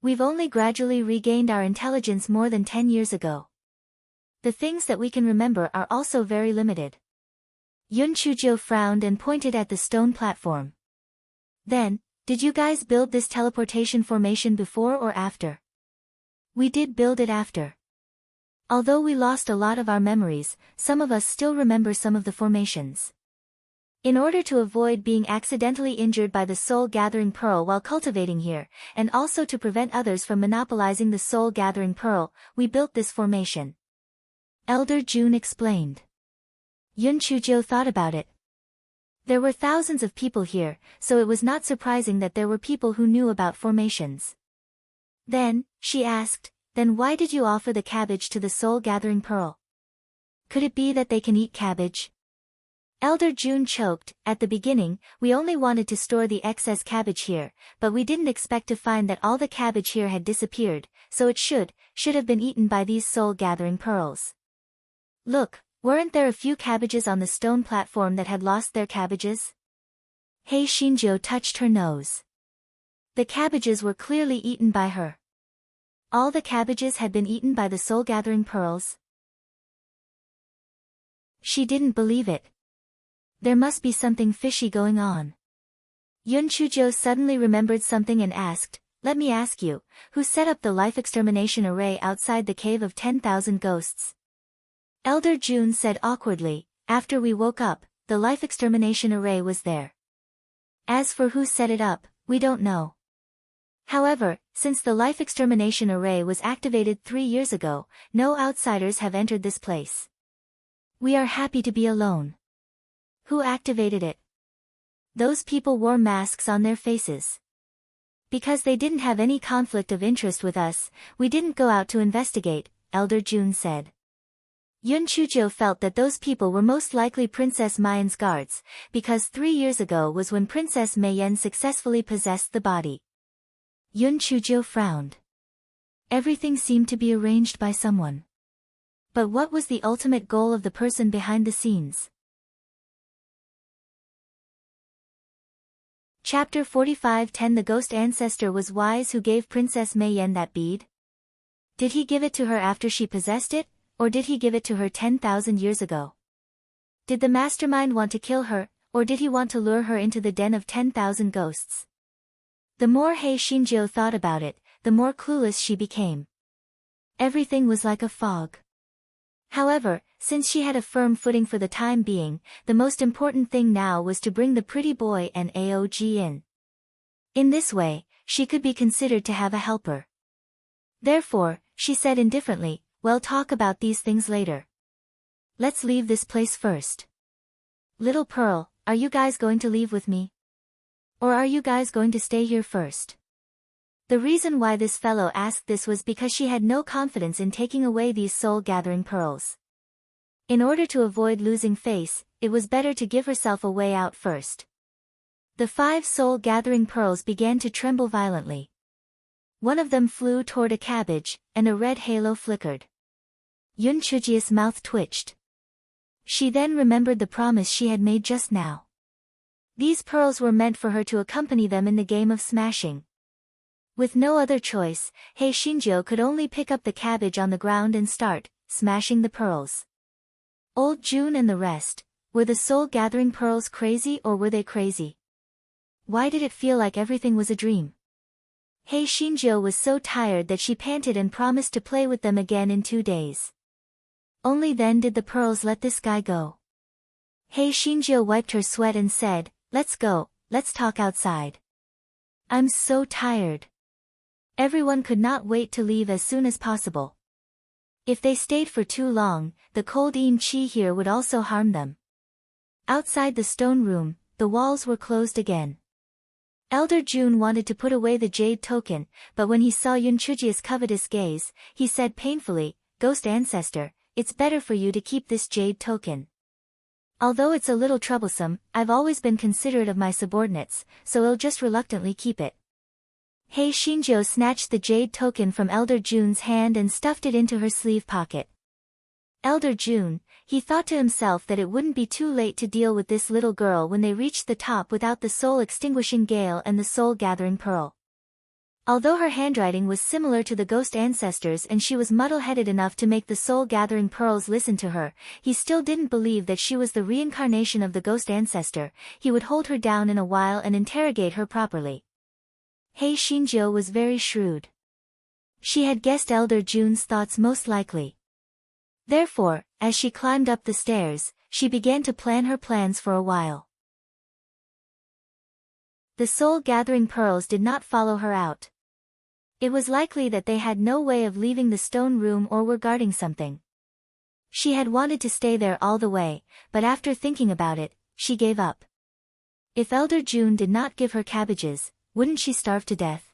We've only gradually regained our intelligence more than 10 years ago. The things that we can remember are also very limited. Yun Chuzhou frowned and pointed at the stone platform. Then, did you guys build this teleportation formation before or after? We did build it after. Although we lost a lot of our memories, some of us still remember some of the formations. In order to avoid being accidentally injured by the soul-gathering pearl while cultivating here, and also to prevent others from monopolizing the soul-gathering pearl, we built this formation. Elder Jun explained. Yun Chuzhou thought about it. There were thousands of people here, so it was not surprising that there were people who knew about formations. Then, she asked, then why did you offer the cabbage to the soul-gathering pearl? Could it be that they can eat cabbage? Elder Jun choked. At the beginning, we only wanted to store the excess cabbage here, but we didn't expect to find that all the cabbage here had disappeared, so it should have been eaten by these soul-gathering pearls. Look, weren't there a few cabbages on the stone platform that had lost their cabbages? He Xinjiu touched her nose. The cabbages were clearly eaten by her. All the cabbages had been eaten by the soul-gathering pearls. She didn't believe it. There must be something fishy going on. Yun Chuzhou suddenly remembered something and asked, let me ask you, who set up the life extermination array outside the cave of 10,000 ghosts? Elder Jun said awkwardly, after we woke up, the life extermination array was there. As for who set it up, we don't know. However, since the life extermination array was activated 3 years ago, no outsiders have entered this place. We are happy to be alone. Who activated it? Those people wore masks on their faces. Because they didn't have any conflict of interest with us, we didn't go out to investigate, Elder Jun said. Yun Chuzhou felt that those people were most likely Princess Maiyan's guards, because 3 years ago was when Princess Maiyan successfully possessed the body. Yun Chuzhou frowned. Everything seemed to be arranged by someone. But what was the ultimate goal of the person behind the scenes? Chapter 45:10 The Ghost Ancestor was wise who gave Princess Maiyan that bead. Did he give it to her after she possessed it, or did he give it to her 10,000 years ago? Did the mastermind want to kill her, or did he want to lure her into the den of 10,000 ghosts? The more He Xinjiu thought about it, the more clueless she became. Everything was like a fog. However, since she had a firm footing for the time being, the most important thing now was to bring the pretty boy and Aog in. In this way, she could be considered to have a helper. Therefore, she said indifferently, we'll talk about these things later. Let's leave this place first. Little Pearl, are you guys going to leave with me? Or are you guys going to stay here first? The reason why this fellow asked this was because she had no confidence in taking away these soul-gathering pearls. In order to avoid losing face, it was better to give herself a way out first. The 5 soul-gathering pearls began to tremble violently. One of them flew toward a cabbage, and a red halo flickered. Yun Chujia's mouth twitched. She then remembered the promise she had made just now. These pearls were meant for her to accompany them in the game of smashing. With no other choice, Hei Shinjo could only pick up the cabbage on the ground and start smashing the pearls. Old June and the rest, were the soul-gathering pearls crazy or were they crazy? Why did it feel like everything was a dream? Hei Shinjo was so tired that she panted and promised to play with them again in 2 days. Only then did the pearls let this guy go. Hei Shinjo wiped her sweat and said, "Let's go, let's talk outside. I'm so tired." Everyone could not wait to leave as soon as possible. If they stayed for too long, the cold chi here would also harm them. Outside the stone room, the walls were closed again. Elder June wanted to put away the jade token, but when he saw Yun Chujia's covetous gaze, he said painfully, "Ghost Ancestor, it's better for you to keep this jade token. Although it's a little troublesome, I've always been considerate of my subordinates, so I'll just reluctantly keep it." Hei Shinjo snatched the jade token from Elder June's hand and stuffed it into her sleeve pocket. Elder June, he thought to himself that it wouldn't be too late to deal with this little girl when they reached the top without the soul-extinguishing gale and the soul-gathering pearl. Although her handwriting was similar to the ghost ancestors and she was muddle-headed enough to make the soul-gathering pearls listen to her, he still didn't believe that she was the reincarnation of the ghost ancestor. He would hold her down in a while and interrogate her properly. Hei Shinjo was very shrewd. She had guessed Elder June's thoughts most likely. Therefore, as she climbed up the stairs, she began to plan her plans for a while. The soul-gathering pearls did not follow her out. It was likely that they had no way of leaving the stone room or were guarding something. She had wanted to stay there all the way, but after thinking about it, she gave up. If Elder June did not give her cabbages, wouldn't she starve to death?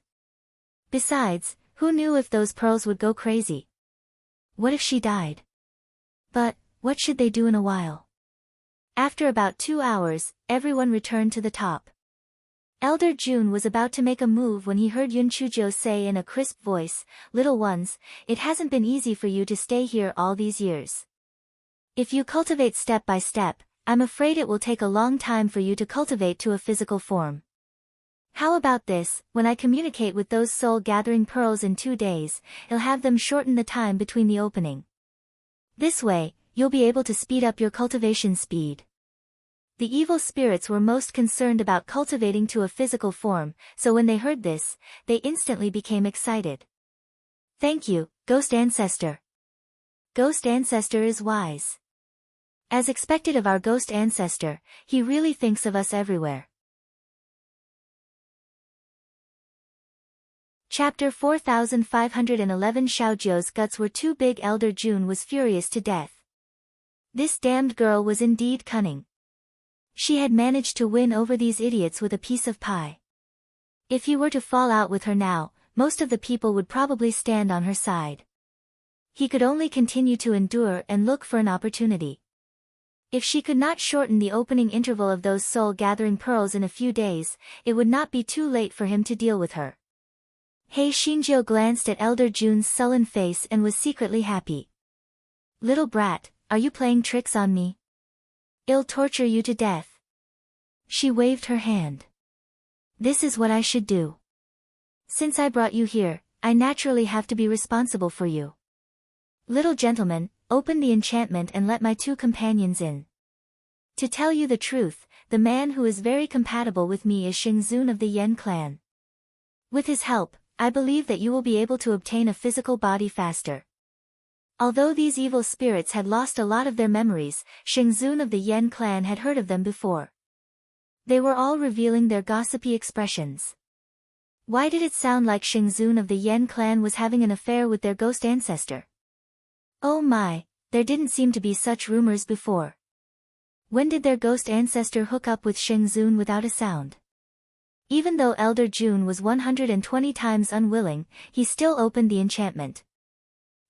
Besides, who knew if those pearls would go crazy? What if she died? But, what should they do in a while? After about 2 hours, everyone returned to the top. Elder June was about to make a move when he heard Yun Chujo say in a crisp voice, "Little ones, it hasn't been easy for you to stay here all these years. If you cultivate step by step, I'm afraid it will take a long time for you to cultivate to a physical form. How about this, when I communicate with those soul-gathering pearls in 2 days, I'll have them shorten the time between the opening. This way, you'll be able to speed up your cultivation speed." The evil spirits were most concerned about cultivating to a physical form, so when they heard this, they instantly became excited. "Thank you, Ghost Ancestor. Ghost Ancestor is wise. As expected of our Ghost Ancestor, he really thinks of us everywhere." Chapter 4511 Xiaojiu's guts were too big. Elder June was furious to death. This damned girl was indeed cunning. She had managed to win over these idiots with a piece of pie. If he were to fall out with her now, most of the people would probably stand on her side. He could only continue to endure and look for an opportunity. If she could not shorten the opening interval of those soul-gathering pearls in a few days, it would not be too late for him to deal with her. Hei Shinjo glanced at Elder June's sullen face and was secretly happy. "Little brat, are you playing tricks on me? I'll torture you to death." She waved her hand. "This is what I should do. Since I brought you here, I naturally have to be responsible for you. Little gentleman, open the enchantment and let my 2 companions in. To tell you the truth, the man who is very compatible with me is Xingzun of the Yen clan. With his help, I believe that you will be able to obtain a physical body faster." Although these evil spirits had lost a lot of their memories, Xingzun of the Yen clan had heard of them before. They were all revealing their gossipy expressions. Why did it sound like Xingzun of the Yen clan was having an affair with their ghost ancestor? Oh my, there didn't seem to be such rumors before. When did their ghost ancestor hook up with Xingzun without a sound? Even though Elder June was 120 times unwilling, he still opened the enchantment.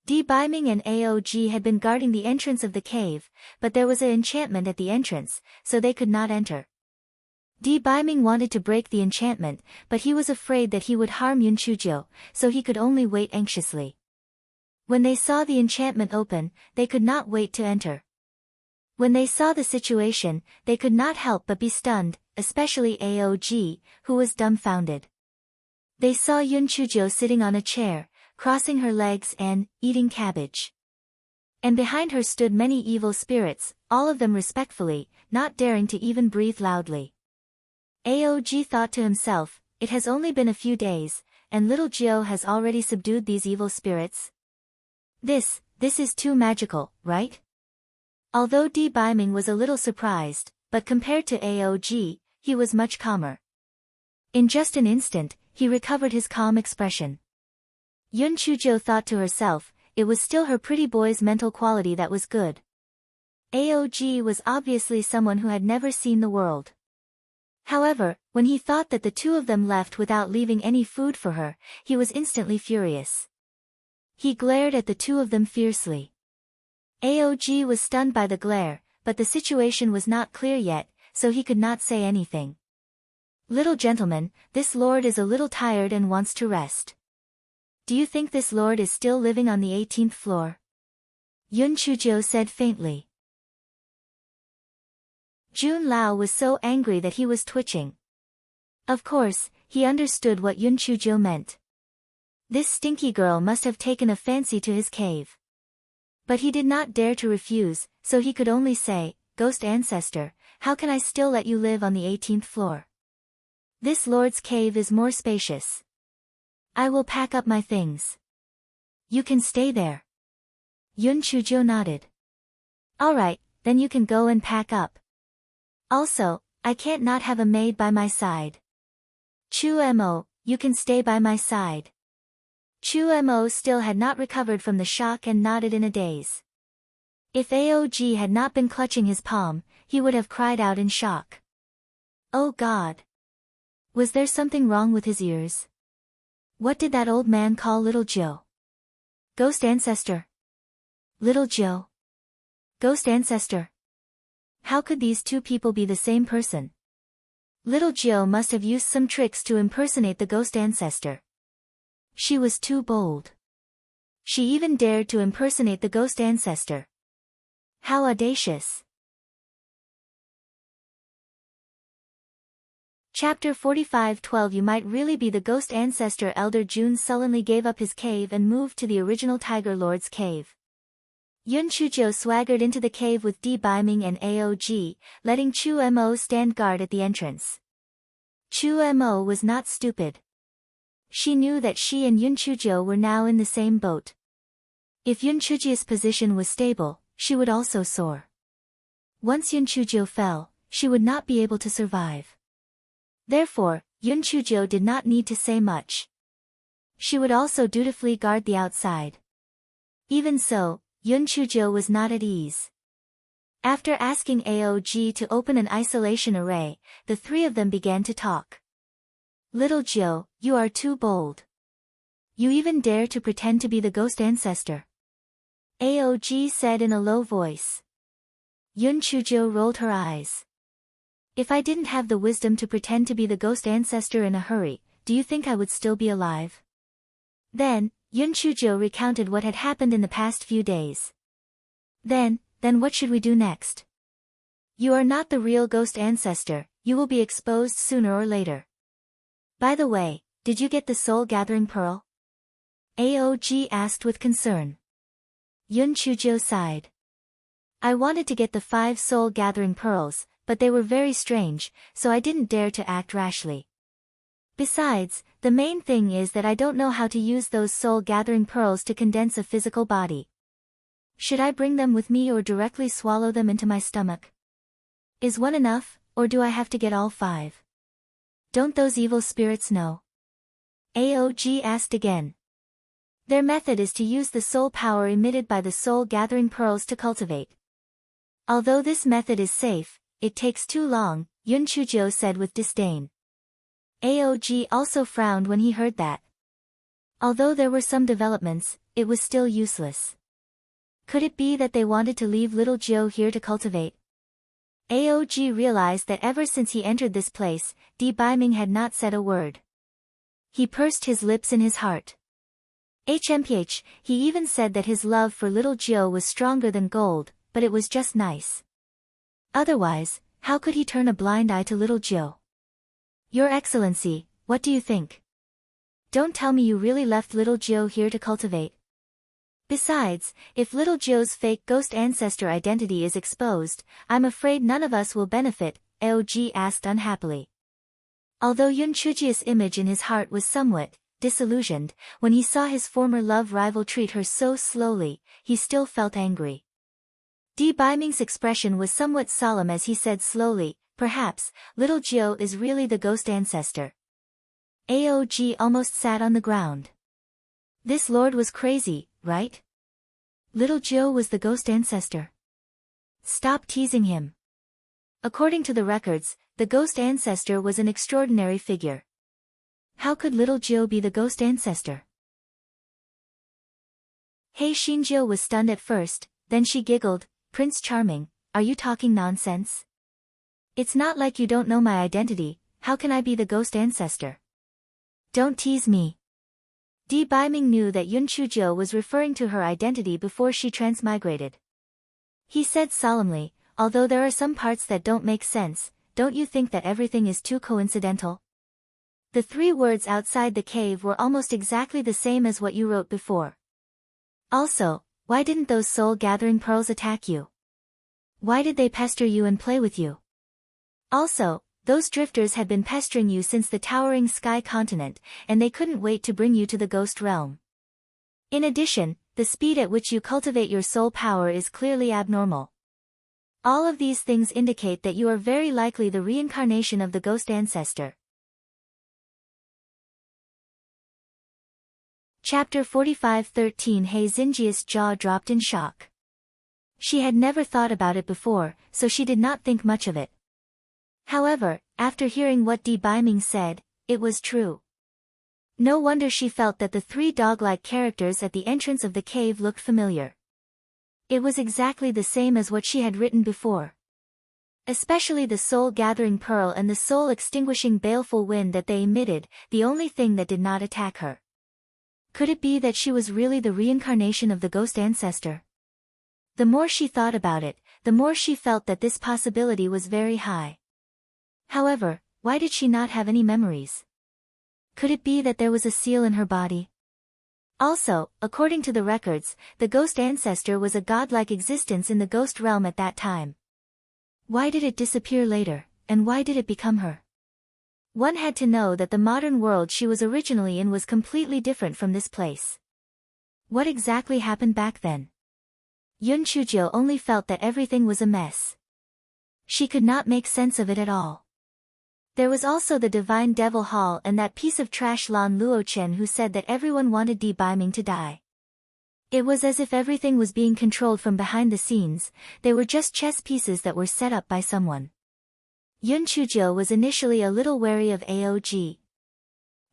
Di Baiming and Aog had been guarding the entrance of the cave, but there was an enchantment at the entrance, so they could not enter. Di Baiming wanted to break the enchantment, but he was afraid that he would harm Yun Chuzhou, so he could only wait anxiously. When they saw the enchantment open, they could not wait to enter. When they saw the situation, they could not help but be stunned, especially Aog, who was dumbfounded. They saw Yun Chuzhou sitting on a chair, crossing her legs and eating cabbage. And behind her stood many evil spirits, all of them respectfully, not daring to even breathe loudly. Aog thought to himself, it has only been a few days, and little Jiao has already subdued these evil spirits. This is too magical, right? Although Di Baiming was a little surprised, but compared to Aog, he was much calmer. In just an instant, he recovered his calm expression. Yun Chuzhou thought to herself, it was still her pretty boy's mental quality that was good. Aog was obviously someone who had never seen the world. However, when he thought that the two of them left without leaving any food for her, he was instantly furious. He glared at the two of them fiercely. Aog was stunned by the glare, but the situation was not clear yet, so he could not say anything. Little gentleman, this lord is a little tired and wants to rest. Do you think this lord is still living on the 18th floor? Yun Chuzhou said faintly. Jun Lao was so angry that he was twitching. Of course, he understood what Yun Chuzhou meant. This stinky girl must have taken a fancy to his cave. But he did not dare to refuse, so he could only say, Ghost Ancestor, how can I still let you live on the 18th floor? This lord's cave is more spacious. I will pack up my things. You can stay there. Yun Chuzhou nodded. Alright, then you can go and pack up. Also, I can't not have a maid by my side. Chu Mo, you can stay by my side. Chu Mo still had not recovered from the shock and nodded in a daze. If Aog had not been clutching his palm, he would have cried out in shock. Oh God! Was there something wrong with his ears? What did that old man call little Jiao? Ghost Ancestor. Little Jiao. Ghost Ancestor. How could these two people be the same person? Little Jiao must have used some tricks to impersonate the Ghost Ancestor. She was too bold. She even dared to impersonate the Ghost Ancestor. How audacious! Chapter 45:12 You might really be the Ghost Ancestor. Elder Jun sullenly gave up his cave and moved to the original Tiger Lord's cave. Yun Chuzhou swaggered into the cave with Di Baiming and Aog, letting Chu Mo stand guard at the entrance. Chu Mo was not stupid. She knew that she and Yun Chuzhou were now in the same boat. If Yun Chuzhou's position was stable, she would also soar. Once Yun Chuzhou fell, she would not be able to survive. Therefore, Yun Chuzhou did not need to say much. She would also dutifully guard the outside. Even so, Yun Chuzhou was not at ease. After asking Aog to open an isolation array, the three of them began to talk. Little Jiao, you are too bold. You even dare to pretend to be the Ghost Ancestor. Aog said in a low voice. Yun Chuzhou rolled her eyes. If I didn't have the wisdom to pretend to be the Ghost Ancestor in a hurry, do you think I would still be alive? Then, Yun Chuzhou recounted what had happened in the past few days. Then what should we do next? You are not the real Ghost Ancestor, you will be exposed sooner or later. By the way, did you get the Soul Gathering Pearl? Aog asked with concern. Yun Chuzhou sighed. I wanted to get the 5 Soul Gathering Pearls, but they were very strange, so I didn't dare to act rashly. Besides, the main thing is that I don't know how to use those soul-gathering pearls to condense a physical body. Should I bring them with me or directly swallow them into my stomach? Is one enough, or do I have to get all 5? Don't those evil spirits know? Aog asked again. Their method is to use the soul power emitted by the soul-gathering pearls to cultivate. Although this method is safe, it takes too long, Yun Chuzhou said with disdain. Aog also frowned when he heard that. Although there were some developments, it was still useless. Could it be that they wanted to leave little Jiao here to cultivate? Aog realized that ever since he entered this place, Di Biming had not said a word. He pursed his lips in his heart. HMPH, he even said that his love for little Jiu was stronger than gold, but it was just nice. Otherwise, how could he turn a blind eye to little Jiu? Your Excellency, what do you think? Don't tell me you really left little Jiu here to cultivate. Besides, if little Jiu's fake ghost ancestor identity is exposed, I'm afraid none of us will benefit, Aog asked unhappily. Although Yun Chujia's image in his heart was somewhat disillusioned, when he saw his former love rival treat her so slowly, he still felt angry. Di Biming's expression was somewhat solemn as he said slowly, perhaps, little Jiu is really the ghost ancestor. Aog almost sat on the ground. This lord was crazy, right? Little Jiu was the ghost ancestor. Stop teasing him. According to the records, the ghost ancestor was an extraordinary figure. How could little Jiu be the ghost ancestor? Hei Xinjiu was stunned at first, then she giggled, Prince Charming, are you talking nonsense? It's not like you don't know my identity, how can I be the ghost ancestor? Don't tease me. Di Biming knew that Yun Chujiu was referring to her identity before she transmigrated. He said solemnly, although there are some parts that don't make sense, don't you think that everything is too coincidental? The 3 words outside the cave were almost exactly the same as what you wrote before. Also, why didn't those soul-gathering pearls attack you? Why did they pester you and play with you? Also, those drifters had been pestering you since the towering sky continent, and they couldn't wait to bring you to the ghost realm. In addition, the speed at which you cultivate your soul power is clearly abnormal. All of these things indicate that you are very likely the reincarnation of the ghost ancestor. Chapter 45:13 Hei Xinjia's jaw dropped in shock. She had never thought about it before, so she did not think much of it. However, after hearing what Di Biming said, it was true. No wonder she felt that the 3 dog-like characters at the entrance of the cave looked familiar. It was exactly the same as what she had written before. Especially the soul-gathering pearl and the soul-extinguishing baleful wind that they emitted, the only thing that did not attack her. Could it be that she was really the reincarnation of the ghost ancestor? The more she thought about it, the more she felt that this possibility was very high. However, why did she not have any memories? Could it be that there was a seal in her body? Also, according to the records, the ghost ancestor was a godlike existence in the ghost realm at that time. Why did it disappear later, and why did it become her? One had to know that the modern world she was originally in was completely different from this place. What exactly happened back then? Yun Chujiu only felt that everything was a mess. She could not make sense of it at all. There was also the Divine Devil Hall and that piece of trash Lan Luochen who said that everyone wanted Di Biming to die. It was as if everything was being controlled from behind the scenes, they were just chess pieces that were set up by someone. Yun Chujiu was initially a little wary of Aog.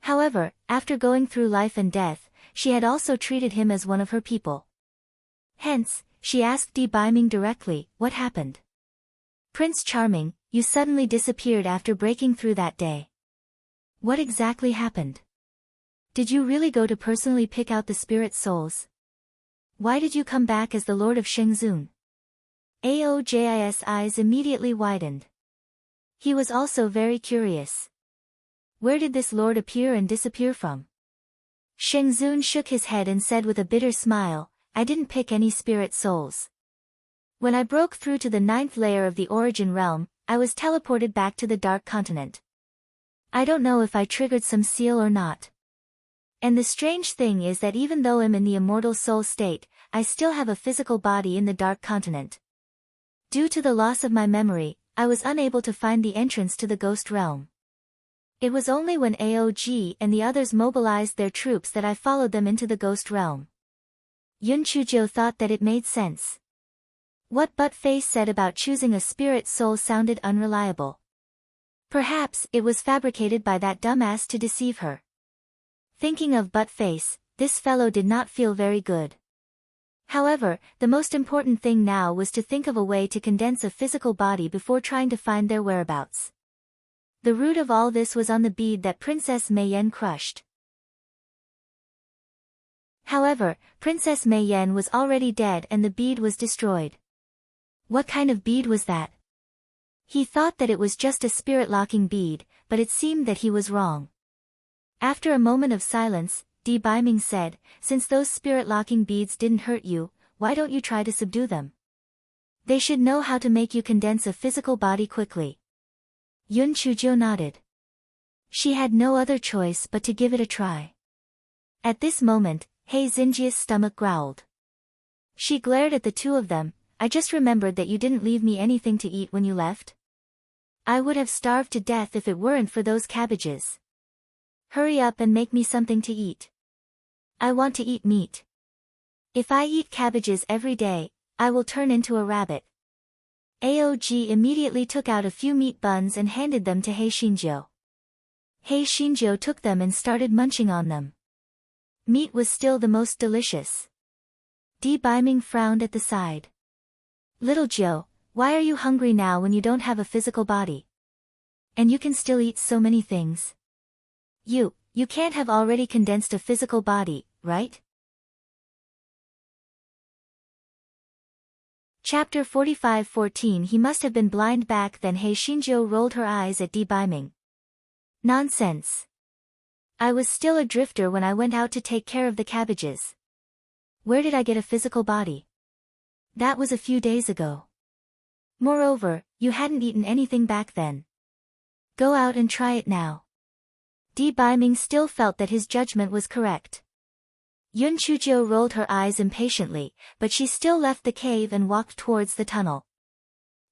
However, after going through life and death, she had also treated him as one of her people. Hence, she asked Di Biming directly, what happened? Prince Charming, you suddenly disappeared after breaking through that day. What exactly happened? Did you really go to personally pick out the spirit souls? Why did you come back as the Lord of Shengzun? Aog's eyes immediately widened. He was also very curious. Where did this lord appear and disappear from? Shengzun shook his head and said with a bitter smile, I didn't pick any spirit souls. When I broke through to the 9th layer of the origin realm, I was teleported back to the Dark Continent. I don't know if I triggered some seal or not. And the strange thing is that even though I'm in the immortal soul state, I still have a physical body in the Dark Continent. Due to the loss of my memory, I was unable to find the entrance to the ghost realm. It was only when Aog and the others mobilized their troops that I followed them into the ghost realm. Yun Chujiu thought that it made sense. What Buttface said about choosing a spirit soul sounded unreliable. Perhaps it was fabricated by that dumbass to deceive her. Thinking of Buttface, this fellow did not feel very good. However, the most important thing now was to think of a way to condense a physical body before trying to find their whereabouts. The root of all this was on the bead that Princess Mayenne crushed. However, Princess Mayenne was already dead and the bead was destroyed. What kind of bead was that? He thought that it was just a spirit-locking bead, but it seemed that he was wrong. After a moment of silence, Di Biming said, "Since those spirit-locking beads didn't hurt you, why don't you try to subdue them? They should know how to make you condense a physical body quickly." Yun Chujiu nodded. She had no other choice but to give it a try. At this moment, He Xinjia's stomach growled. She glared at the two of them. "I just remembered that you didn't leave me anything to eat when you left. I would have starved to death if it weren't for those cabbages. Hurry up and make me something to eat. I want to eat meat. If I eat cabbages every day, I will turn into a rabbit." Aog immediately took out a few meat buns and handed them to He Xinjiu. He Xinjiu took them and started munching on them. Meat was still the most delicious. Di Biming frowned at the side. "Little Jiu, why are you hungry now when you don't have a physical body? And you can still eat so many things. You can't have already condensed a physical body, right?" Chapter 45:14 He must have been blind back then. He Xinjiu rolled her eyes at Di Biming. "Nonsense. I was still a drifter when I went out to take care of the cabbages. Where did I get a physical body? That was a few days ago. Moreover, you hadn't eaten anything back then. Go out and try it now." Di Biming still felt that his judgment was correct. Yun Chujiu rolled her eyes impatiently, but she still left the cave and walked towards the tunnel.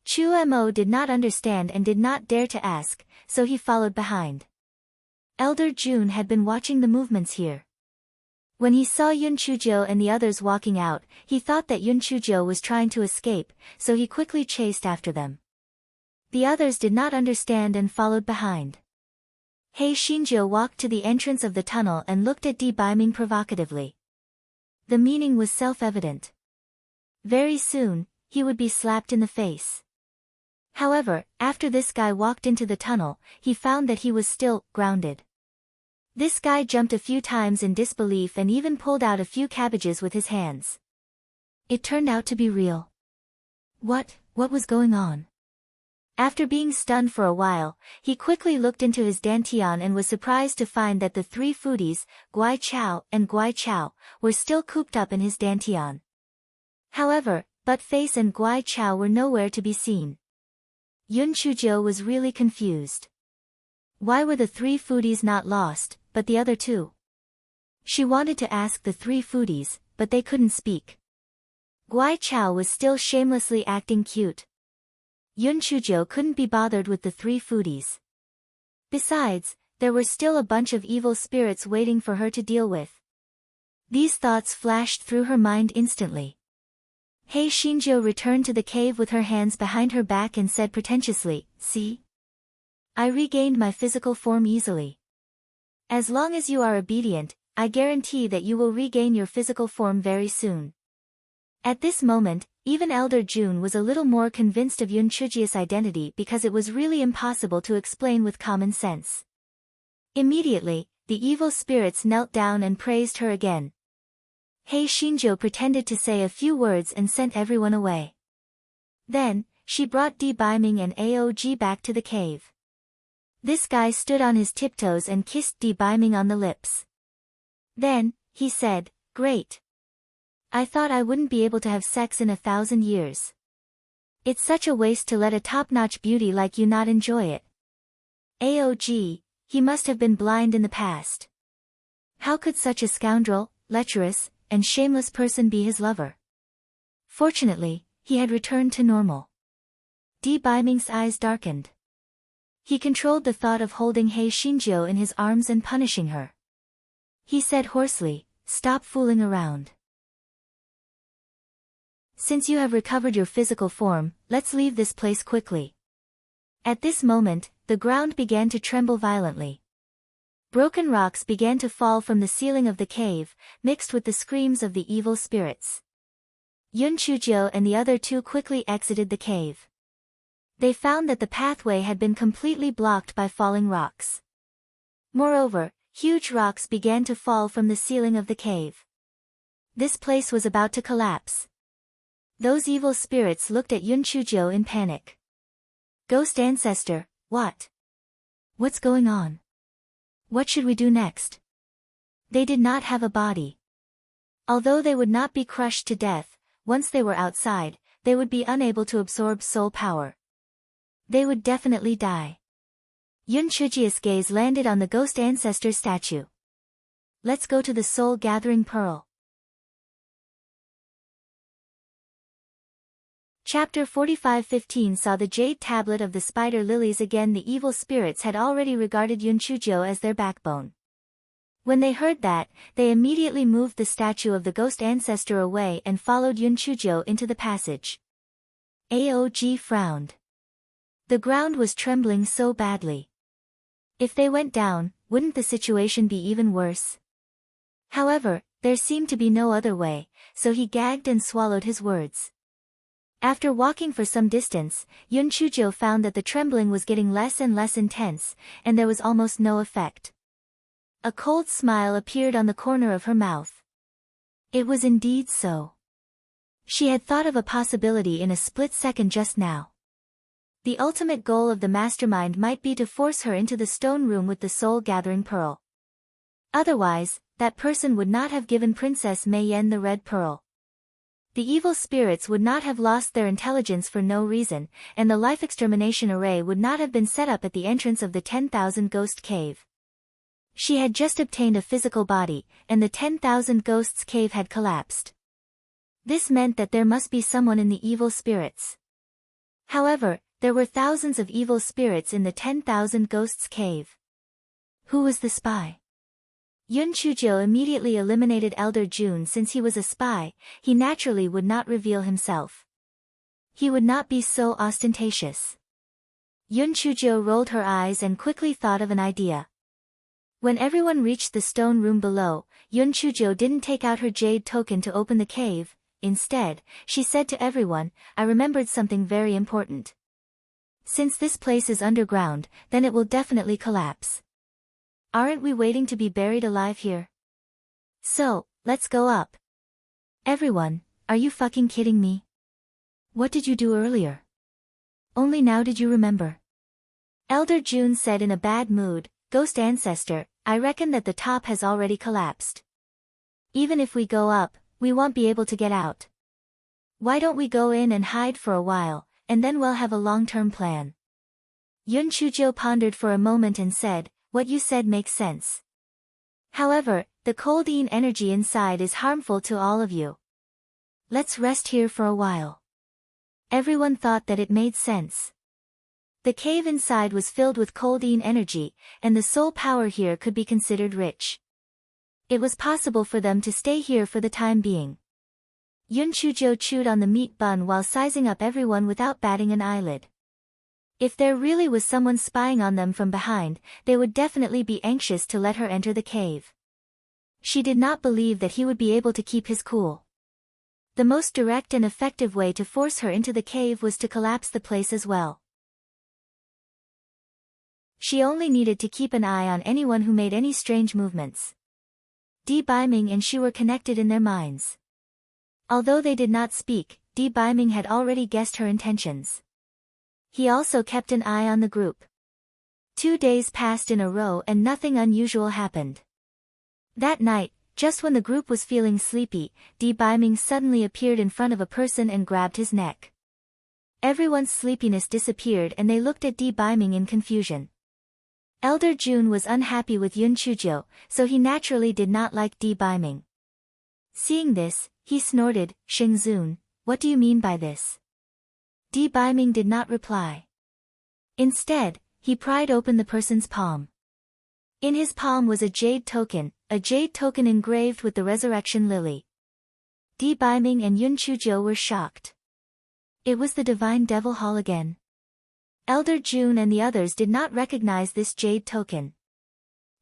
Chu Mo did not understand and did not dare to ask, so he followed behind. Elder June had been watching the movements here. When he saw Yun Chujiu and the others walking out, he thought that Yun Chujiu was trying to escape, so he quickly chased after them. The others did not understand and followed behind. He Xinjiu walked to the entrance of the tunnel and looked at Di Biming provocatively. The meaning was self-evident. Very soon, he would be slapped in the face. However, after this guy walked into the tunnel, he found that he was still grounded. This guy jumped a few times in disbelief and even pulled out a few cabbages with his hands. It turned out to be real. What was going on? After being stunned for a while, he quickly looked into his dantian and was surprised to find that the three foodies, Guai Chao and Guai Chao, were still cooped up in his dantian. However, Butt Face and Guai Chao were nowhere to be seen. Yun Chujiu was really confused. Why were the three foodies not lost, but the other two? She wanted to ask the three foodies, but they couldn't speak. Guai Chao was still shamelessly acting cute. Yun Chujiu couldn't be bothered with the three foodies. Besides, there were still a bunch of evil spirits waiting for her to deal with. These thoughts flashed through her mind instantly. He Xinjiu returned to the cave with her hands behind her back and said pretentiously, "See? I regained my physical form easily. As long as you are obedient, I guarantee that you will regain your physical form very soon." At this moment, even Elder June was a little more convinced of Yun Chujiu's identity because it was really impossible to explain with common sense. Immediately, the evil spirits knelt down and praised her again. He Xinjiu pretended to say a few words and sent everyone away. Then, she brought Di Biming and Aog back to the cave. This guy stood on his tiptoes and kissed Di Biming on the lips. Then, he said, "Great. I thought I wouldn't be able to have sex in 1,000 years. It's such a waste to let a top-notch beauty like you not enjoy it. Aog, he must have been blind in the past. How could such a scoundrel, lecherous, and shameless person be his lover?" Fortunately, he had returned to normal. Di Biming's eyes darkened. He controlled the thought of holding He Xinjiu in his arms and punishing her. He said hoarsely, "Stop fooling around. Since you have recovered your physical form, let's leave this place quickly." At this moment, the ground began to tremble violently. Broken rocks began to fall from the ceiling of the cave, mixed with the screams of the evil spirits. Yun Chuzhou and the other two quickly exited the cave. They found that the pathway had been completely blocked by falling rocks. Moreover, huge rocks began to fall from the ceiling of the cave. This place was about to collapse. Those evil spirits looked at Yun Chuzhou in panic. Ghost ancestor, what? What's going on? What should we do next? They did not have a body. Although they would not be crushed to death, once they were outside, they would be unable to absorb soul power. They would definitely die. Yun Chuzhou's gaze landed on the ghost ancestor statue. Let's go to the soul gathering pearl. Chapter 45:15 saw the jade tablet of the spider lilies again. The evil spirits had already regarded Yun Chuzhou as their backbone. When they heard that, they immediately moved the statue of the ghost ancestor away and followed Yun Chuzhou into the passage. Aog frowned. The ground was trembling so badly. If they went down, wouldn't the situation be even worse? However, there seemed to be no other way, so he gagged and swallowed his words. After walking for some distance, Yun Chuzhou found that the trembling was getting less and less intense, and there was almost no effect. A cold smile appeared on the corner of her mouth. It was indeed so. She had thought of a possibility in a split second just now. The ultimate goal of the mastermind might be to force her into the stone room with the soul-gathering pearl. Otherwise, that person would not have given Princess Mei Yan the red pearl. The evil spirits would not have lost their intelligence for no reason, and the life extermination array would not have been set up at the entrance of the 10,000 Ghost Cave. She had just obtained a physical body, and the 10,000 Ghosts Cave had collapsed. This meant that there must be someone in the evil spirits. However, there were thousands of evil spirits in the 10,000 Ghosts Cave. Who was the spy? Yun Chuzhou immediately eliminated Elder June. Since he was a spy, he naturally would not reveal himself. He would not be so ostentatious. Yun Chuzhou rolled her eyes and quickly thought of an idea. When everyone reached the stone room below, Yun Chuzhou didn't take out her jade token to open the cave. Instead, she said to everyone, I remembered something very important. Since this place is underground, then it will definitely collapse. Aren't we waiting to be buried alive here? So, let's go up. Everyone, are you fucking kidding me? What did you do earlier? Only now did you remember? Elder June said in a bad mood, Ghost Ancestor, I reckon that the top has already collapsed. Even if we go up, we won't be able to get out. Why don't we go in and hide for a while, and then we'll have a long-term plan. Yun Chuzhou pondered for a moment and said, what you said makes sense. However, the coldine energy inside is harmful to all of you. Let's rest here for a while. Everyone thought that it made sense. The cave inside was filled with coldine energy, and the soul power here could be considered rich. It was possible for them to stay here for the time being. Yun Chuzhou chewed on the meat bun while sizing up everyone without batting an eyelid. If there really was someone spying on them from behind, they would definitely be anxious to let her enter the cave. She did not believe that he would be able to keep his cool. The most direct and effective way to force her into the cave was to collapse the place as well. She only needed to keep an eye on anyone who made any strange movements. Di Baiming and she were connected in their minds. Although they did not speak, Di Baiming had already guessed her intentions. He also kept an eye on the group. 2 days passed in a row and nothing unusual happened. That night, just when the group was feeling sleepy, Di Baiming suddenly appeared in front of a person and grabbed his neck. Everyone's sleepiness disappeared and they looked at Di Baiming in confusion. Elder June was unhappy with Yun Chuzhou, so he naturally did not like Di Baiming. Seeing this, he snorted, Xingzun, what do you mean by this? Di Baiming did not reply. Instead, he pried open the person's palm. In his palm was a jade token engraved with the resurrection lily. Di Baiming and Yun Chuzhou were shocked. It was the divine devil hall again. Elder June and the others did not recognize this jade token.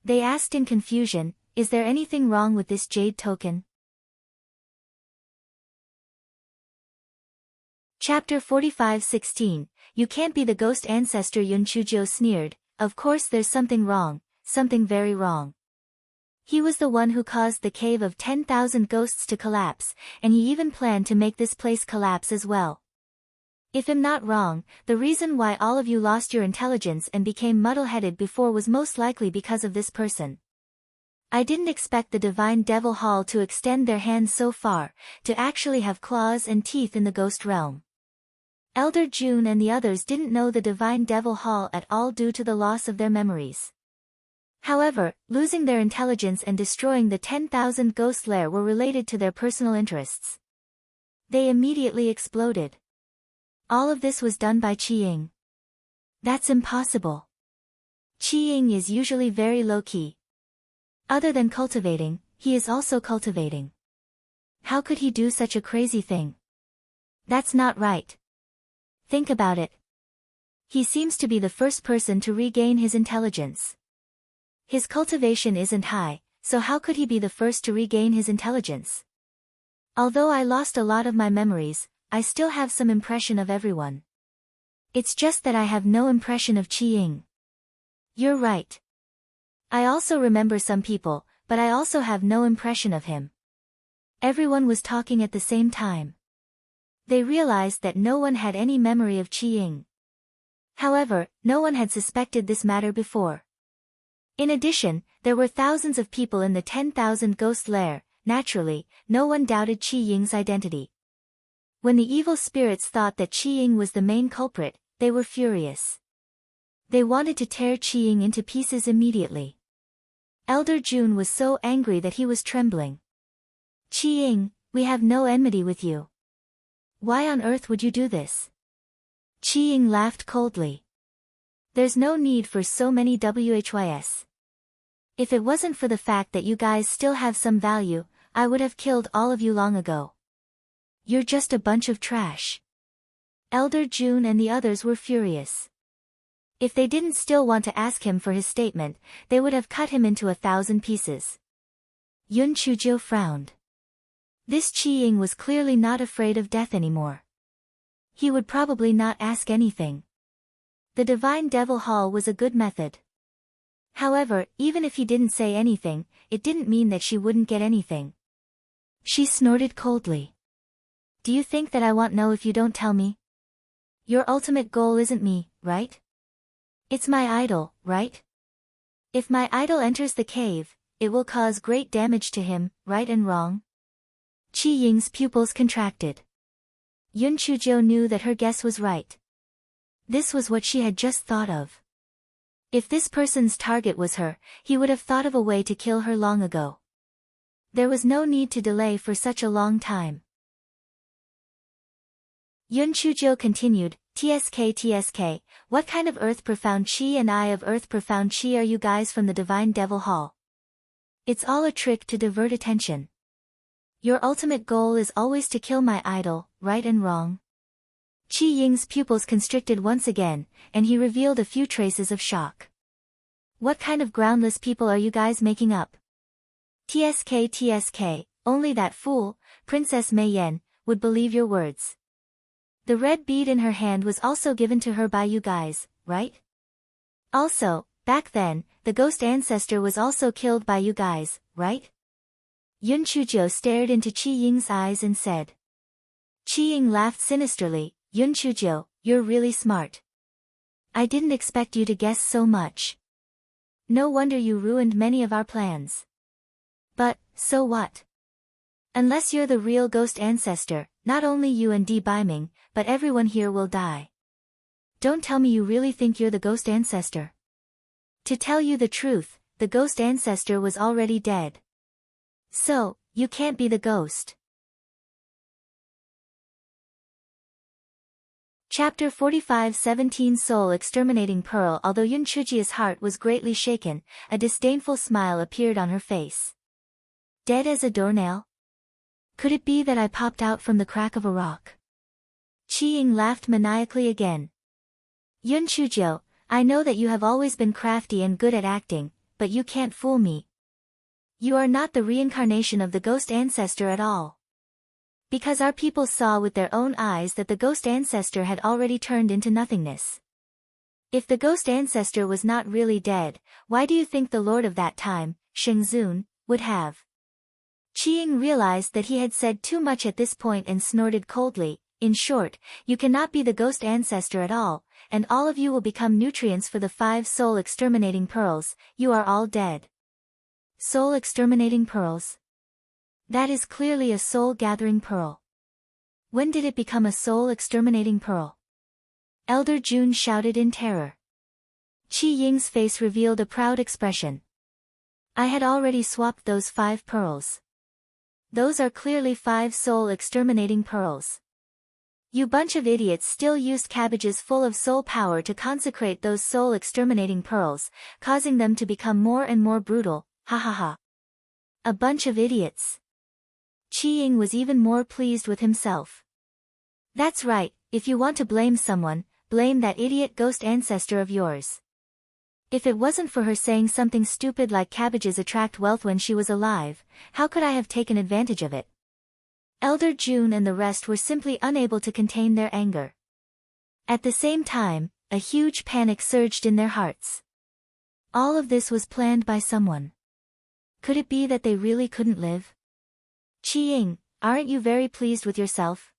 They asked in confusion, is there anything wrong with this jade token? Chapter 45:16. You can't be the ghost ancestor. Yun Chujo sneered. Of course there's something wrong, something very wrong. He was the one who caused the cave of 10,000 ghosts to collapse, and he even planned to make this place collapse as well. If I'm not wrong, the reason why all of you lost your intelligence and became muddle-headed before was most likely because of this person. I didn't expect the Divine Devil Hall to extend their hands so far, to actually have claws and teeth in the ghost realm. Elder June and the others didn't know the Divine Devil Hall at all due to the loss of their memories. However, losing their intelligence and destroying the 10,000 ghost lair were related to their personal interests. They immediately exploded. All of this was done by Qi-Ying. That's impossible. Qi-Ying is usually very low-key. Other than cultivating, he is also cultivating. How could he do such a crazy thing? That's not right. Think about it. He seems to be the first person to regain his intelligence. His cultivation isn't high, so how could he be the first to regain his intelligence? Although I lost a lot of my memories, I still have some impression of everyone. It's just that I have no impression of Qi-Ying. You're right. I also remember some people, but I also have no impression of him. Everyone was talking at the same time. They realized that no one had any memory of Qi-Ying. However, no one had suspected this matter before. In addition, there were thousands of people in the 10,000 ghost lair. Naturally, no one doubted Qi-Ying's identity. When the evil spirits thought that Qi-Ying was the main culprit, they were furious. They wanted to tear Qi-Ying into pieces immediately. Elder June was so angry that he was trembling. Qi-Ying, we have no enmity with you. Why on earth would you do this? Qi-Ying laughed coldly. There's no need for so many WHYS. If it wasn't for the fact that you guys still have some value, I would have killed all of you long ago. You're just a bunch of trash. Elder June and the others were furious. If they didn't still want to ask him for his statement, they would have cut him into 1,000 pieces. Yun Chujo frowned. This Qi-Ying was clearly not afraid of death anymore. He would probably not ask anything. The Divine Devil Hall was a good method. However, even if he didn't say anything, it didn't mean that she wouldn't get anything. She snorted coldly. Do you think that I won't know if you don't tell me? Your ultimate goal isn't me, right? It's my idol, right? If my idol enters the cave, it will cause great damage to him, right and wrong? Qi-Ying's pupils contracted. Yun Chujo knew that her guess was right. This was what she had just thought of. If this person's target was her, he would have thought of a way to kill her long ago. There was no need to delay for such a long time. Yun Chujo continued, TSK, what kind of earth profound chi and eye of earth profound chi are you guys from the Divine Devil Hall? It's all a trick to divert attention. Your ultimate goal is always to kill my idol, right and wrong? Qi-Ying's pupils constricted once again, and he revealed a few traces of shock. What kind of groundless people are you guys making up? TSK, only that fool, Princess Mei Yan, would believe your words. The red bead in her hand was also given to her by you guys, right? Also, back then, the ghost ancestor was also killed by you guys, right? Yun Chujo stared into Qi-Ying's eyes and said. Qi-Ying laughed sinisterly. Yun Chujo, you're really smart. I didn't expect you to guess so much. No wonder you ruined many of our plans. But, so what? Unless you're the real ghost ancestor, not only you and Di Biming, but everyone here will die. Don't tell me you really think you're the ghost ancestor. To tell you the truth, the ghost ancestor was already dead. So, you can't be the ghost. Chapter 45:17 Soul Exterminating Pearl. Although Yun Chuji's heart was greatly shaken, a disdainful smile appeared on her face. Dead as a doornail? Could it be that I popped out from the crack of a rock? Qi-Ying laughed maniacally again. Yun Chujo, I know that you have always been crafty and good at acting, but you can't fool me. You are not the reincarnation of the ghost ancestor at all. Because our people saw with their own eyes that the ghost ancestor had already turned into nothingness. If the ghost ancestor was not really dead, why do you think the lord of that time, Shengzun, would have? Qiying realized that he had said too much at this point and snorted coldly. In short, you cannot be the ghost ancestor at all, and all of you will become nutrients for the 5 soul-exterminating pearls. You are all dead. Soul-exterminating pearls? That is clearly a soul-gathering pearl. When did it become a soul-exterminating pearl? Elder June shouted in terror. Qiying's face revealed a proud expression. I had already swapped those 5 pearls. Those are clearly 5 soul-exterminating pearls. You bunch of idiots still used cabbages full of soul power to consecrate those soul-exterminating pearls, causing them to become more and more brutal, ha ha ha. A bunch of idiots. Qiying was even more pleased with himself. That's right, if you want to blame someone, blame that idiot ghost ancestor of yours. If it wasn't for her saying something stupid like cabbages attract wealth when she was alive, how could I have taken advantage of it? Elder June and the rest were simply unable to contain their anger. At the same time, a huge panic surged in their hearts. All of this was planned by someone. Could it be that they really couldn't live? Qiying, aren't you very pleased with yourself?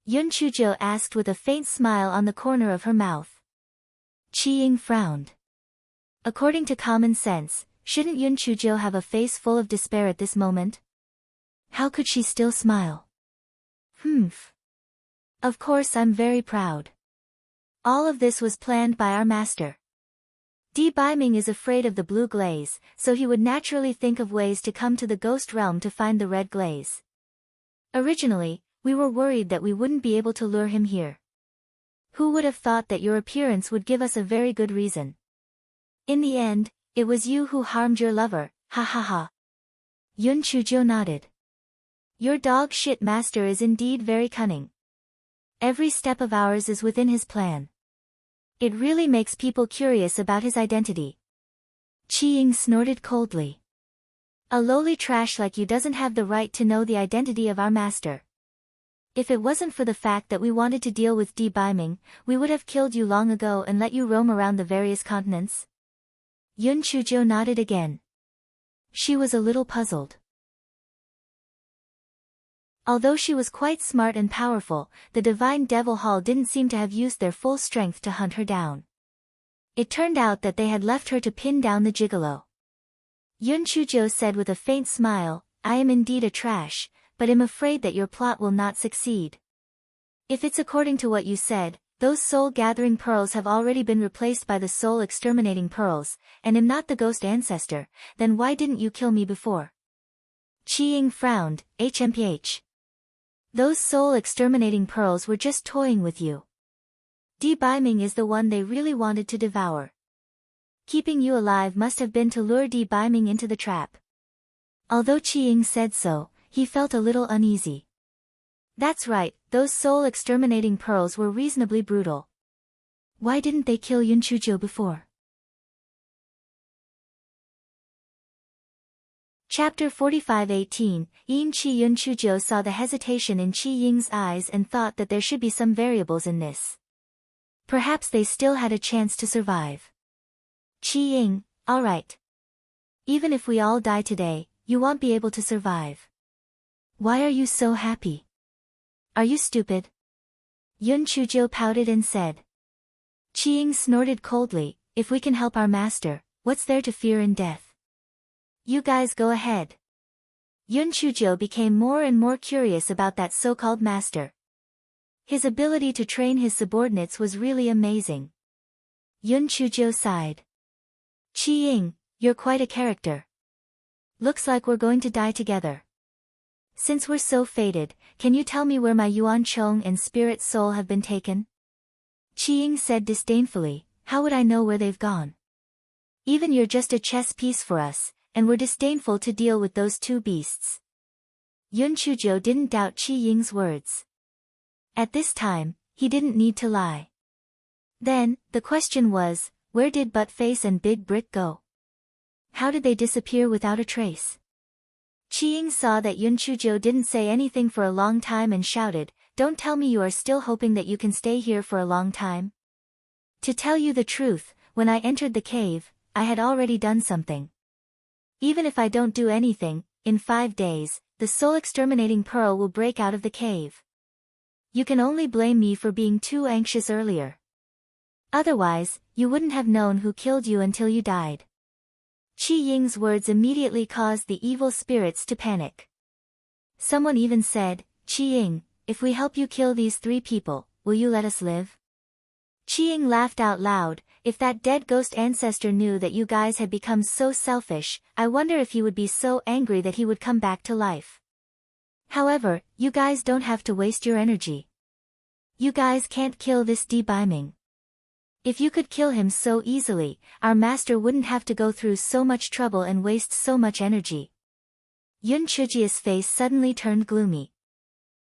Yun Chuzhou asked with a faint smile on the corner of her mouth. Qiying frowned. According to common sense, shouldn't Yun Chuzhou have a face full of despair at this moment? How could she still smile? Humph. Of course I'm very proud. All of this was planned by our master. Di Baiming is afraid of the blue glaze, so he would naturally think of ways to come to the ghost realm to find the red glaze. Originally, we were worried that we wouldn't be able to lure him here. Who would have thought that your appearance would give us a very good reason? In the end, it was you who harmed your lover, ha ha ha. Yun Chuzhou nodded. Your dog shit master is indeed very cunning. Every step of ours is within his plan. It really makes people curious about his identity. Qiying snorted coldly. A lowly trash like you doesn't have the right to know the identity of our master. If it wasn't for the fact that we wanted to deal with Di Baiming, we would have killed you long ago and let you roam around the various continents. Yun Chuzhou nodded again. She was a little puzzled. Although she was quite smart and powerful, the Divine Devil Hall didn't seem to have used their full strength to hunt her down. It turned out that they had left her to pin down the gigolo. Yun Chuzhou said with a faint smile, I am indeed a trash, but am afraid that your plot will not succeed. If it's according to what you said, those soul-gathering pearls have already been replaced by the soul-exterminating pearls, and am not the ghost ancestor, then why didn't you kill me before? Qiying frowned, hmph. Those soul-exterminating pearls were just toying with you. Di Baiming is the one they really wanted to devour. Keeping you alive must have been to lure Di Baiming into the trap. Although Qiying said so, he felt a little uneasy. That's right, those soul-exterminating pearls were reasonably brutal. Why didn't they kill Yun Chuzhou before? Chapter 45:18, Yin Qi Yun Chuzhou saw the hesitation in Qiying's eyes and thought that there should be some variables in this. Perhaps they still had a chance to survive. Qiying, alright. Even if we all die today, you won't be able to survive. Why are you so happy? Are you stupid? Yun Chuzhou pouted and said. Qiying snorted coldly, if we can help our master, what's there to fear in death? You guys go ahead. Yun Chuzhou became more and more curious about that so-called master. His ability to train his subordinates was really amazing. Yun Chuzhou sighed. Qiying, you're quite a character. Looks like we're going to die together. Since we're so fated, can you tell me where my Yuan Chong and Spirit Soul have been taken? Qiying said disdainfully, how would I know where they've gone? Even you're just a chess piece for us, and we're disdainful to deal with those two beasts. Yun Chuzhou didn't doubt Qiying's words. At this time, he didn't need to lie. Then, the question was, where did Buttface and Big Brick go? How did they disappear without a trace? Qi saw that Yun Chuzhou didn't say anything for a long time and shouted, "Don't tell me you are still hoping that you can stay here for a long time? To tell you the truth, when I entered the cave, I had already done something. Even if I don't do anything, in 5 days, the soul exterminating pearl will break out of the cave. You can only blame me for being too anxious earlier. Otherwise, you wouldn't have known who killed you until you died." Qi Ying's words immediately caused the evil spirits to panic. Someone even said, "Qi Ying, if we help you kill these 3 people, will you let us live?" Qi Ying laughed out loud. "If that dead ghost ancestor knew that you guys had become so selfish, I wonder if he would be so angry that he would come back to life. However, you guys don't have to waste your energy. You guys can't kill this Biming. If you could kill him so easily, our master wouldn't have to go through so much trouble and waste so much energy." Yun Chujia's face suddenly turned gloomy.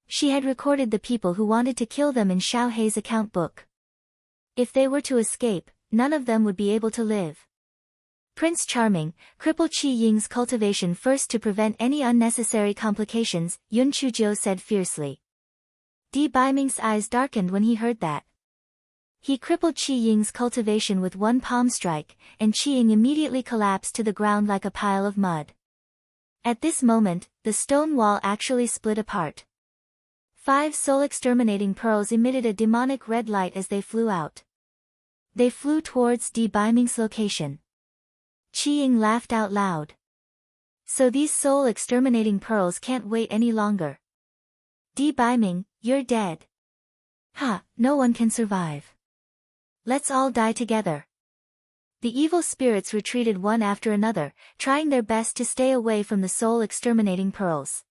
She had recorded the people who wanted to kill them in Xiao Hei's account book. If they were to escape, none of them would be able to live. "Prince Charming, cripple Qi Ying's cultivation first to prevent any unnecessary complications," Yun Chuzhou said fiercely. Biming's eyes darkened when he heard that. He crippled Qi Ying's cultivation with one palm strike, and Qi Ying immediately collapsed to the ground like a pile of mud. At this moment, the stone wall actually split apart. 5 soul-exterminating pearls emitted a demonic red light as they flew out. They flew towards Biming's location. Qi Ying laughed out loud. "So these soul-exterminating pearls can't wait any longer. Biming, you're dead. Ha, no one can survive. Let's all die together." The evil spirits retreated one after another, trying their best to stay away from the soul-exterminating pearls.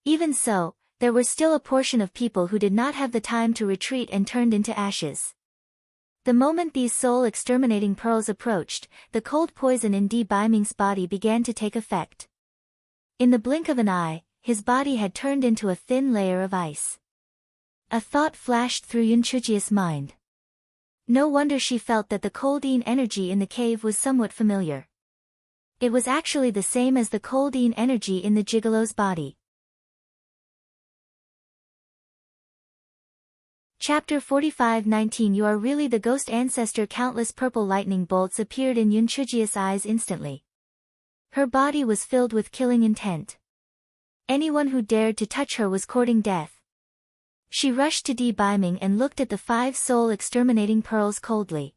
Even so, there were still a portion of people who did not have the time to retreat and turned into ashes. The moment these soul-exterminating pearls approached, the cold poison in Biming's body began to take effect. In the blink of an eye, his body had turned into a thin layer of ice. A thought flashed through Yun Chujia's mind. No wonder she felt that the coldine energy in the cave was somewhat familiar. It was actually the same as the coldine energy in the gigolo's body. Chapter 45-19 You are really the ghost ancestor. Countless purple lightning bolts appeared in Yun Chujia's eyes instantly. Her body was filled with killing intent. Anyone who dared to touch her was courting death. She rushed to Biming and looked at the 5 soul-exterminating pearls coldly.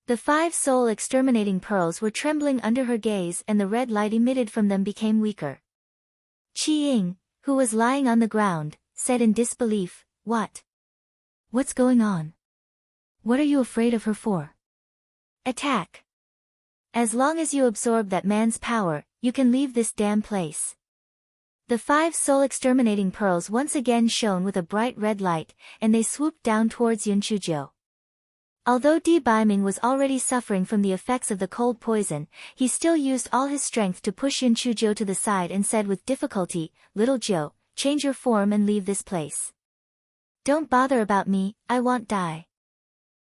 The 5 soul-exterminating pearls were trembling under her gaze and the red light emitted from them became weaker. Qi Ying, who was lying on the ground, said in disbelief, What's going on? What are you afraid of her for? Attack. As long as you absorb that man's power, you can leave this damn place." The 5 soul-exterminating pearls once again shone with a bright red light, and they swooped down towards Yun Chuzhou. Although Biming was already suffering from the effects of the cold poison, he still used all his strength to push Yun Chuzhou to the side and said with difficulty, "Little Zhou, change your form and leave this place. Don't bother about me, I won't die."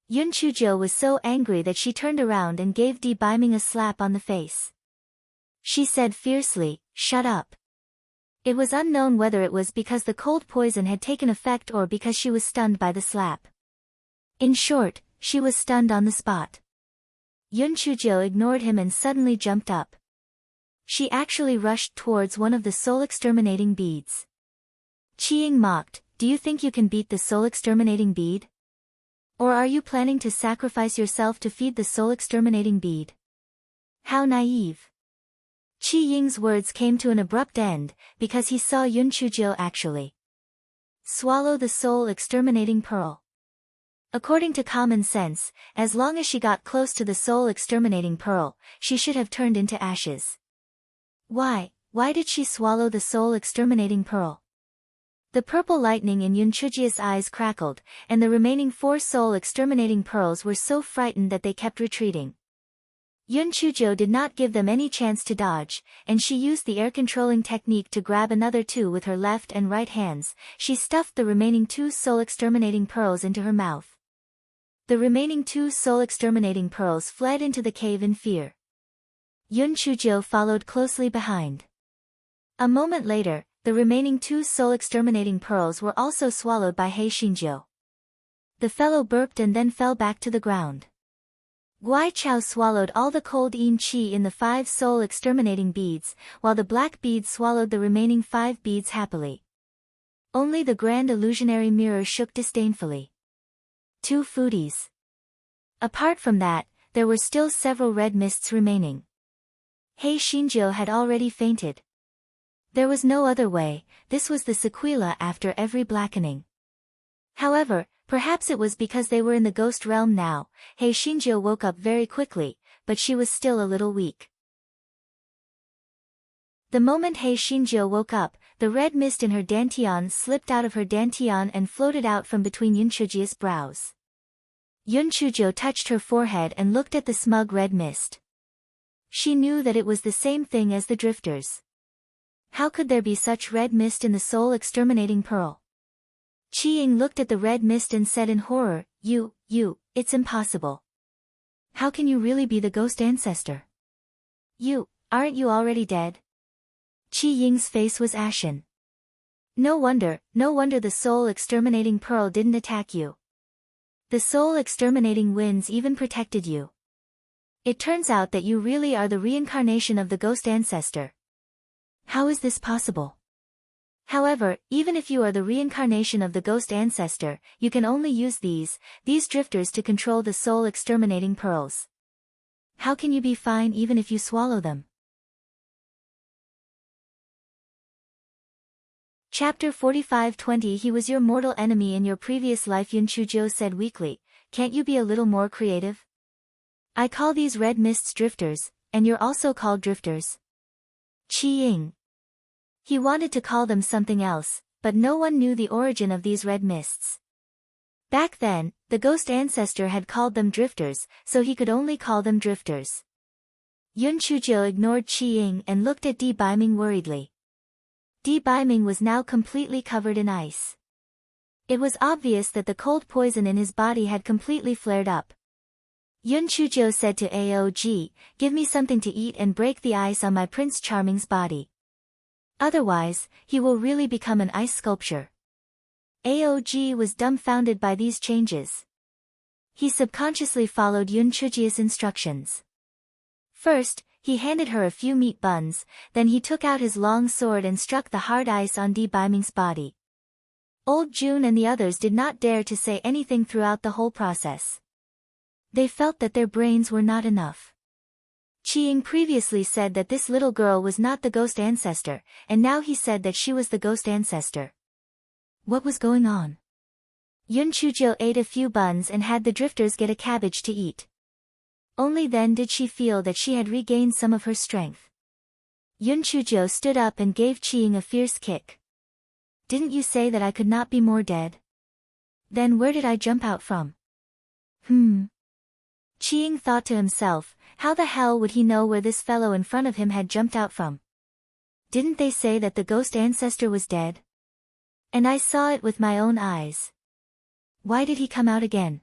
Yun Chuzhou was so angry that she turned around and gave Biming a slap on the face. She said fiercely, "Shut up." It was unknown whether it was because the cold poison had taken effect or because she was stunned by the slap. In short, she was stunned on the spot. Yun Chuzhou ignored him and suddenly jumped up. She actually rushed towards one of the soul-exterminating beads. Qi Ying mocked, "Do you think you can beat the soul-exterminating bead? Or are you planning to sacrifice yourself to feed the soul-exterminating bead? How naive." Qi Ying's words came to an abrupt end, because he saw Yun Chuzhou actually swallow the soul-exterminating pearl. According to common sense, as long as she got close to the soul-exterminating pearl, she should have turned into ashes. Why did she swallow the soul-exterminating pearl? The purple lightning in Yun Chujia's eyes crackled, and the remaining 4 soul-exterminating pearls were so frightened that they kept retreating. Yun Chuzhou did not give them any chance to dodge, and she used the air-controlling technique to grab another 2 with her left and right hands. She stuffed the remaining 2 soul-exterminating pearls into her mouth. The remaining 2 soul-exterminating pearls fled into the cave in fear. Yun Chujiu followed closely behind. A moment later, the remaining 2 soul-exterminating pearls were also swallowed by He Xinjiu. The fellow burped and then fell back to the ground. Guai Chao swallowed all the cold yin qi in the 5 soul-exterminating beads, while the black beads swallowed the remaining 5 beads happily. Only the grand illusionary mirror shook disdainfully. 2 foodies. Apart from that, there were still several red mists remaining. He Xinjiu had already fainted. There was no other way, this was the sequela after every blackening. However, perhaps it was because they were in the ghost realm now. He Xinjiu woke up very quickly, but she was still a little weak. The moment He Xinjiu woke up, the red mist in her dantian slipped out of her dantian and floated out from between Yun Chujiu's brows. Yun Chujiu touched her forehead and looked at the smug red mist. She knew that it was the same thing as the drifters. How could there be such red mist in the soul-exterminating pearl? Qi Ying looked at the red mist and said in horror, You, it's impossible. How can you really be the ghost ancestor? Aren't you already dead? Qi Ying's face was ashen. No wonder the soul-exterminating pearl didn't attack you. The soul-exterminating winds even protected you. It turns out that you really are the reincarnation of the ghost ancestor. How is this possible? However, even if you are the reincarnation of the ghost ancestor, you can only use these drifters to control the soul-exterminating pearls. How can you be fine even if you swallow them? Chapter 45-20 He was your mortal enemy in your previous life, Yun Chujiu said weakly. Can't you be a little more creative? I call these red mists drifters, and you're also called drifters. Qi Ying. He wanted to call them something else, but no one knew the origin of these red mists. Back then, the ghost ancestor had called them drifters, so he could only call them drifters. Yun Chujiu ignored Qi Ying and looked at Di Baiming worriedly. Di Baiming was now completely covered in ice. It was obvious that the cold poison in his body had completely flared up. Yun Chujiu said to Aog, Give me something to eat and break the ice on my Prince Charming's body. Otherwise, he will really become an ice sculpture. Aog was dumbfounded by these changes. He subconsciously followed Yun Chujiu's instructions. First, he handed her a few meat buns, then he took out his long sword and struck the hard ice on Di Baiming's body. Old June and the others did not dare to say anything throughout the whole process. They felt that their brains were not enough. Qi Ying previously said that this little girl was not the ghost ancestor, and now he said that she was the ghost ancestor. What was going on? Yun Chujiu ate a few buns and had the drifters get a cabbage to eat. Only then did she feel that she had regained some of her strength. Yun Chujiu stood up and gave Qi Ying a fierce kick. Didn't you say that I could not be more dead? Then where did I jump out from? Qi Ying thought to himself, how the hell would he know where this fellow in front of him had jumped out from? Didn't they say that the ghost ancestor was dead? And I saw it with my own eyes. Why did he come out again?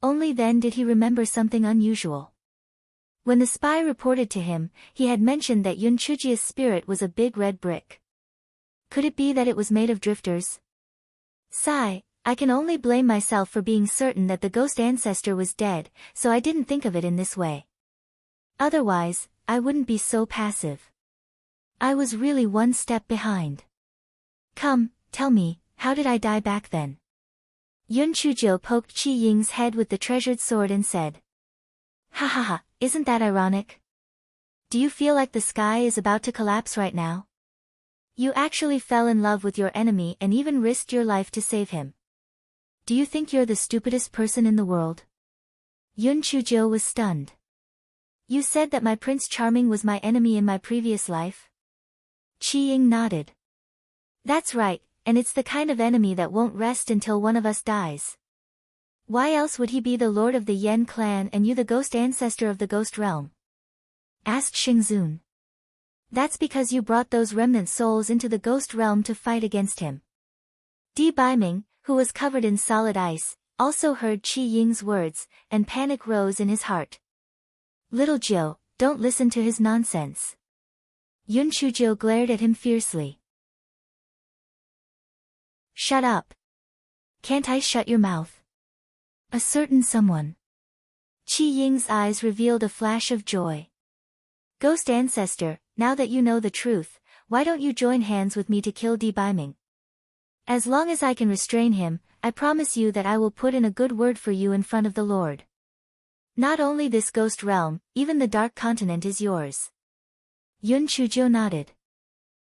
Only then did he remember something unusual. When the spy reported to him, he had mentioned that Yun Chujiu's spirit was a big red brick. Could it be that it was made of drifters? Sigh, I can only blame myself for being certain that the ghost ancestor was dead, so I didn't think of it in this way. Otherwise, I wouldn't be so passive. I was really one step behind. Come, tell me, how did I die back then? Yun Chujiu poked Qi Ying's head with the treasured sword and said. Ha ha ha, isn't that ironic? Do you feel like the sky is about to collapse right now? You actually fell in love with your enemy and even risked your life to save him. Do you think you're the stupidest person in the world? Yun Chujiu was stunned. You said that my Prince Charming was my enemy in my previous life? Qi Ying nodded. That's right, and it's the kind of enemy that won't rest until one of us dies. Why else would he be the lord of the Yen clan and you the ghost ancestor of the ghost realm? Asked Xingzun. That's because you brought those remnant souls into the ghost realm to fight against him. Di Baiming, who was covered in solid ice, also heard Qi Ying's words, and panic rose in his heart. Little Jiu, don't listen to his nonsense. Yun Chujo glared at him fiercely. Shut up. Can't I shut your mouth? A certain someone. Qi Ying's eyes revealed a flash of joy. Ghost ancestor, now that you know the truth, why don't you join hands with me to kill Di Baiming? As long as I can restrain him, I promise you that I will put in a good word for you in front of the Lord. Not only this ghost realm, even the Dark Continent is yours. Yun Chujo nodded.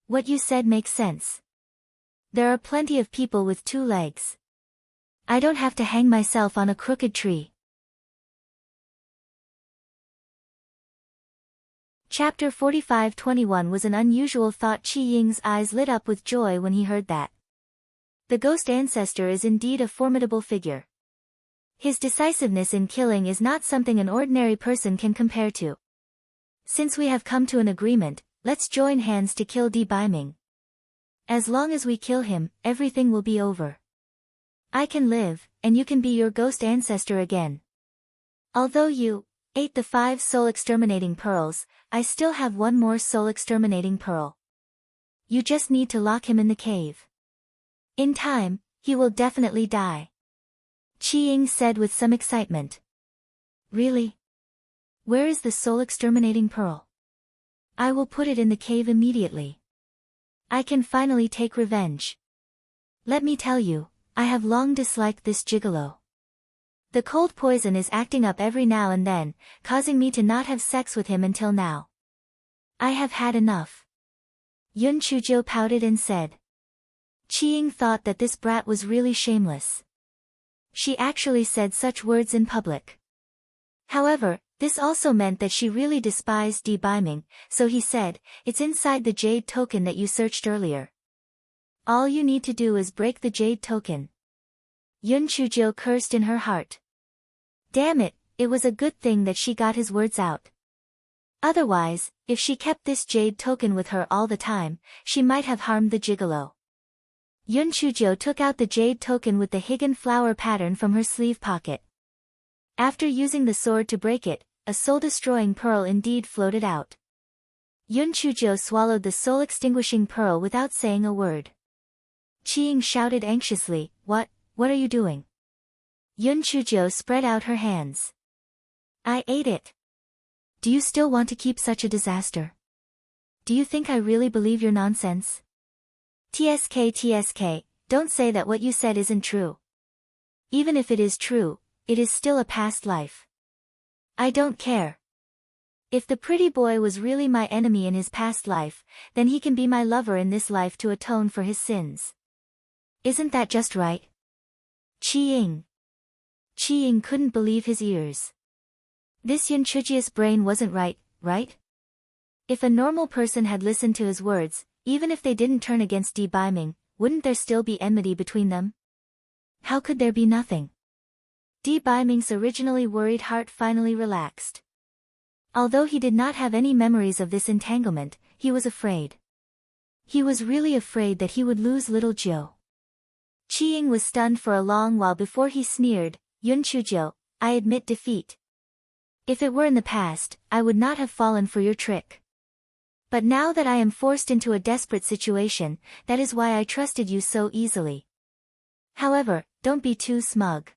What you said makes sense. There are plenty of people with 2 legs. I don't have to hang myself on a crooked tree. Chapter 45-21 was an unusual thought. Qi Ying's eyes lit up with joy when he heard that. The ghost ancestor is indeed a formidable figure. His decisiveness in killing is not something an ordinary person can compare to. Since we have come to an agreement, let's join hands to kill Di Baiming. As long as we kill him, everything will be over. I can live, and you can be your ghost ancestor again. Although you ate the 5 soul exterminating pearls, I still have 1 more soul exterminating pearl. You just need to lock him in the cave. In time, he will definitely die. Qi Ying said with some excitement. Really? Where is the soul exterminating pearl? I will put it in the cave immediately. I can finally take revenge. Let me tell you, I have long disliked this gigolo. The cold poison is acting up every now and then, causing me to not have sex with him until now. I have had enough. Yun Chujo pouted and said. Qi Ying thought that this brat was really shameless. She actually said such words in public. However, this also meant that she really despised Di Baiming, so he said, it's inside the jade token that you searched earlier. All you need to do is break the jade token. Yun Chujo cursed in her heart. Damn it, it was a good thing that she got his words out. Otherwise, if she kept this jade token with her all the time, she might have harmed the gigolo. Yun Chujo took out the jade token with the Higan flower pattern from her sleeve pocket. After using the sword to break it, a soul-destroying pearl indeed floated out. Yun Chujo swallowed the soul-extinguishing pearl without saying a word. Qi Ying shouted anxiously, What are you doing? Yun Chujo spread out her hands. I ate it. Do you still want to keep such a disaster? Do you think I really believe your nonsense? TSK, don't say that what you said isn't true. Even if it is true, it is still a past life. I don't care. If the pretty boy was really my enemy in his past life, then he can be my lover in this life to atone for his sins. Isn't that just right? Qi Ying. Qi Ying couldn't believe his ears. This Yun Chuji's brain wasn't right? If a normal person had listened to his words, even if they didn't turn against Di Baiming, wouldn't there still be enmity between them? How could there be nothing? Di Baiming's originally worried heart finally relaxed. Although he did not have any memories of this entanglement, he was afraid. He was really afraid that he would lose little Jiu. Qi Ying was stunned for a long while before he sneered, Yun Chujo, I admit defeat. If it were in the past, I would not have fallen for your trick. But now that I am forced into a desperate situation, that is why I trusted you so easily. However, don't be too smug.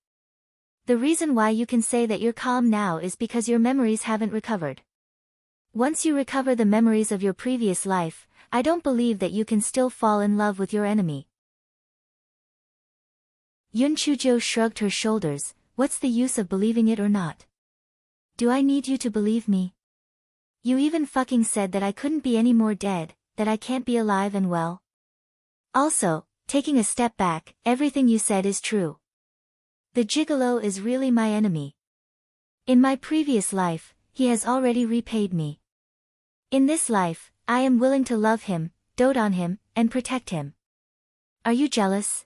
The reason why you can say that you're calm now is because your memories haven't recovered. Once you recover the memories of your previous life, I don't believe that you can still fall in love with your enemy. Yun Chujo shrugged her shoulders, what's the use of believing it or not? Do I need you to believe me? You even fucking said that I couldn't be any more dead, that I can't be alive and well. Also, taking a step back, everything you said is true. The gigolo is really my enemy. In my previous life, he has already repaid me. In this life, I am willing to love him, dote on him, and protect him. Are you jealous?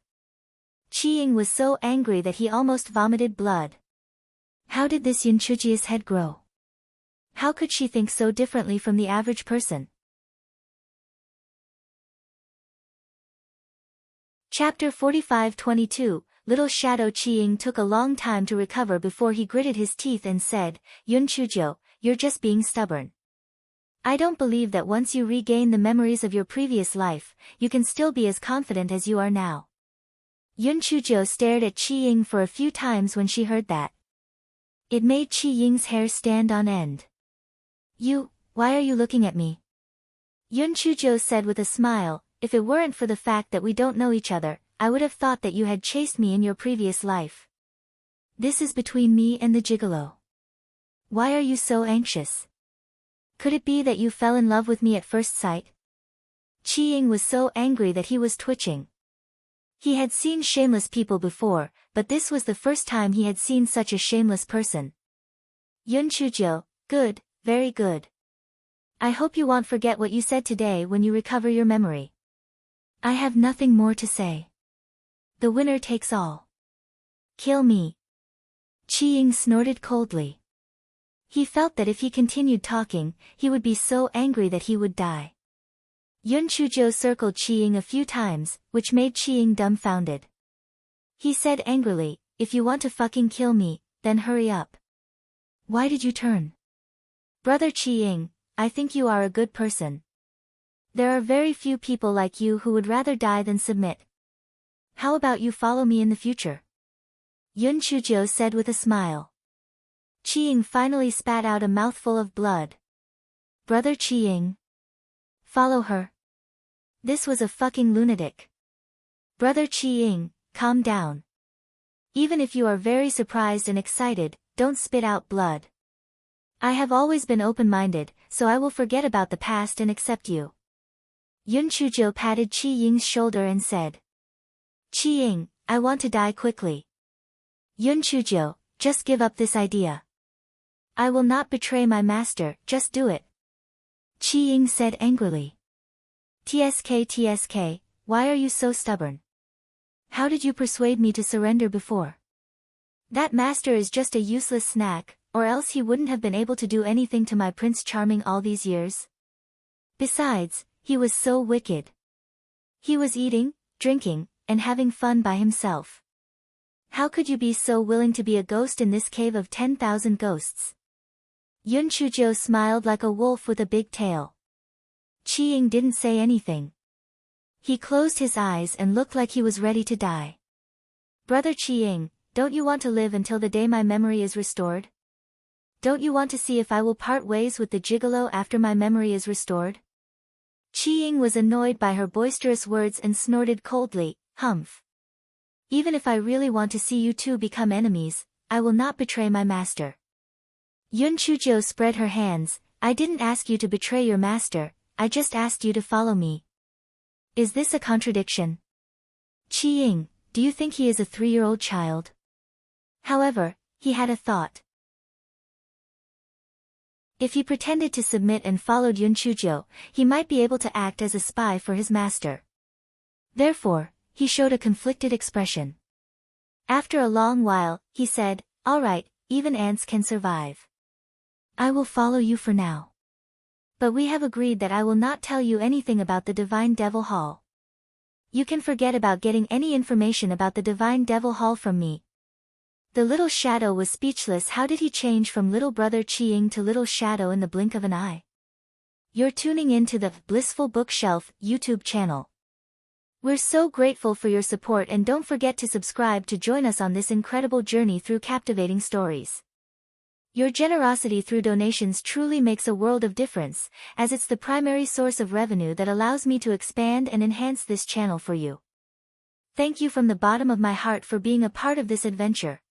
Qi Ying was so angry that he almost vomited blood. How did this Yun Chuji's head grow? How could she think so differently from the average person? Chapter 45-22, Little Shadow. Qi Ying took a long time to recover before he gritted his teeth and said, Yun Chujo, you're just being stubborn. I don't believe that once you regain the memories of your previous life, you can still be as confident as you are now. Yun Chujo stared at Qi Ying for a few times when she heard that. It made Qi Ying's hair stand on end. Why are you looking at me? Yun Chujo said with a smile, if it weren't for the fact that we don't know each other, I would have thought that you had chased me in your previous life. This is between me and the gigolo. Why are you so anxious? Could it be that you fell in love with me at first sight? Qi Ying was so angry that he was twitching. He had seen shameless people before, but this was the first time he had seen such a shameless person. Yun Chujo, good, very good. I hope you won't forget what you said today when you recover your memory. I have nothing more to say. The winner takes all. Kill me. Qi Ying snorted coldly. He felt that if he continued talking, he would be so angry that he would die. Yun Chujo circled Qi Ying a few times, which made Qi Ying dumbfounded. He said angrily, if you want to fucking kill me, then hurry up. Why did you turn? Brother Qi Ying, I think you are a good person. There are very few people like you who would rather die than submit. How about you follow me in the future? Yun Chujo said with a smile. Qi Ying finally spat out a mouthful of blood. Brother Qi Ying. Follow her. This was a fucking lunatic. Brother Qi Ying, calm down. Even if you are very surprised and excited, don't spit out blood. I have always been open-minded, so I will forget about the past and accept you. Yun Chujo patted Qi Ying's shoulder and said. Qi Ying, I want to die quickly. Yun Chujo, just give up this idea. I will not betray my master, just do it. Qi Ying said angrily. TSK, why are you so stubborn? How did you persuade me to surrender before? That master is just a useless snack, or else he wouldn't have been able to do anything to my Prince Charming all these years. Besides, he was so wicked. He was eating, drinking, and having fun by himself. How could you be so willing to be a ghost in this cave of 10,000 ghosts? Yun Chujo smiled like a wolf with a big tail. Qi Ying didn't say anything. He closed his eyes and looked like he was ready to die. Brother Qi Ying, don't you want to live until the day my memory is restored? Don't you want to see if I will part ways with the gigolo after my memory is restored? Qi Ying was annoyed by her boisterous words and snorted coldly, humph. Even if I really want to see you two become enemies, I will not betray my master. Yun Chujo spread her hands, I didn't ask you to betray your master, I just asked you to follow me. Is this a contradiction? Qi Ying, do you think he is a 3-year-old child? However, he had a thought. If he pretended to submit and followed Yun Chujo, he might be able to act as a spy for his master. Therefore, he showed a conflicted expression. After a long while, he said, all right, even ants can survive. I will follow you for now. But we have agreed that I will not tell you anything about the Divine Devil Hall. You can forget about getting any information about the Divine Devil Hall from me. The little shadow was speechless. How did he change from little brother Qi Ying to little shadow in the blink of an eye? You're tuning in to the Blissful Bookshelf YouTube channel. We're so grateful for your support, and don't forget to subscribe to join us on this incredible journey through captivating stories. Your generosity through donations truly makes a world of difference, as it's the primary source of revenue that allows me to expand and enhance this channel for you. Thank you from the bottom of my heart for being a part of this adventure.